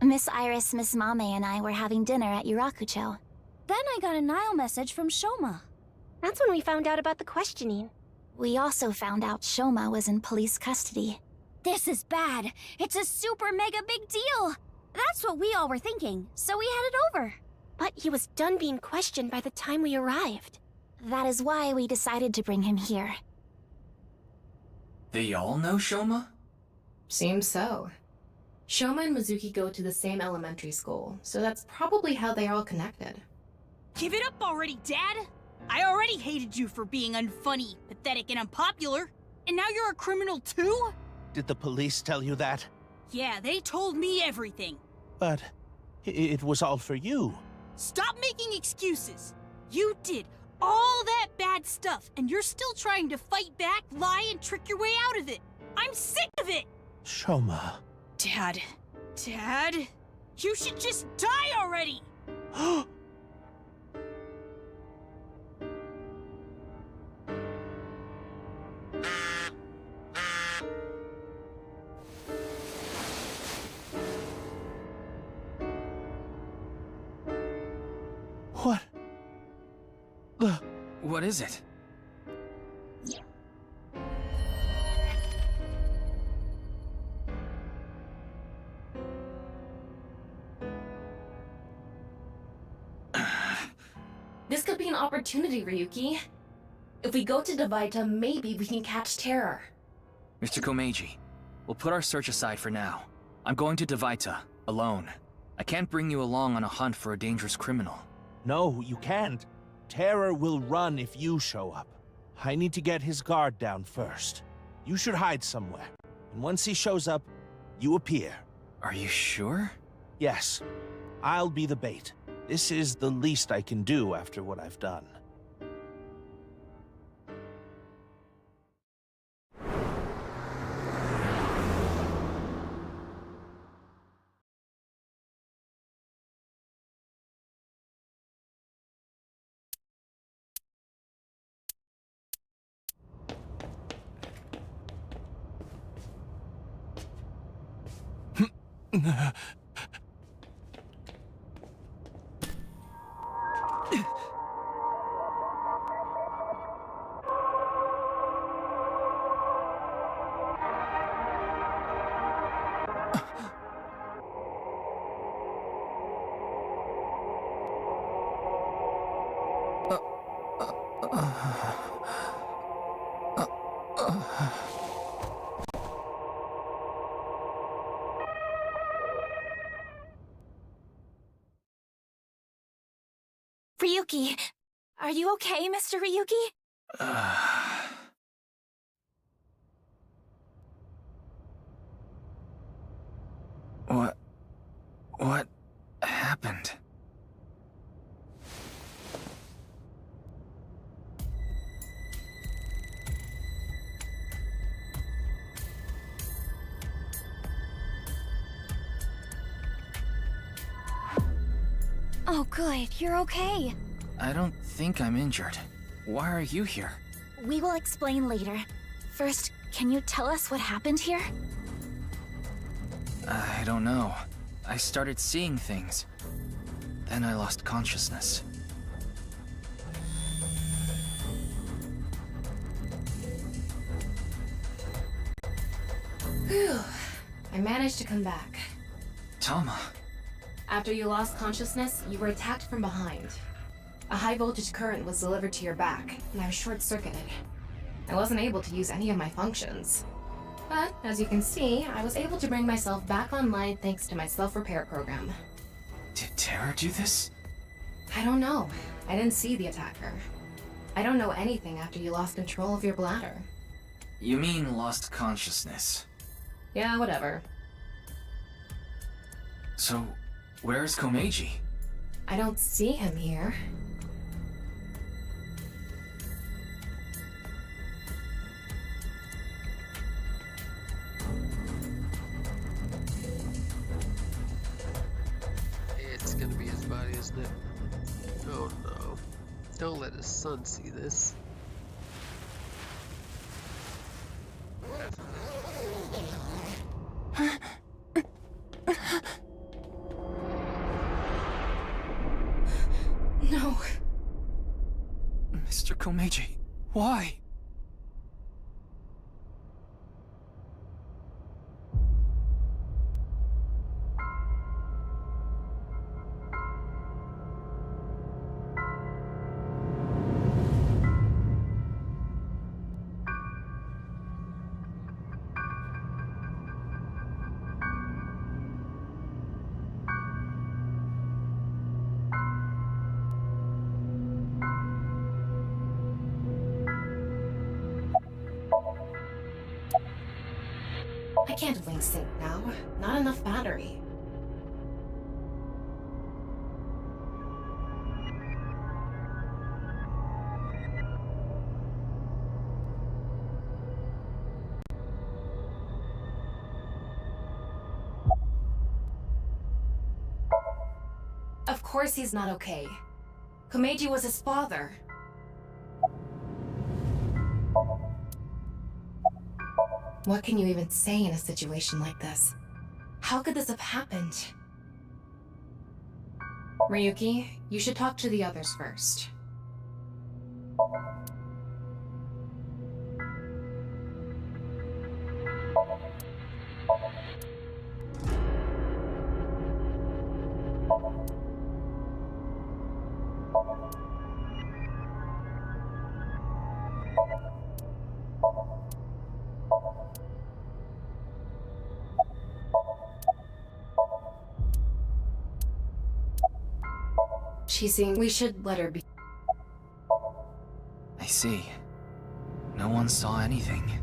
Miss Iris, Miss Mame, and I were having dinner at Yurakucho. Then I got a Nile message from Shoma. That's when we found out about the questioning. We also found out Shoma was in police custody. This is bad. It's a super mega big deal. That's what we all were thinking, so we headed over. But he was done being questioned by the time we arrived. That is why we decided to bring him here. They all know Shoma? Seems so. Shoma and Mizuki go to the same elementary school, so that's probably how they're all connected. Give it up already, Dad! I already hated you for being unfunny, pathetic, and unpopular. And now you're a criminal too? Did the police tell you that? Yeah, they told me everything. But it was all for you. Stop making excuses. You did all that bad stuff, and you're still trying to fight back, lie, and trick your way out of it. I'm sick of it! Shoma. Dad, you should just die already! What is it? This could be an opportunity, Ryuki. If we go to Devaita, maybe we can catch Terror. Mr. Komeiji, we'll put our search aside for now. I'm going to Devaita, alone. I can't bring you along on a hunt for a dangerous criminal. No, you can't. Terror will run if you show up. I need to get his guard down first. You should hide somewhere. And once he shows up, you appear. Are you sure? Yes. I'll be the bait. This is the least I can do after what I've done. Ryuki, are you okay, Mr. Ryuki? What happened? Oh good, you're okay. I don't think I'm injured. Why are you here? We will explain later. First, can you tell us what happened here? I don't know. I started seeing things. Then I lost consciousness. Whew. I managed to come back. Tama. After you lost consciousness, you were attacked from behind. A high-voltage current was delivered to your back, and I was short-circuited. I wasn't able to use any of my functions. But, as you can see, I was able to bring myself back online thanks to my self-repair program. Did Terra do this? I don't know. I didn't see the attacker. I don't know anything after you lost control of your bladder. You mean lost consciousness? Yeah, whatever. So, where's Komeiji? I don't see him here. It's gonna be his body, isn't it? Oh no. Don't let his son see this. No. Mr. Komeiji, why? I can't link sync now. Not enough battery. Of course he's not okay. Komeiji was his father. What can you even say in a situation like this? How could this have happened? Ryuki, you should talk to the others first. She's seeing we should let her be. I see. No one saw anything.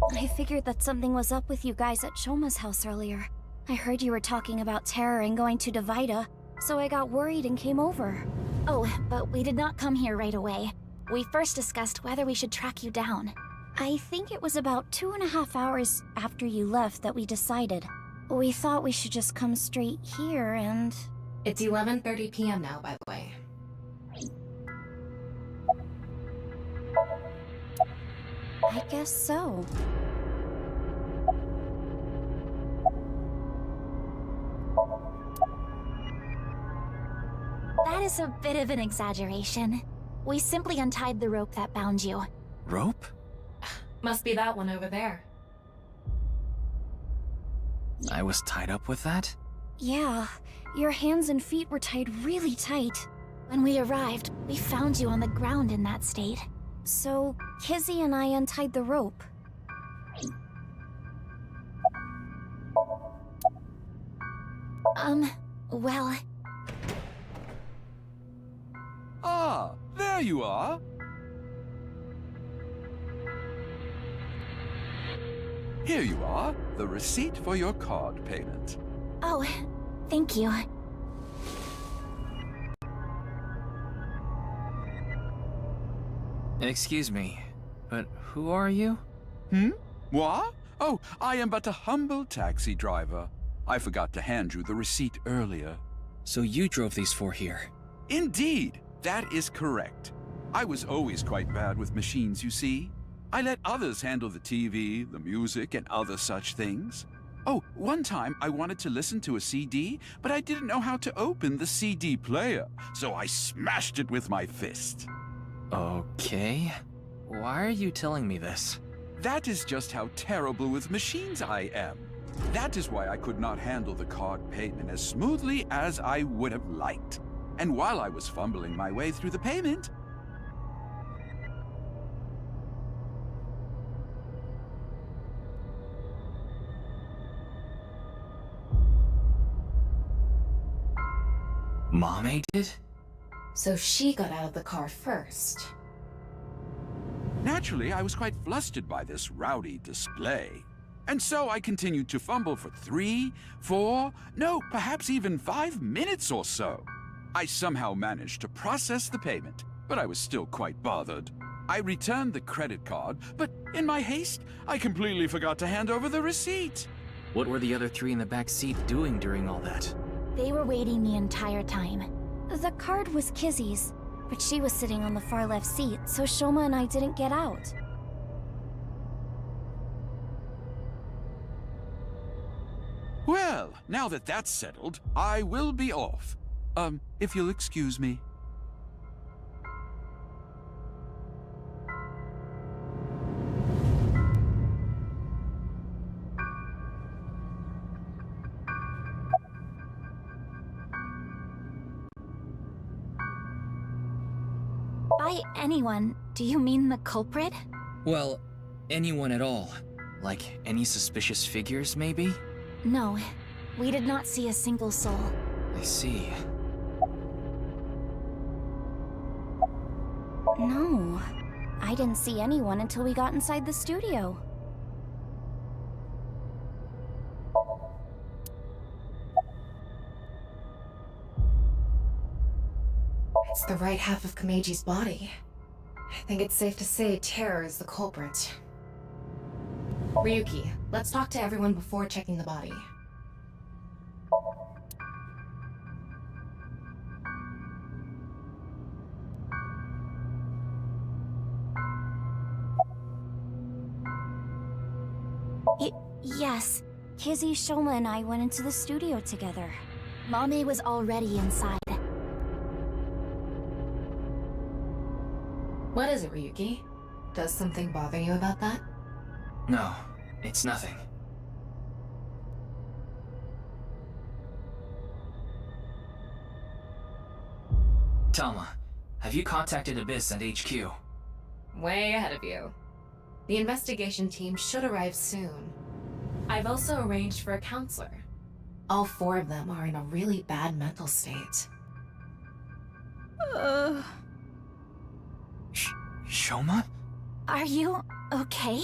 I figured that something was up with you guys at Shoma's house earlier. I heard you were talking about terror and going to Divida, so I got worried and came over. Oh, but we did not come here right away. We first discussed whether we should track you down. I think it was about 2.5 hours after you left that we decided. We thought we should just come straight here and... It's 11:30 p.m. now, by the way. I guess so. That is a bit of an exaggeration. We simply untied the rope that bound you. Rope? Must be that one over there. I was tied up with that? Yeah, your hands and feet were tied really tight. When we arrived, we found you on the ground in that state. So, Kizzy and I untied the rope. Well... Ah, there you are. Here you are, the receipt for your card payment. Oh, thank you. Excuse me, but who are you? Moi? Oh, I am but a humble taxi driver. I forgot to hand you the receipt earlier. So you drove these four here? Indeed, that is correct. I was always quite bad with machines, you see. I let others handle the TV, the music, and other such things. Oh, one time I wanted to listen to a CD, but I didn't know how to open the CD player, so I smashed it with my fist. Okay. Why are you telling me this? That is just how terrible with machines I am. That is why I could not handle the card payment as smoothly as I would have liked. And while I was fumbling my way through the payment, Mom ate it? So she got out of the car first. naturally I was quite flustered by this rowdy display. And so I continued to fumble for 3, 4, no, perhaps even 5 minutes or so. I somehow managed to process the payment, but I was still quite bothered. I returned the credit card, but in my haste, I completely forgot to hand over the receipt. What were the other 3 in the back seat doing during all that? They were waiting the entire time. The card was Kizzy's, but she was sitting on the far left seat, so Shoma and I didn't get out. Well, now that that's settled, I will be off. If you'll excuse me. By anyone, do you mean the culprit? Well, anyone at all. Like, any suspicious figures, maybe? No, we did not see a single soul. I see. No, I didn't see anyone until we got inside the studio. It's the right half of Kameji's body. I think it's safe to say Terror is the culprit. Ryuki, let's talk to everyone before checking the body. Yes. Kizzy, Shoma, and I went into the studio together. Mommy was already inside. What is it, Ryuki? Does something bother you about that? No, it's nothing. Tama, have you contacted Abyss and HQ? Way ahead of you. The investigation team should arrive soon. I've also arranged for a counselor. All 4 of them are in a really bad mental state. Shoma? Are you okay?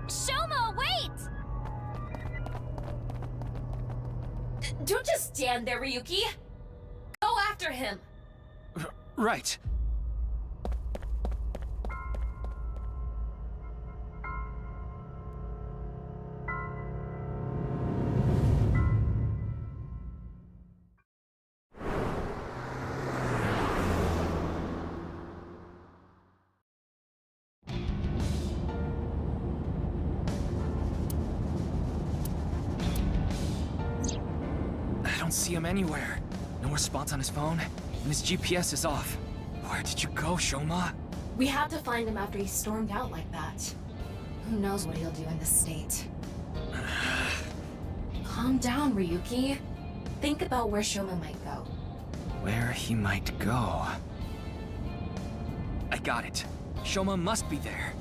Shoma, wait! Don't just stand there, Ryuki! Go after him! Right. I don't see him anywhere. No response on his phone, and his GPS is off. Where did you go, Shoma? We had to find him after he stormed out like that. Who knows what he'll do in this state. Calm down, Ryuki. Think about where Shoma might go. Where he might go. I got it. Shoma must be there.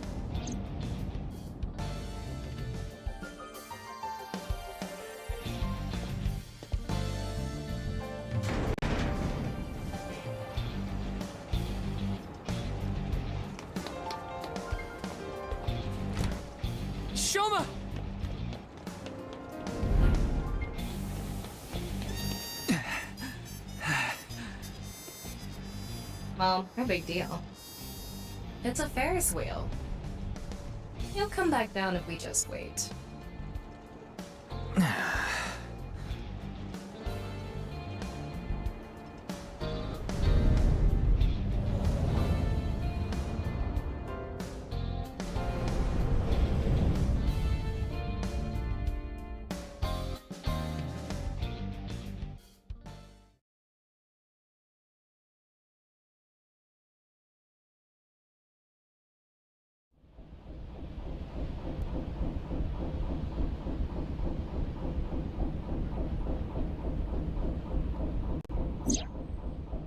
Shoma! Well, no big deal. It's a Ferris wheel. He'll come back down if we just wait.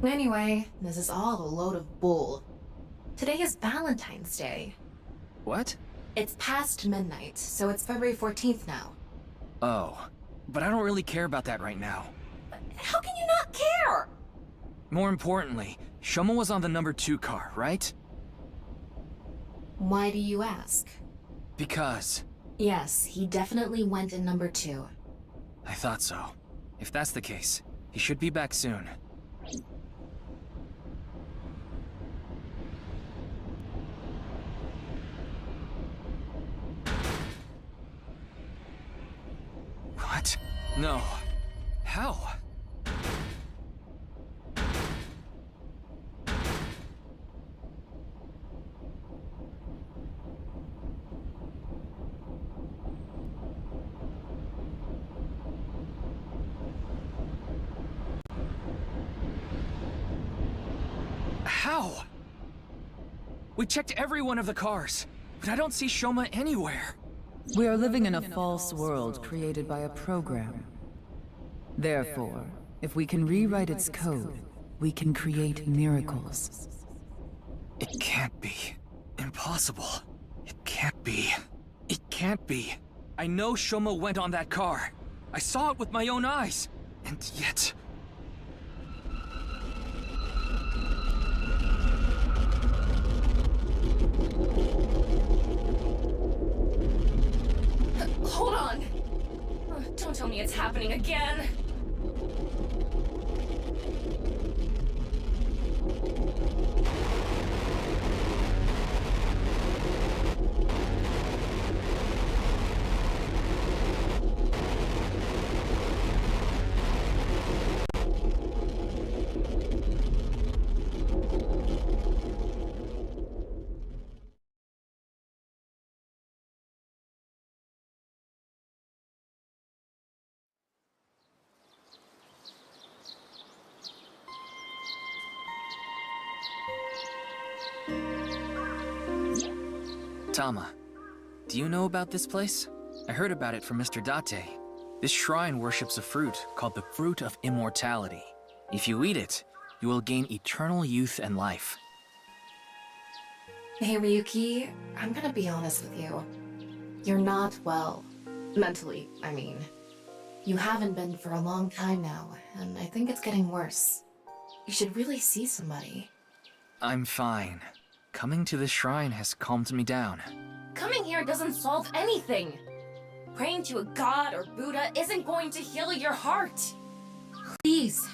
Anyway, this is all a load of bull. Today is Valentine's Day. What? It's past midnight, so it's February 14th now. Oh, but I don't really care about that right now. How can you not care? More importantly, Shoma was on the number 2 car, right? Why do you ask? Because... Yes, he definitely went in number 2. I thought so. If that's the case, he should be back soon. What? No. How? How? We checked every one of the cars, but I don't see Shoma anywhere. We are living in a false world created by a program. Therefore, if we can rewrite its code, we can create miracles. It can't be. Impossible. It can't be. It can't be. I know Shoma went on that car. I saw it with my own eyes. And yet... Hold on! Don't tell me it's happening again! Tama, do you know about this place? I heard about it from Mr. Date. This shrine worships a fruit called the Fruit of Immortality. If you eat it, you will gain eternal youth and life. Hey Ryuki, I'm gonna be honest with you. You're not well. Mentally, I mean. You haven't been for a long time now, and I think it's getting worse. You should really see somebody. I'm fine. Coming to this shrine has calmed me down. Coming here doesn't solve anything! Praying to a god or Buddha isn't going to heal your heart! Please,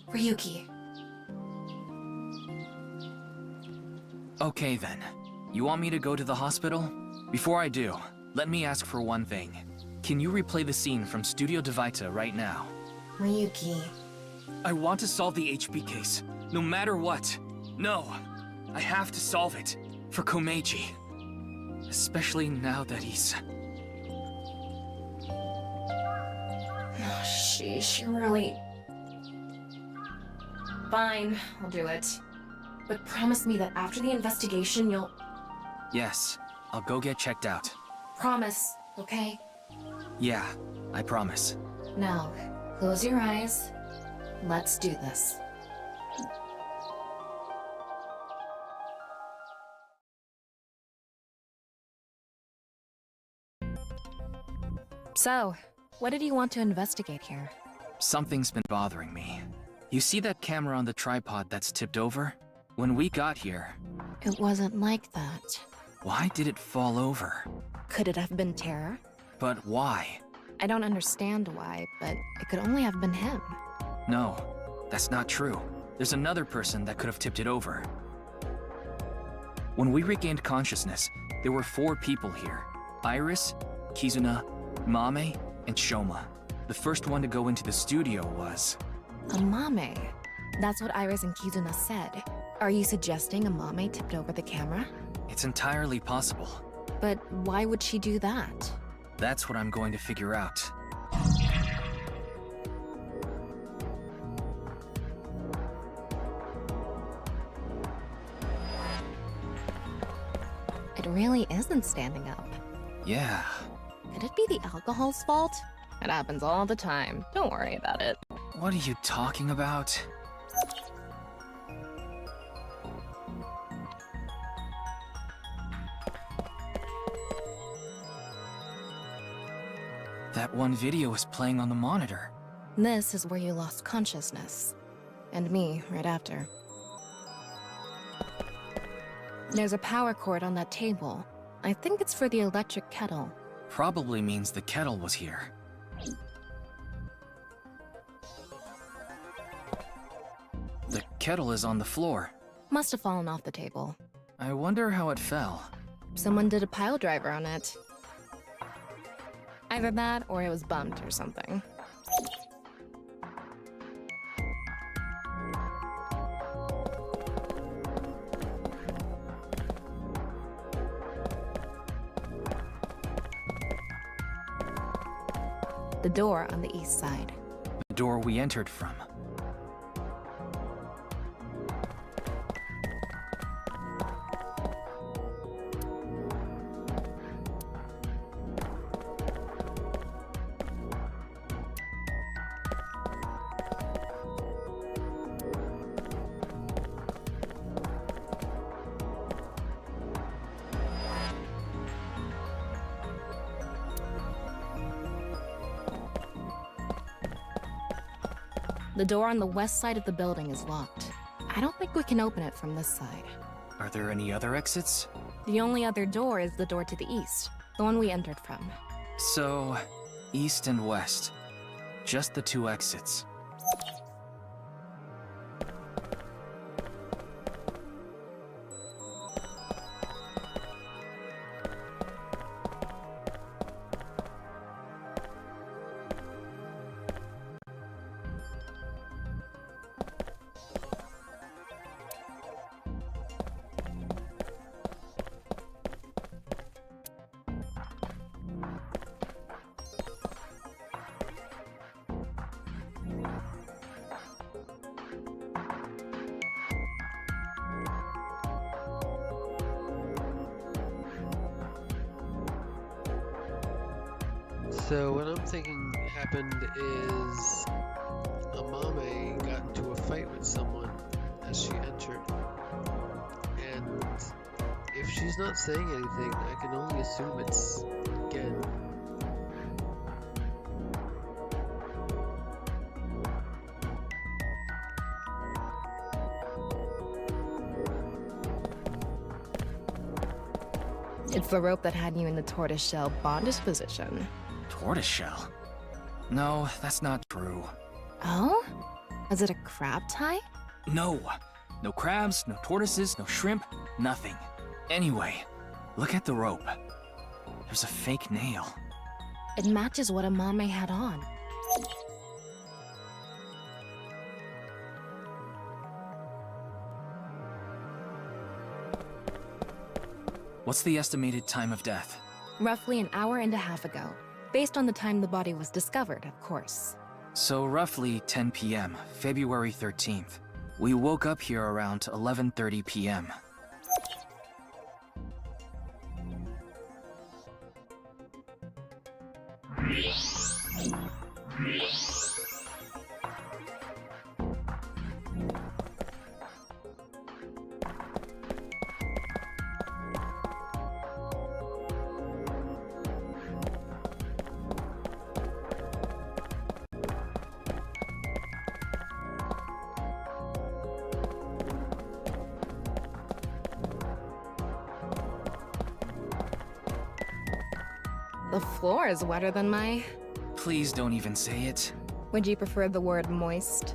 Ryuki. Okay then. You want me to go to the hospital? Before I do, let me ask for one thing. Can you replay the scene from Studio Devita right now? Ryuki. I want to solve the HP case, no matter what. No, I have to solve it. For Komeiji. Especially now that he's... Oh, sheesh, you're really... Fine, I'll do it. But promise me that after the investigation you'll... Yes, I'll go get checked out. Promise, okay? Yeah, I promise. Now, close your eyes. Let's do this. So, what did you want to investigate here? Something's been bothering me. You see that camera on the tripod that's tipped over? When we got here... It wasn't like that. Why did it fall over? Could it have been terror? But why? I don't understand why, but it could only have been him. No, that's not true. There's another person that could have tipped it over. When we regained consciousness, there were 4 people here. Iris, Kizuna, Mame, and Shoma. The first one to go into the studio was... Amame. That's what Iris and Kizuna said. Are you suggesting Amame tipped over the camera? It's entirely possible. But why would she do that? That's what I'm going to figure out. It really isn't standing up. Yeah. Could it be the alcohol's fault? It happens all the time. Don't worry about it. What are you talking about? That one video is playing on the monitor. This is where you lost consciousness. And me, right after. There's a power cord on that table. I think it's for the electric kettle. Probably means the kettle was here. The kettle is on the floor. Must have fallen off the table. I wonder how it fell. Someone did a pile driver on it. Either that, or it was bumped or something. The door on the east side. The door we entered from. The door on the west side of the building is locked. I don't think we can open it from this side. Are there any other exits? The only other door is the door to the east, the one we entered from. So, east and west. Just the 2 exits. So what I'm thinking happened is Amame got into a fight with someone as she entered. And if she's not saying anything, I can only assume it's Gen. It's the rope that had you in the tortoiseshell bondage position. Tortoiseshell? No, that's not true. Oh? Was it a crab tie? No. No crabs, no tortoises, no shrimp, nothing. Anyway, look at the rope. There's a fake nail. It matches what Amame had on. What's the estimated time of death? Roughly an hour and a half ago. Based on the time the body was discovered, of course. So roughly 10 p.m., February 13th. We woke up here around 11:30 p.m. The floor is wetter than my... Please don't even say it. Would you prefer the word moist?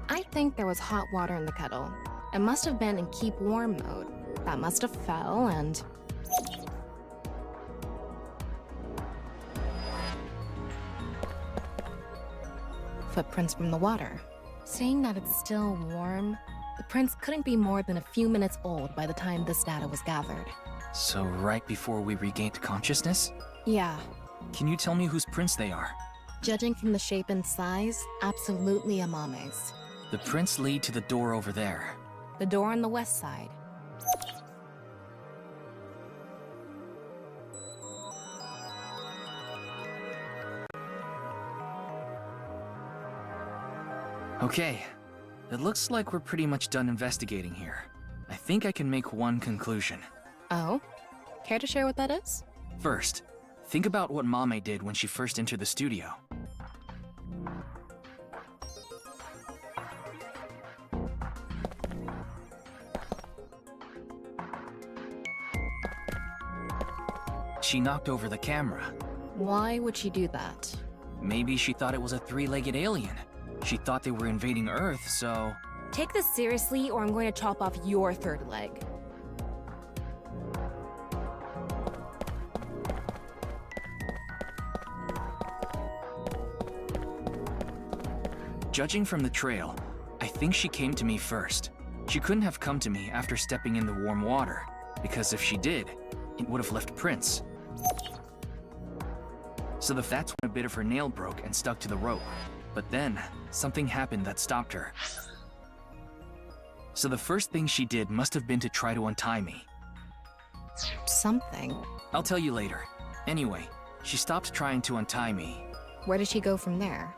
I think there was hot water in the kettle. It must have been in keep warm mode. That must have fell and... Footprints from the water. Saying that it's still warm, the prints couldn't be more than a few minutes old by the time this data was gathered. So right before we regained consciousness? Yeah. Can you tell me whose prints they are? Judging from the shape and size, absolutely Amame's. The prints lead to the door over there. The door on the west side. Okay. It looks like we're pretty much done investigating here. I think I can make one conclusion. Oh? Care to share what that is? First, think about what Mame did when she first entered the studio. She knocked over the camera. Why would she do that? Maybe she thought it was a three-legged alien. She thought they were invading Earth, so... Take this seriously or I'm going to chop off your third leg. Judging from the trail, I think she came to me first. She couldn't have come to me after stepping in the warm water, because if she did, it would have left prints. So that's when a bit of her nail broke and stuck to the rope. But then, something happened that stopped her. So the first thing she did must have been to try to untie me. Something? I'll tell you later. Anyway, she stopped trying to untie me. Where did she go from there?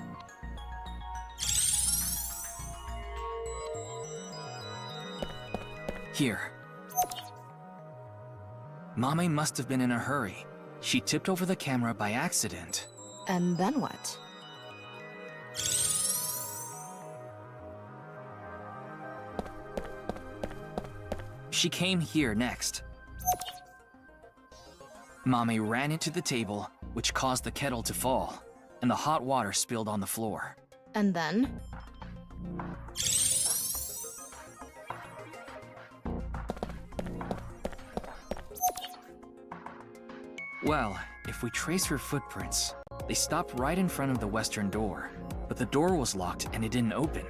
Here. Mame must have been in a hurry. She tipped over the camera by accident. And then what? She came here next. Mame ran into the table, which caused the kettle to fall, and the hot water spilled on the floor. And then? Well, if we trace her footprints, they stopped right in front of the western door, but the door was locked and it didn't open,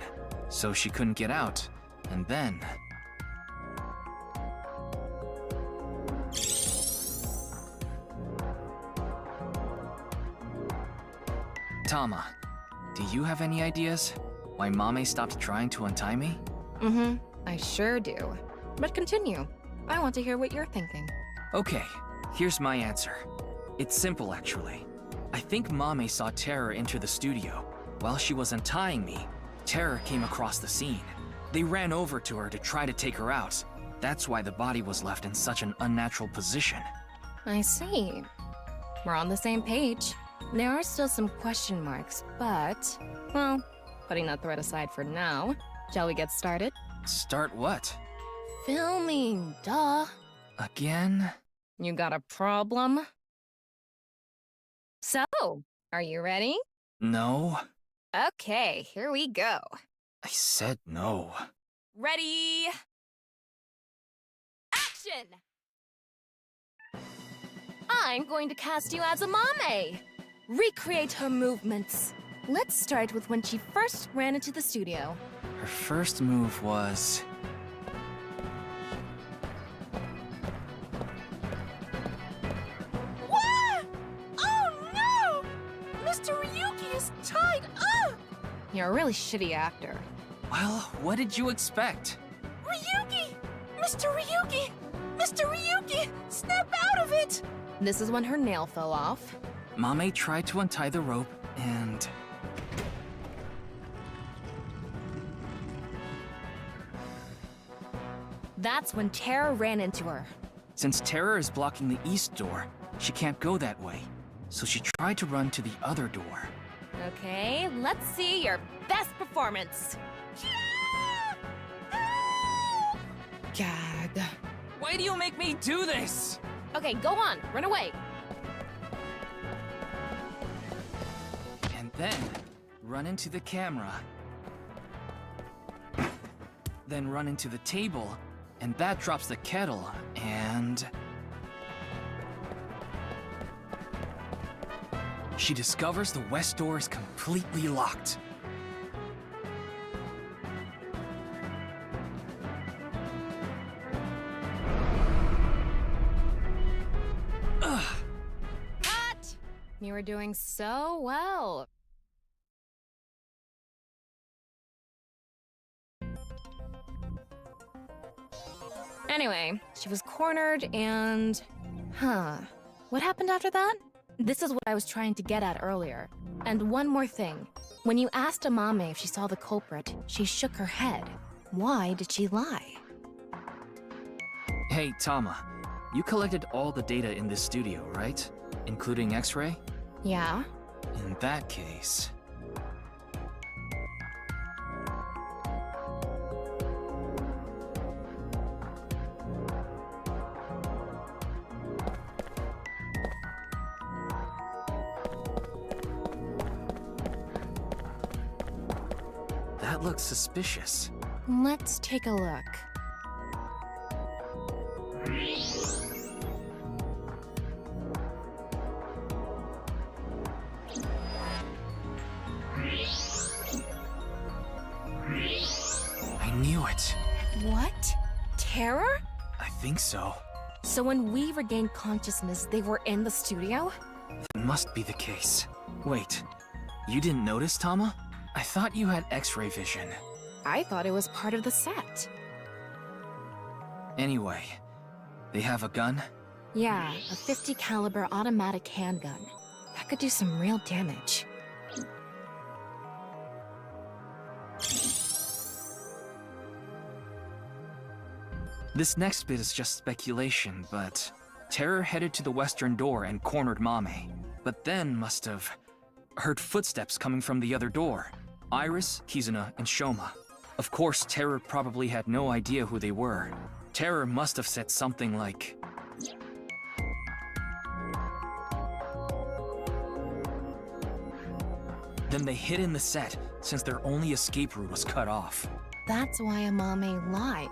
so she couldn't get out, and then... Tama, do you have any ideas why Mame stopped trying to untie me? Mm-hmm, I sure do. But continue. I want to hear what you're thinking. Okay, here's my answer. It's simple, actually. I think Mame saw Terror enter the studio. While she was untying me, Terror came across the scene. They ran over to her to try to take her out. That's why the body was left in such an unnatural position. I see. We're on the same page. There are still some question marks, but... well, putting that thread aside for now, shall we get started? Start what? Filming, duh. Again? You got a problem? So, are you ready? No. Okay, here we go. I said no. Ready? Action! I'm going to cast you as a Mame. Recreate her movements. Let's start with when she first ran into the studio. Her first move was... What? Oh no! Mr. Ryuki is tied up! You're a really shitty actor. Well, what did you expect? Ryuki! Mr. Ryuki! Mr. Ryuki! Snap out of it! This is when her nail fell off. Mame tried to untie the rope, and... That's when Terror ran into her. Since Terror is blocking the east door, she can't go that way. So she tried to run to the other door. Okay, let's see your best performance. God. Why do you make me do this? Okay, go on, run away. And then, run into the camera. Then run into the table, and that drops the kettle, and... she discovers the west door is completely locked. Ugh. Cut! You were doing so well. Anyway, she was cornered and... what happened after that? This is what I was trying to get at earlier. And one more thing. When you asked Amame if she saw the culprit, she shook her head. Why did she lie? Hey, Tama. You collected all the data in this studio, right? Including X-ray? Yeah? In that case... that looks suspicious. Let's take a look. I knew it. What? Terror? I think so. So when we regained consciousness, they were in the studio? That must be the case. Wait, you didn't notice, Tama? I thought you had X-ray vision. I thought it was part of the set. Anyway, they have a gun? Yeah, a 50 caliber automatic handgun. That could do some real damage. This next bit is just speculation, but Terror headed to the western door and cornered Mame, but then must have heard footsteps coming from the other door. Iris, Kizuna, and Shoma. Of course, Terror probably had no idea who they were. Terror must have said something like... then they hid in the set, since their only escape route was cut off. That's why Amame lied.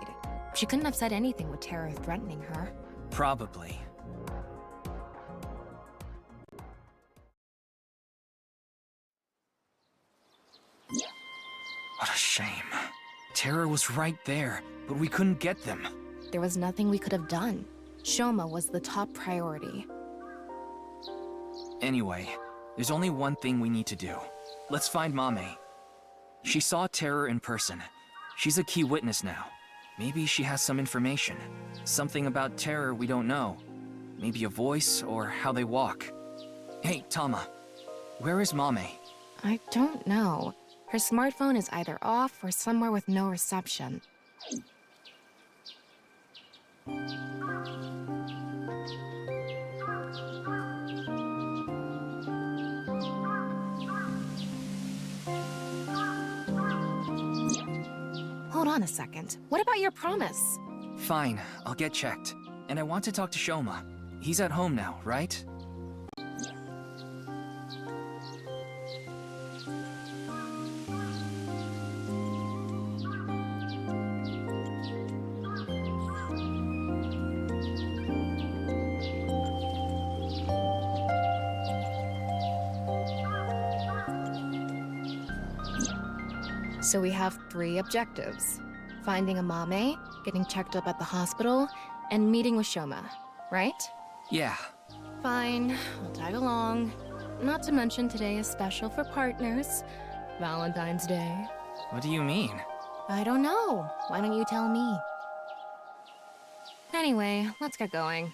She couldn't have said anything with Terror threatening her. Probably. What a shame. Terror was right there, but we couldn't get them. There was nothing we could have done. Shoma was the top priority. Anyway, there's only one thing we need to do. Let's find Mame. She saw Terror in person. She's a key witness now. Maybe she has some information. Something about Terror we don't know. Maybe a voice, or how they walk. Hey, Tama. Where is Mame? I don't know. Her smartphone is either off or somewhere with no reception. Hold on a second. What about your promise? Fine, I'll get checked. And I want to talk to Shoma. He's at home now, right? So we have 3 objectives. Finding a Mame, getting checked up at the hospital, and meeting with Shoma, right? Yeah. Fine, I'll tag along. Not to mention today is special for partners. Valentine's Day. What do you mean? I don't know. Why don't you tell me? Anyway, let's get going.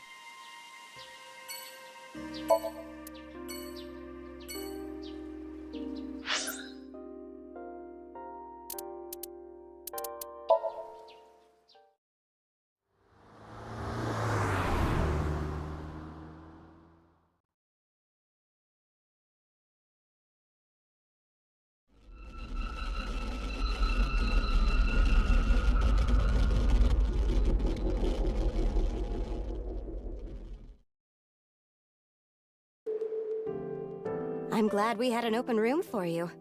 I'm glad we had an open room for you.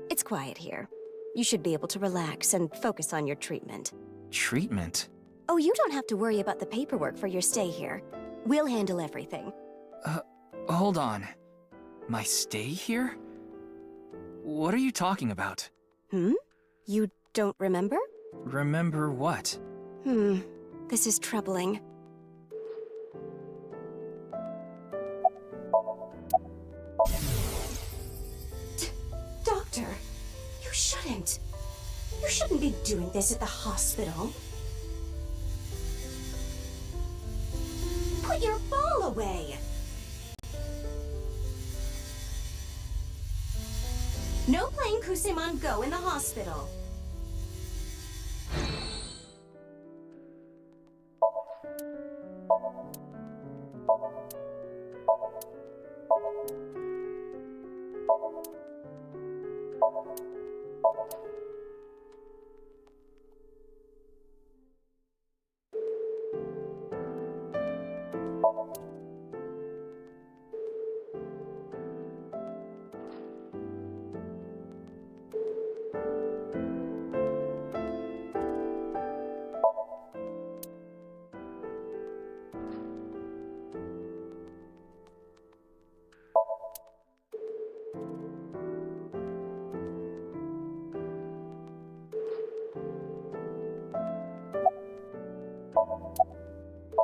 It's quiet here. You should be able to relax and focus on your treatment. Treatment? Oh, you don't have to worry about the paperwork for your stay here. We'll handle everything. Hold on. My stay here? What are you talking about? You don't remember? Remember what? This is troubling. Doctor, you shouldn't. You shouldn't be doing this at the hospital. Put your ball away! No playing Kusemon Go in the hospital.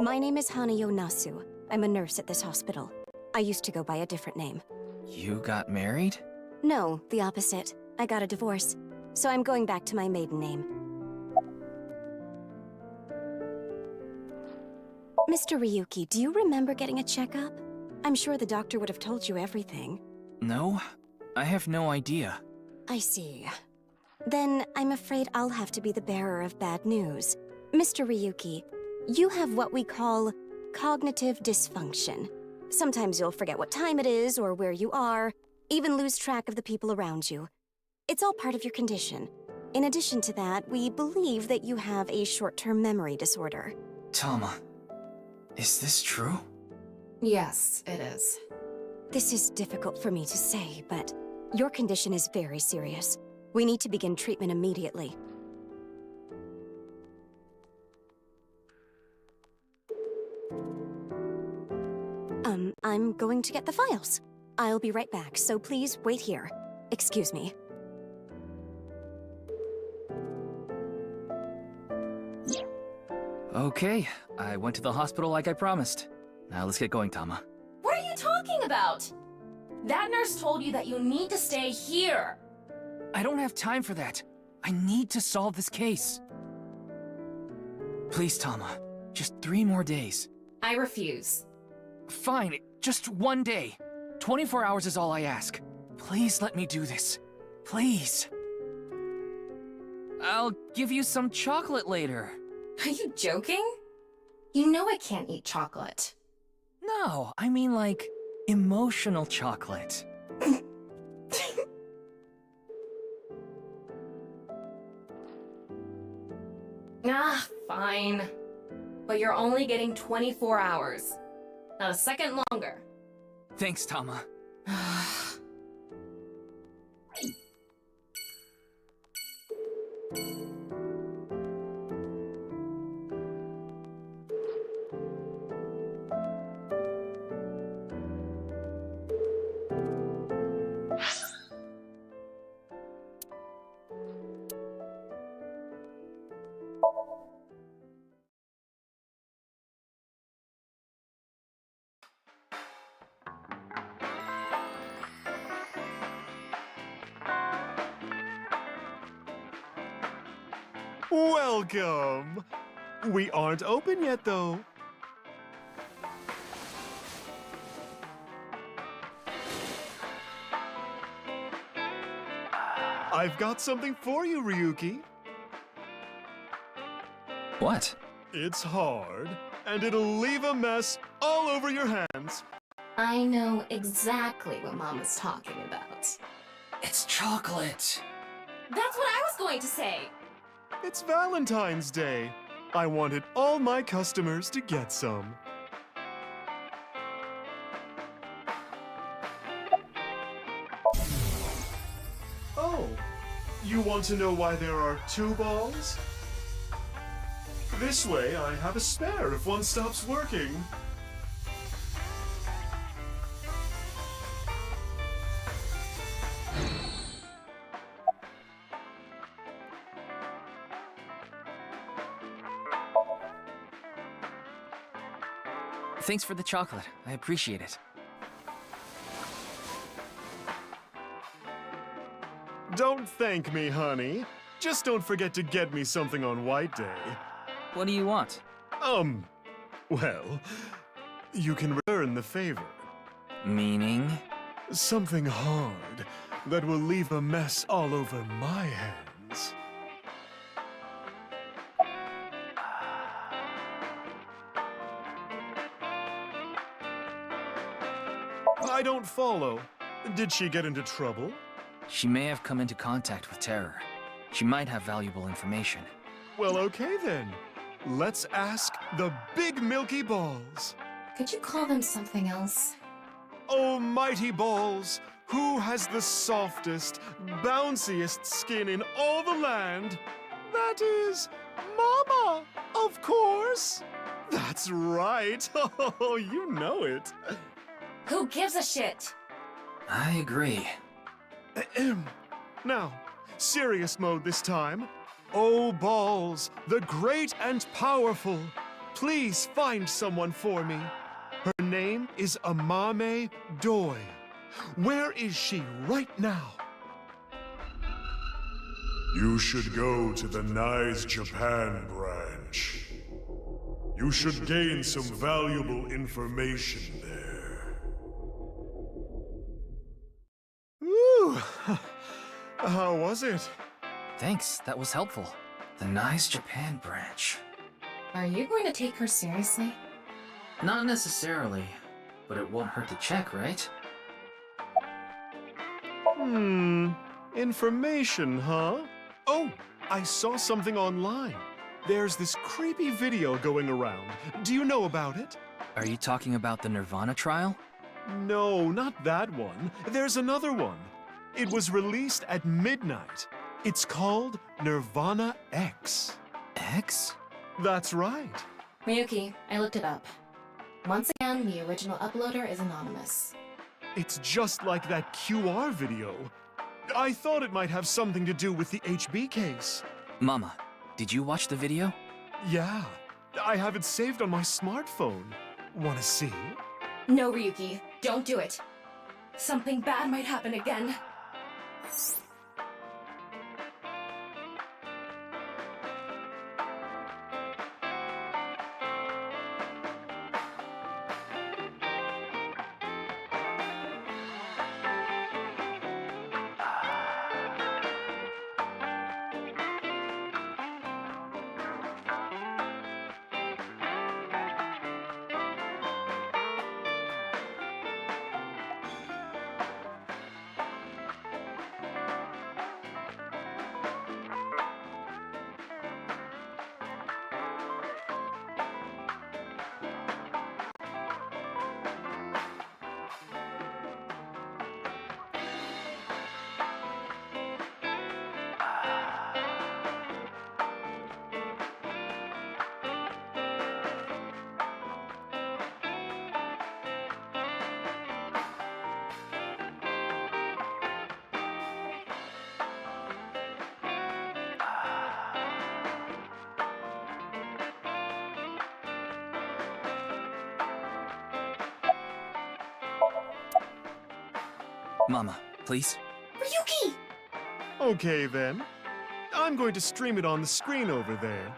My name is Hanayo Nasu. I'm a nurse at this hospital. I used to go by a different name. You got married? No, the opposite. I got a divorce. So I'm going back to my maiden name. Mr. Ryuki, do you remember getting a checkup? I'm sure the doctor would have told you everything. No, I have no idea. I see. Then I'm afraid I'll have to be the bearer of bad news. Mr. Ryuki, you have what we call cognitive dysfunction. Sometimes you'll forget what time it is or where you are, even lose track of the people around you. It's all part of your condition. In addition to that, we believe that you have a short-term memory disorder. Tama, is this true? Yes, it is. This is difficult for me to say, but your condition is very serious. We need to begin treatment immediately. I'm going to get the files. I'll be right back, so please wait here. Excuse me. Okay, I went to the hospital like I promised. Now let's get going, Tama. What are you talking about? That nurse told you that you need to stay here. I don't have time for that. I need to solve this case. Please, Tama. Just 3 more days. I refuse. Fine, just one day. 24 hours is all I ask. Please let me do this. Please. I'll give you some chocolate later. Are you joking? You know I can't eat chocolate. No, I mean like emotional chocolate. Ah, fine. But you're only getting 24 hours. Not a second longer. Thanks, Tama. Welcome! We aren't open yet, though. I've got something for you, Ryuki. What? It's hard, and it'll leave a mess all over your hands. I know exactly what Mama's talking about. It's chocolate. That's what I was going to say! It's Valentine's Day. I wanted all my customers to get some. Oh, you want to know why there are 2 balls? This way, I have a spare if one stops working. Thanks for the chocolate. I appreciate it. Don't thank me, honey. Just don't forget to get me something on White Day. What do you want? Well, you can return the favor. Meaning? Something hard that will leave a mess all over my hands. I don't follow. Did she get into trouble? She may have come into contact with terror. She might have valuable information. Well, okay then. Let's ask the Big Milky Balls. Could you call them something else? Oh, mighty balls, who has the softest, bounciest skin in all the land? That is Mama, of course. That's right. Oh, you know it. Who gives a shit? I agree. Now, serious mode this time. Oh, balls, the great and powerful, please find someone for me. Her name is Amame Doi. Where is she right now? You should go to the Nice Japan branch. You should gain some valuable information there. Ooh, how was it? Thanks, that was helpful. The Nice Japan branch. Are you going to take her seriously? Not necessarily, but it won't hurt to check, right? Information, huh? Oh, I saw something online. There's this creepy video going around. Do you know about it? Are you talking about the Nirvana trial? No, not that one. There's another one. It was released at midnight. It's called Nirvana X. X? That's right. Ryuki, I looked it up. Once again, the original uploader is anonymous. It's just like that QR video. I thought it might have something to do with the HB case. Mama, did you watch the video? Yeah, I have it saved on my smartphone. Wanna see? No, Ryuki, don't do it. Something bad might happen again. Mama, please? Ryuki! Okay then. I'm going to stream it on the screen over there.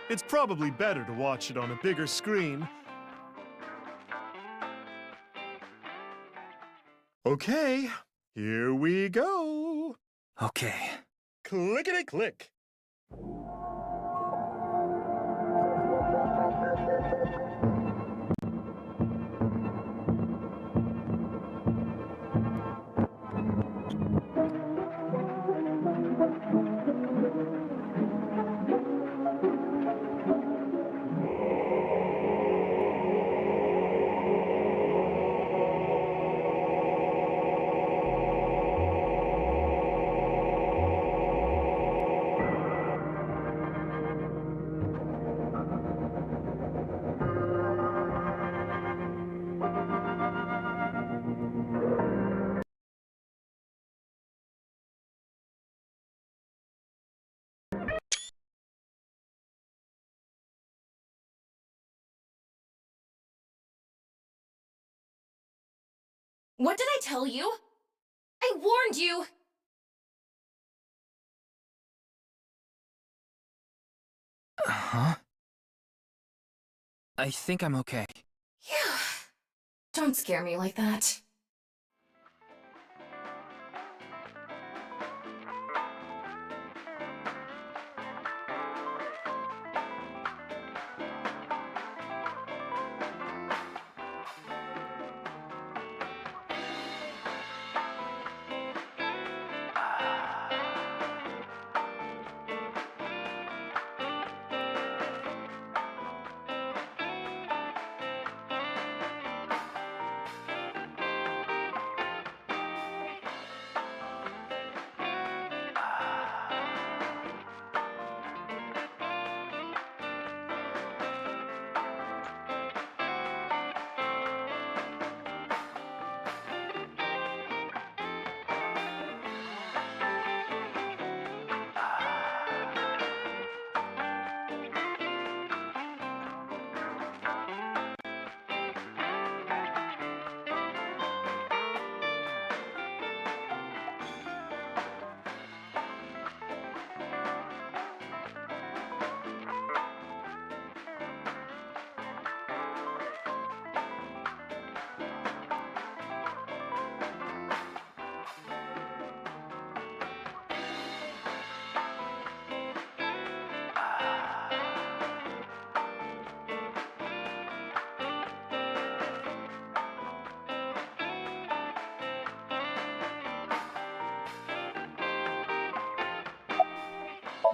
It's probably better to watch it on a bigger screen. Okay, here we go. Okay. Clickety-click. What did I tell you? I warned you! Huh? I think I'm okay. Yeah. Don't scare me like that.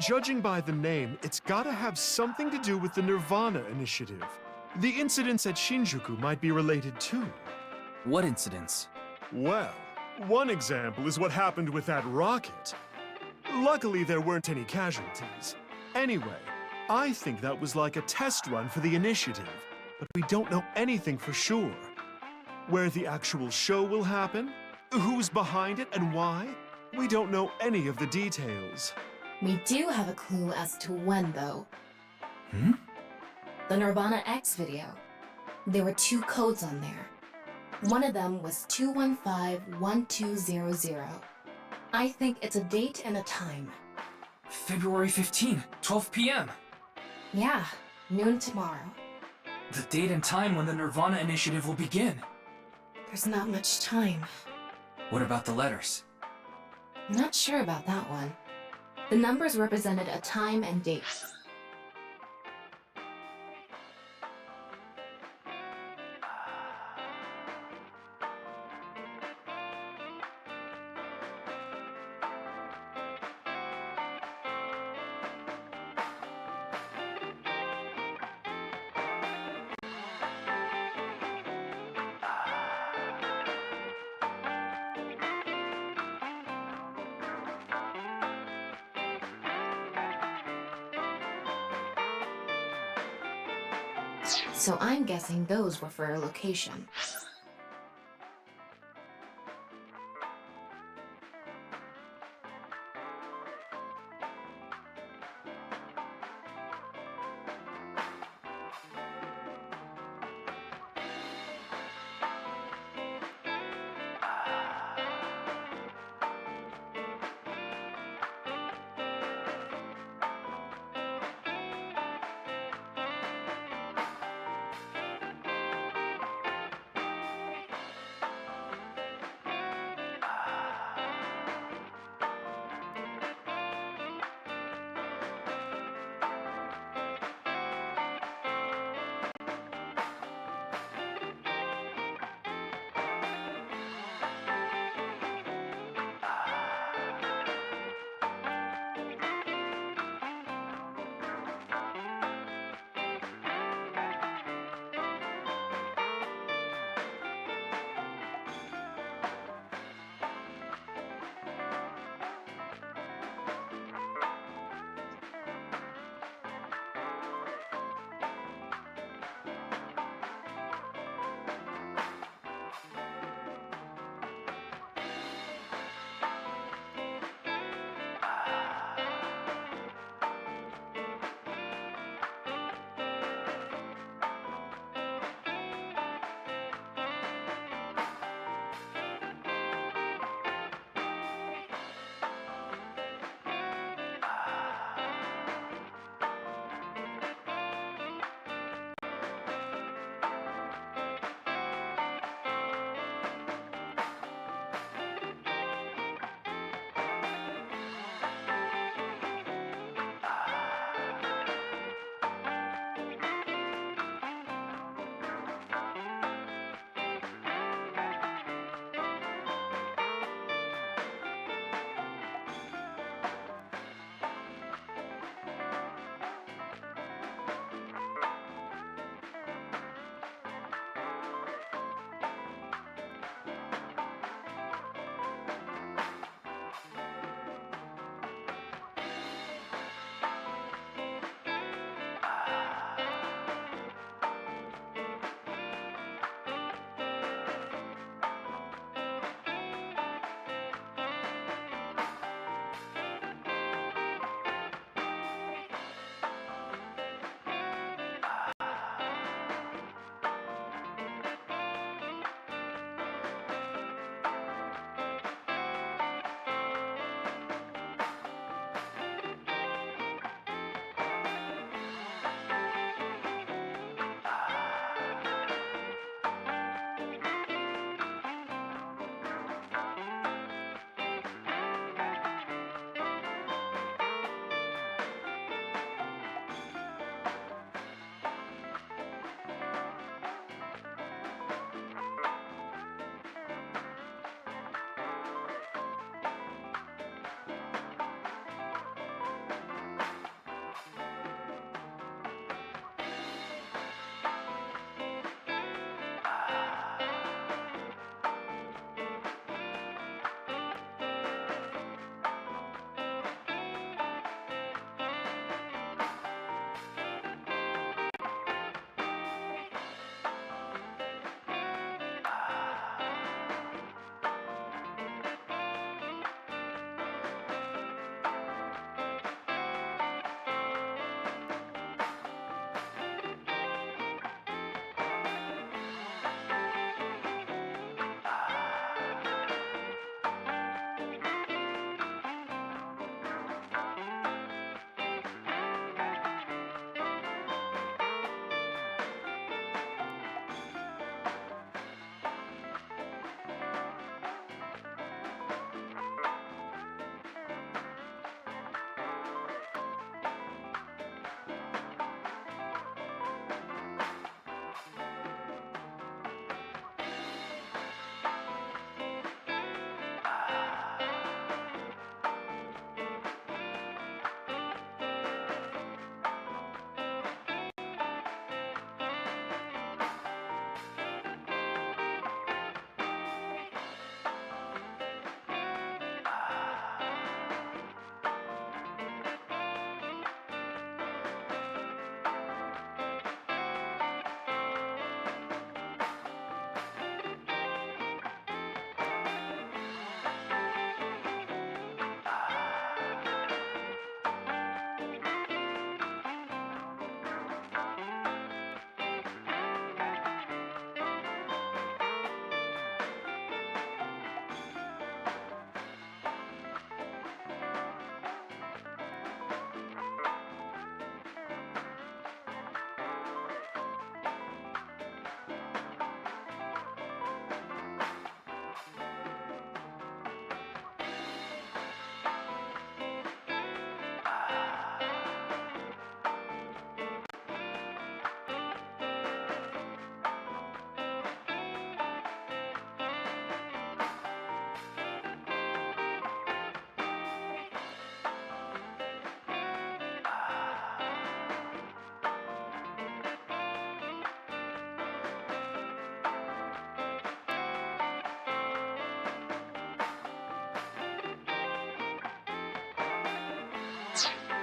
Judging by the name, it's gotta have something to do with the Nirvana initiative. The incidents at Shinjuku might be related too. What incidents? Well, one example is what happened with that rocket. Luckily, there weren't any casualties. Anyway, I think that was like a test run for the initiative, but we don't know anything for sure. Where the actual show will happen, who's behind it and why, we don't know any of the details. We do have a clue as to when, though. Hmm? The Nirvana X video. There were 2 codes on there. One of them was 215-1200. I think it's a date and a time. February 15, 12 p.m. Yeah, noon tomorrow. The date and time when the Nirvana initiative will begin. There's not much time. What about the letters? Not sure about that one. The numbers represented a time and date. So I'm guessing those were for a location.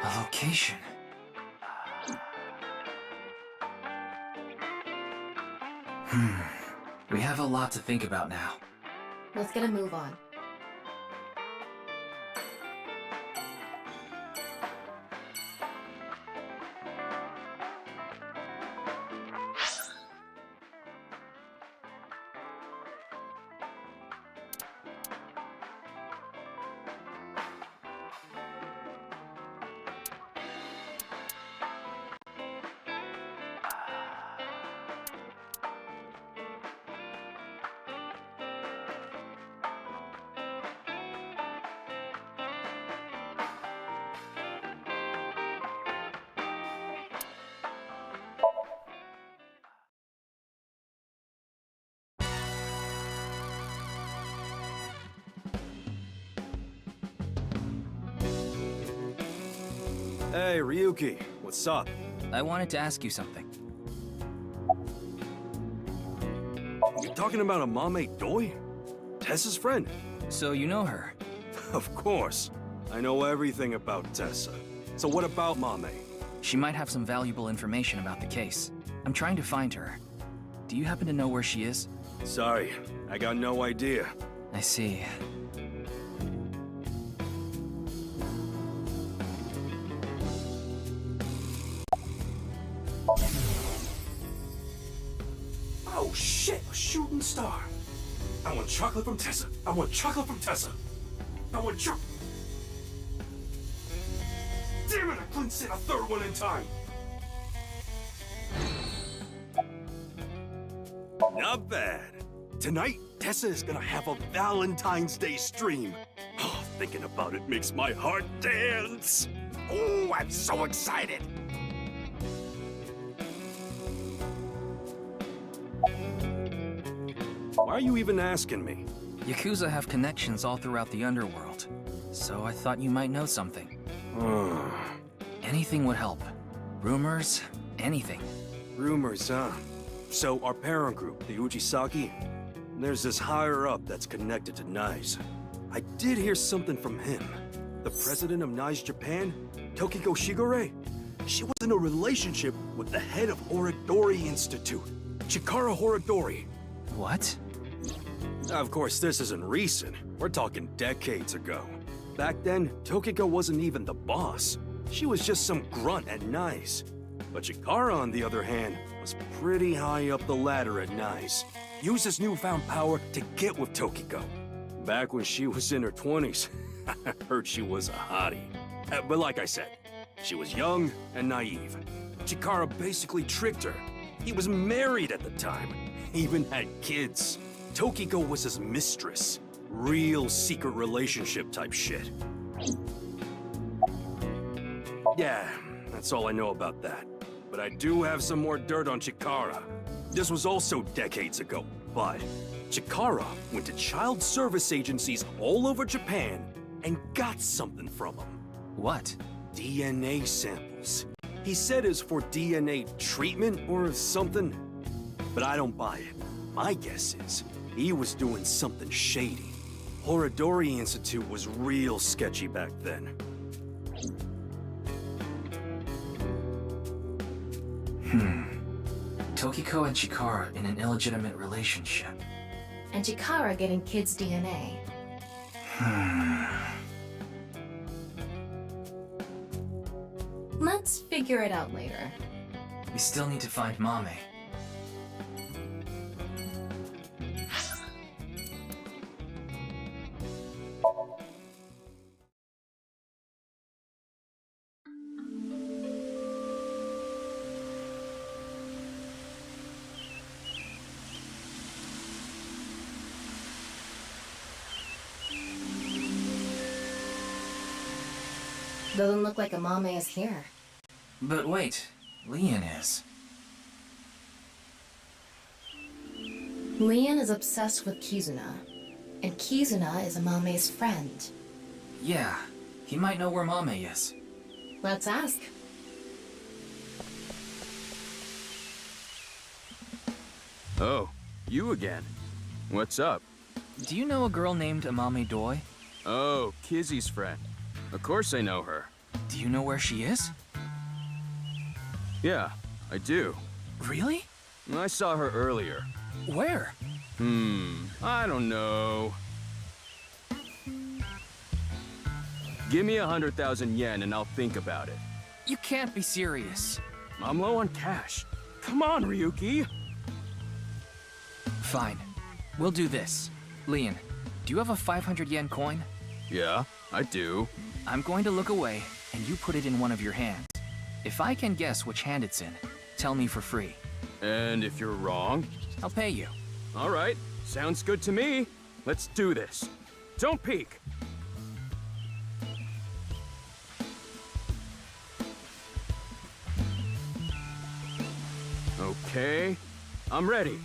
A location. We have a lot to think about now. Let's get a move on. Hey, Ryuki, what's up? I wanted to ask you something. You talking about a Mame Doi? Tessa's friend? So you know her? Of course. I know everything about Tessa. So what about Mame? She might have some valuable information about the case. I'm trying to find her. Do you happen to know where she is? Sorry, I got no idea. I see. Oh shit, a shooting star. I want chocolate from Tessa. I want chocolate from Tessa. I want chocolate. Damn it, I couldn't sit a third one in time. Not bad. Tonight, Tessa is gonna have a Valentine's Day stream. Oh, thinking about it makes my heart dance. Oh, I'm so excited. Why are you even asking me? Yakuza have connections all throughout the underworld, so I thought you might know something. Anything would help. Rumors, anything. Rumors, huh? So our parent group, the Ujisaki, there's this higher-up that's connected to NICE. I did hear something from him. The president of NICE Japan, Tokiko Shigure, she was in a relationship with the head of Horodori Institute, Chikara Horodori. What? Of course, this isn't recent. We're talking decades ago. Back then, Tokiko wasn't even the boss. She was just some grunt at NICE. But Chikara, on the other hand, was pretty high up the ladder at NICE. Used his newfound power to get with Tokiko. Back when she was in her 20s, I heard she was a hottie. But like I said, she was young and naive. Chikara basically tricked her. He was married at the time, even had kids. Tokiko was his mistress. Real secret relationship type shit. Yeah, that's all I know about that. But I do have some more dirt on Chikara. This was also decades ago, but Chikara went to child service agencies all over Japan and got something from them. What? DNA samples. He said it's for DNA treatment or something, but I don't buy it. My guess is he was doing something shady. Horodori Institute was real sketchy back then. Tokiko and Chikara in an illegitimate relationship. And Chikara getting kids' DNA. Let's figure it out later. We still need to find Mame. Doesn't look like a Mame is here. But wait, Leon is. Leon is obsessed with Kizuna, and Kizuna is a Mame's friend. Yeah, he might know where Mame is. Let's ask. Oh, you again. What's up? Do you know a girl named Amame Doi? Oh, Kizzy's friend. Of course I know her. Do you know where she is? Yeah, I do. Really? I saw her earlier. Where? I don't know. Give me 100,000 yen and I'll think about it. You can't be serious. I'm low on cash. Come on, Ryuki. Fine. We'll do this. Leon, do you have a 500 yen coin? Yeah, I do. I'm going to look away, and you put it in one of your hands. If I can guess which hand it's in, tell me for free. And if you're wrong? I'll pay you. All right, sounds good to me. Let's do this. Don't peek. Okay, I'm ready.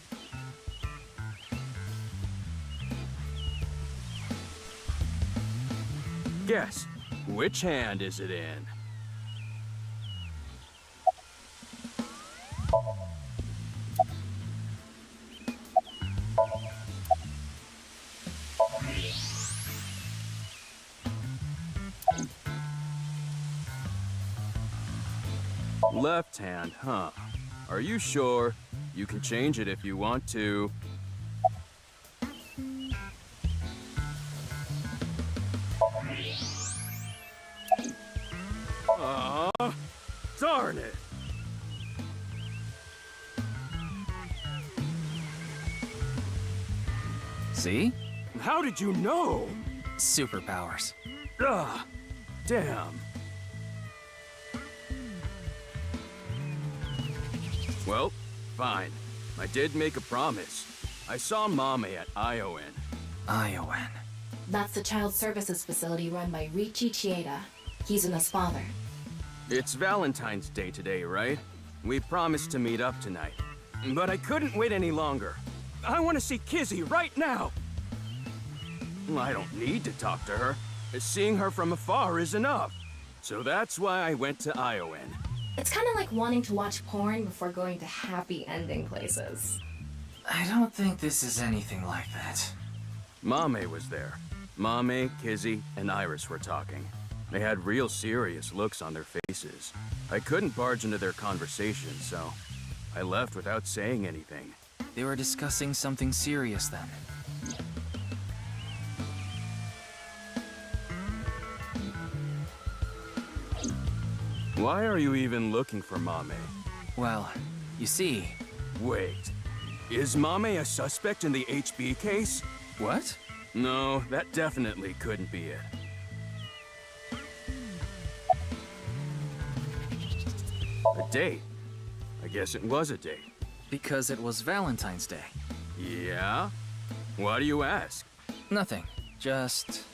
Guess, which hand is it in? Left hand, huh? Are you sure? You can change it if you want to. Aw, darn it! See? How did you know? Superpowers. Ugh, damn. Well, fine. I did make a promise. I saw Mame at Iowan. Iowan. That's the child services facility run by Riichi Chieda. He's Una's father. It's Valentine's Day today, right? We promised to meet up tonight. But I couldn't wait any longer. I want to see Kizzy right now! I don't need to talk to her. Seeing her from afar is enough. So that's why I went to Iowan. It's kind of like wanting to watch porn before going to happy ending places. I don't think this is anything like that. Mame was there. Mame, Kizzy, and Iris were talking. They had real serious looks on their faces. I couldn't barge into their conversation, so I left without saying anything. They were discussing something serious then. Why are you even looking for Mame? Well, you see... Wait. Is Mame a suspect in the HB case? What? No, that definitely couldn't be it. A date? I guess it was a date. Because it was Valentine's Day. Yeah? Why do you ask? Nothing. Just...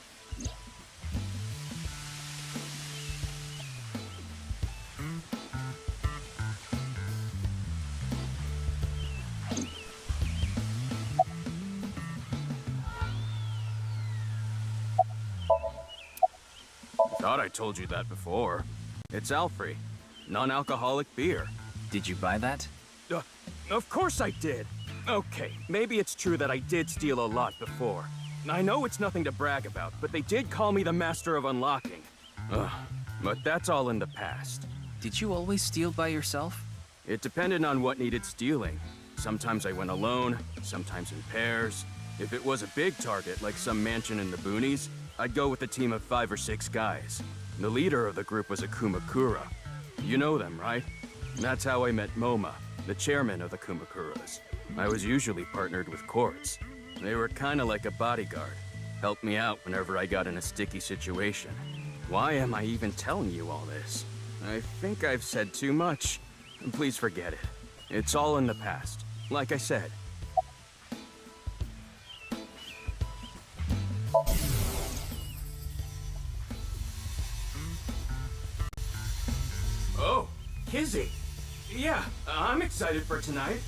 Thought I told you that before. It's Alfrey. Non-alcoholic beer. Did you buy that? Of course I did. Okay, maybe it's true that I did steal a lot before. I know it's nothing to brag about, but they did call me the master of unlocking. But that's all in the past. Did you always steal by yourself? It depended on what needed stealing. Sometimes I went alone, sometimes in pairs. If it was a big target, like some mansion in the boonies, I'd go with a team of 5 or 6 guys. The leader of the group was a Kumakura. You know them, right? That's how I met Moma, the chairman of the Kumakuras. I was usually partnered with Quartz. They were kinda like a bodyguard. Helped me out whenever I got in a sticky situation. Why am I even telling you all this? I think I've said too much. Please forget it. It's all in the past. Like I said. Oh, Kizzy. Yeah, I'm excited for tonight.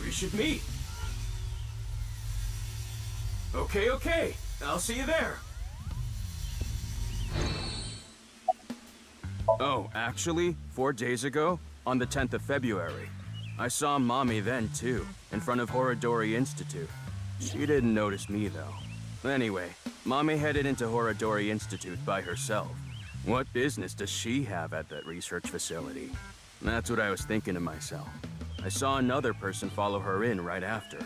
We should meet. Okay. I'll see you there. Oh, actually, 4 days ago, on the 10th of February, I saw Mommy then, too, in front of Horadori Institute. She didn't notice me, though. Anyway, Mommy headed into Horadori Institute by herself. What business does she have at that research facility? That's what I was thinking to myself. I saw another person follow her in right after.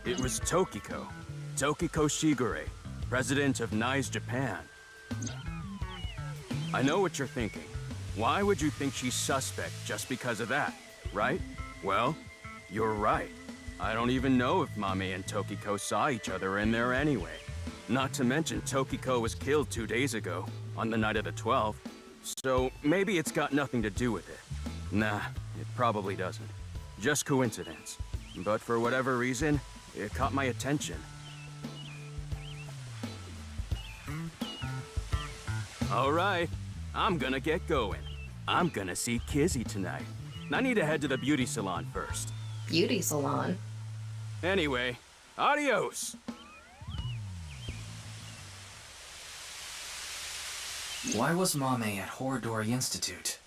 It was Tokiko. Tokiko Shigure, president of NICE Japan. I know what you're thinking. Why would you think she's suspect just because of that, right? Well, you're right. I don't even know if Mame and Tokiko saw each other in there anyway. Not to mention Tokiko was killed 2 days ago, on the night of the 12th. So maybe it's got nothing to do with it. Nah, it probably doesn't. Just coincidence. But for whatever reason, it caught my attention. All right, I'm gonna get going. I'm gonna see Kizzy tonight. I need to head to the beauty salon first. Beauty salon? Anyway, adios! Why was Mame at Horodori Institute?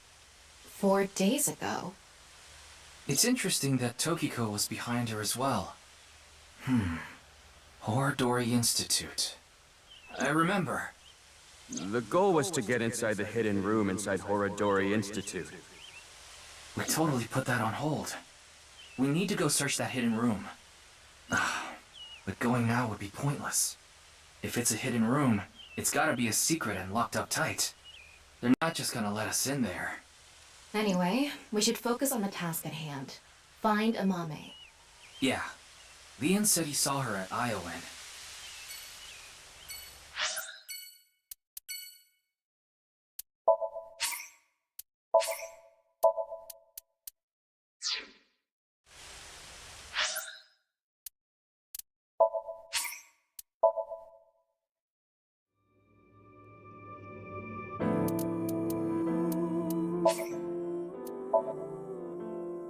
4 days ago. It's interesting that Tokiko was behind her as well. Horodori Institute. I remember. The goal was to get inside the hidden room inside Horodori Institute. We totally put that on hold. We need to go search that hidden room. But going now would be pointless. If it's a hidden room, it's gotta be a secret and locked up tight. They're not just gonna let us in there. Anyway, we should focus on the task at hand. Find Amame. Yeah. Leon said he saw her at Iowan.